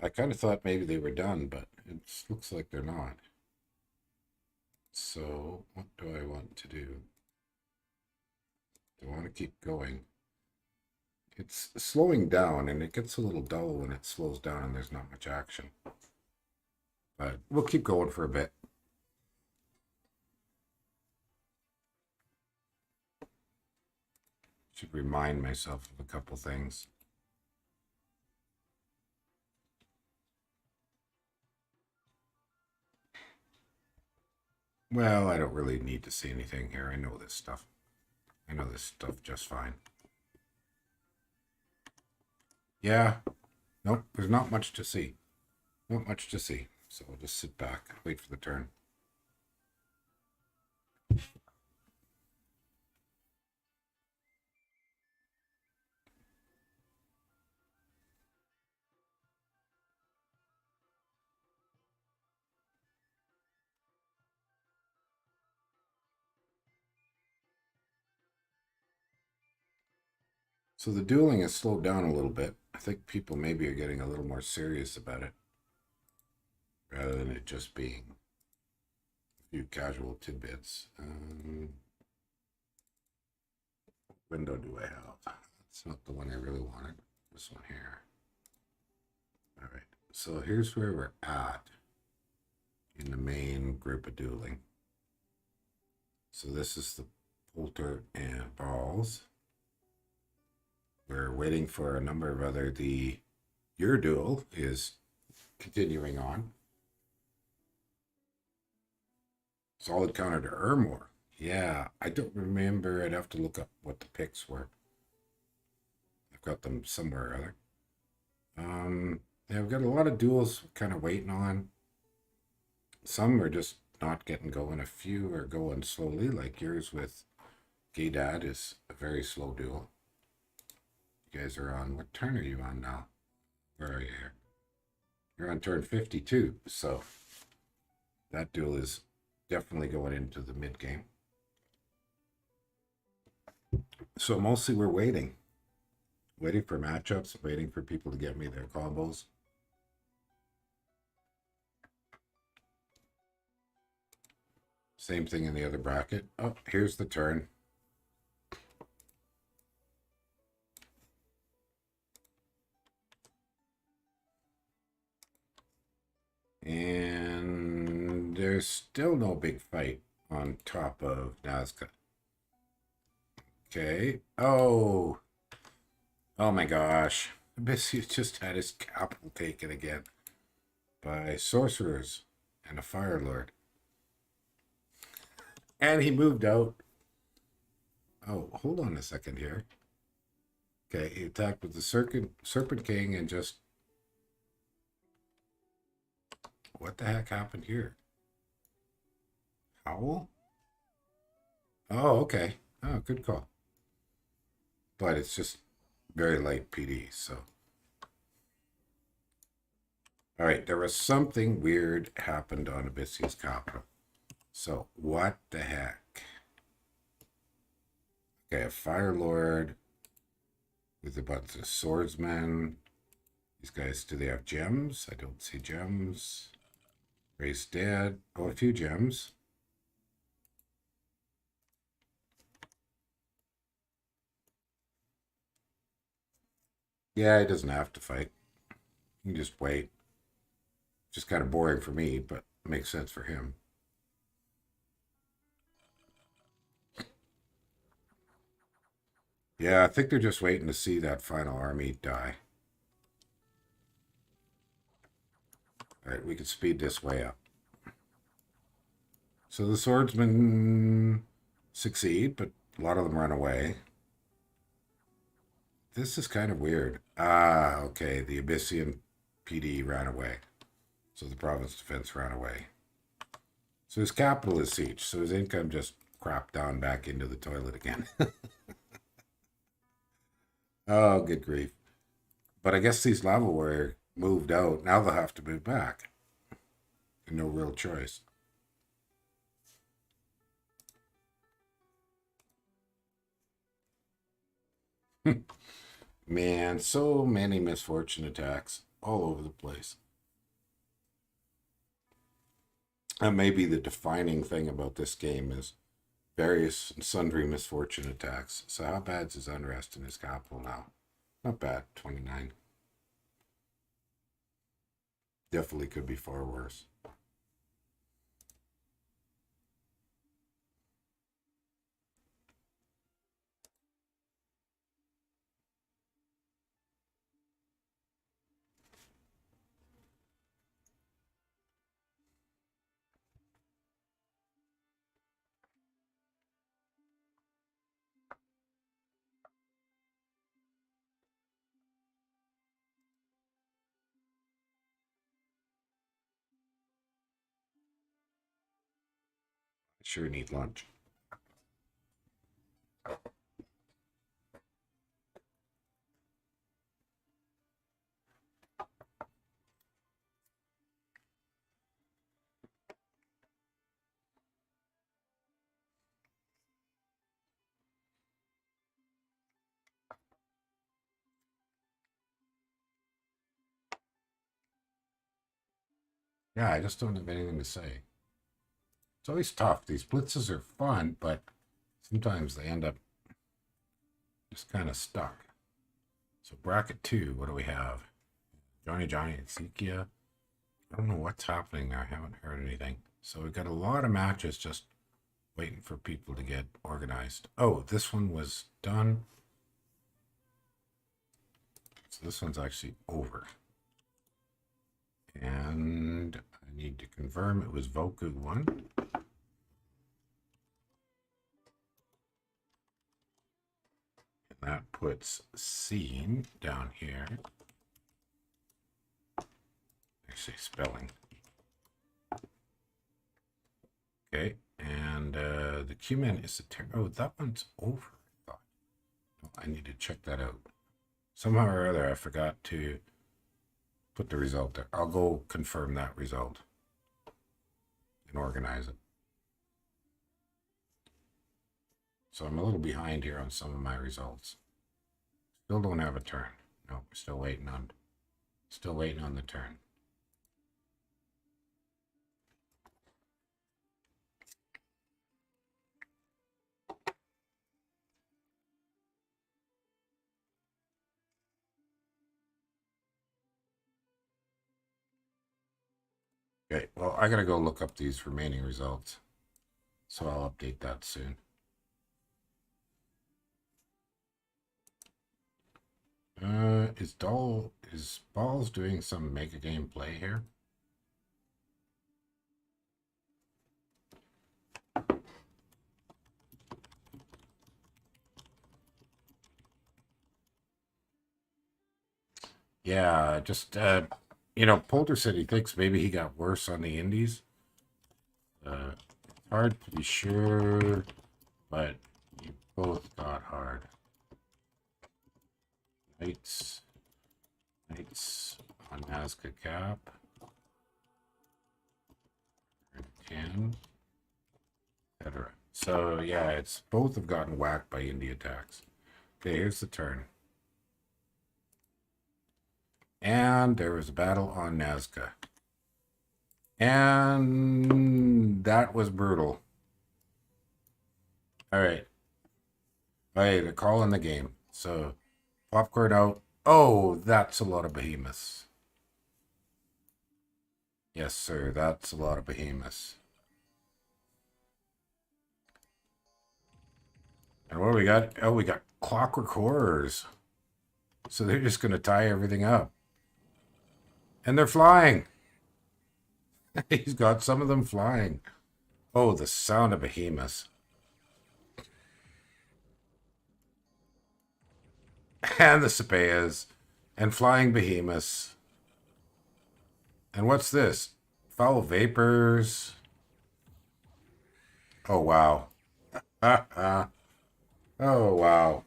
kind of thought maybe they were done, but it looks like they're not. So what do I want to do? I want to keep going. It's slowing down, and it gets a little dull when it slows down and there's not much action. But we'll keep going for a bit. Should remind myself of a couple things. Well, I don't really need to see anything here. I know this stuff. I know this stuff just fine. Yeah. Nope, there's not much to see. Not much to see. So I'll just sit back and wait for the turn. So the dueling has slowed down a little bit. I think people maybe are getting a little more serious about it, rather than it just being a few casual tidbits. What window do I have? It's not the one I really wanted. This one here. All right. So here's where we're at in the main group of dueling. So this is the Polter and Baalz. We're waiting for a number of other. Your duel is continuing on. Solid counter to Ermor. Yeah, I don't remember. I'd have to look up what the picks were. I've got them somewhere or other. Yeah, we've got a lot of duels kind of waiting on. Some are just not getting going. A few are going slowly, like yours with Gay Dad is a very slow duel. You guys are on, what turn are you on now? Where are you here? You're on turn 52, so that duel is definitely going into the mid game. So mostly we're waiting for matchups, waiting for people to get me their combos. Same thing in the other bracket. Oh, here's the turn. And there's still no big fight on top of Nazca. Okay. Oh. Oh my gosh. Abysia just had his capital taken again by sorcerers and a fire lord. And he moved out. Oh, hold on a second here. Okay, he attacked with the Serpent King and just... What the heck happened here? Howl? Oh, okay. Oh, good call. But it's just very light PD, so... Alright, there was something weird happened on Abyssia's capital. So, what the heck? Okay, a Fire Lord with a bunch of swordsmen. These guys, do they have gems? I don't see gems. Race dead. Oh, a few gems. Yeah, he doesn't have to fight. He can just wait. Just kind of boring for me, but makes sense for him. Yeah, I think they're just waiting to see that final army die. All right, we can speed this way up. So the swordsmen succeed, but a lot of them run away. This is kind of weird. Ah, okay, the Abyssian PD ran away. So the province defense ran away. So his capital is siege, so his income just crapped down back into the toilet again. Oh, good grief. But I guess these lava warrior moved out. Now they'll have to move back. And no real choice. Man, so many misfortune attacks all over the place. That may be the defining thing about this game is various and sundry misfortune attacks. So how bad's his unrest in his capital now? Not bad, 29. Definitely could be far worse. Sure need lunch. Yeah, I just don't have anything to say. It's always tough. These blitzes are fun, but sometimes they end up just kind of stuck. So bracket 2, what do we have? Johnny and Zekia. I don't know what's happening there. I haven't heard anything. So we've got a lot of matches just waiting for people to get organized. Oh, this one was done. So this one's actually over. And I need to confirm it was Voku 1. And that puts Scene down here. Actually, spelling. Okay, and the Q-Man is a oh, that one's over. I thought. Oh, I need to check that out. Somehow or other, I forgot to put the result there. I'll go confirm that result and organize it. So I'm a little behind here on some of my results. Still don't have a turn. No, we're still waiting on the turn. Okay, well, I gotta go look up these remaining results. So I'll update that soon. Is Baalz doing some mega game play here? Yeah, just Polter said he thinks maybe he got worse on the indies. Hard to be sure, but you both got hard. Knights on Nazca cap. 10, etc. So yeah, it's both have gotten whacked by indie attacks. Okay, here's the turn. And there was a battle on Nazca. And that was brutal. All right. Hey, they're calling the game. So, popcorn out. Oh, that's a lot of behemoths. Yes, sir. That's a lot of behemoths. And what do we got? Oh, we got clockwork horrors. So they're just going to tie everything up. And they're flying. He's got some of them flying. Oh, the sound of behemoths. And the Sapeas. And flying behemoths. And what's this? Foul vapors. Oh, wow. Oh, wow.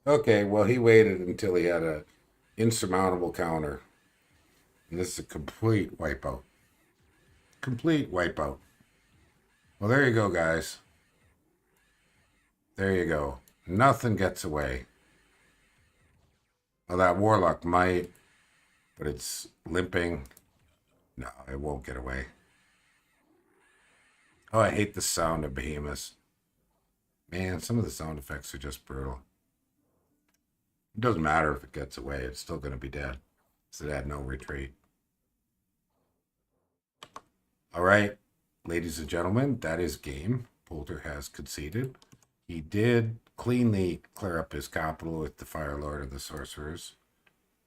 Okay, well, he waited until he had a insurmountable counter. And this is a complete wipeout. Complete wipeout. Well, there you go, guys. There you go. Nothing gets away. Well, that Warlock might, but it's limping. No, it won't get away. Oh, I hate the sound of behemoths. Man, some of the sound effects are just brutal. It doesn't matter if it gets away. It's still going to be dead. So it had no retreat. All right, ladies and gentlemen, that is game. Polter has conceded. He did cleanly clear up his capital with the Fire Lord and the Sorcerers.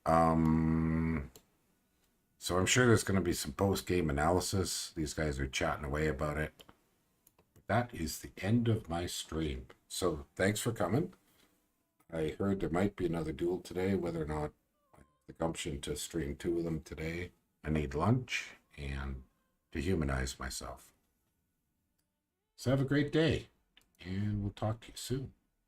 So I'm sure there's going to be some post-game analysis. These guys are chatting away about it. But that is the end of my stream. So thanks for coming. I heard there might be another duel today. Whether or not I have the gumption to stream 2 of them today, I need lunch and to humanize myself. So have a great day, and we'll talk to you soon.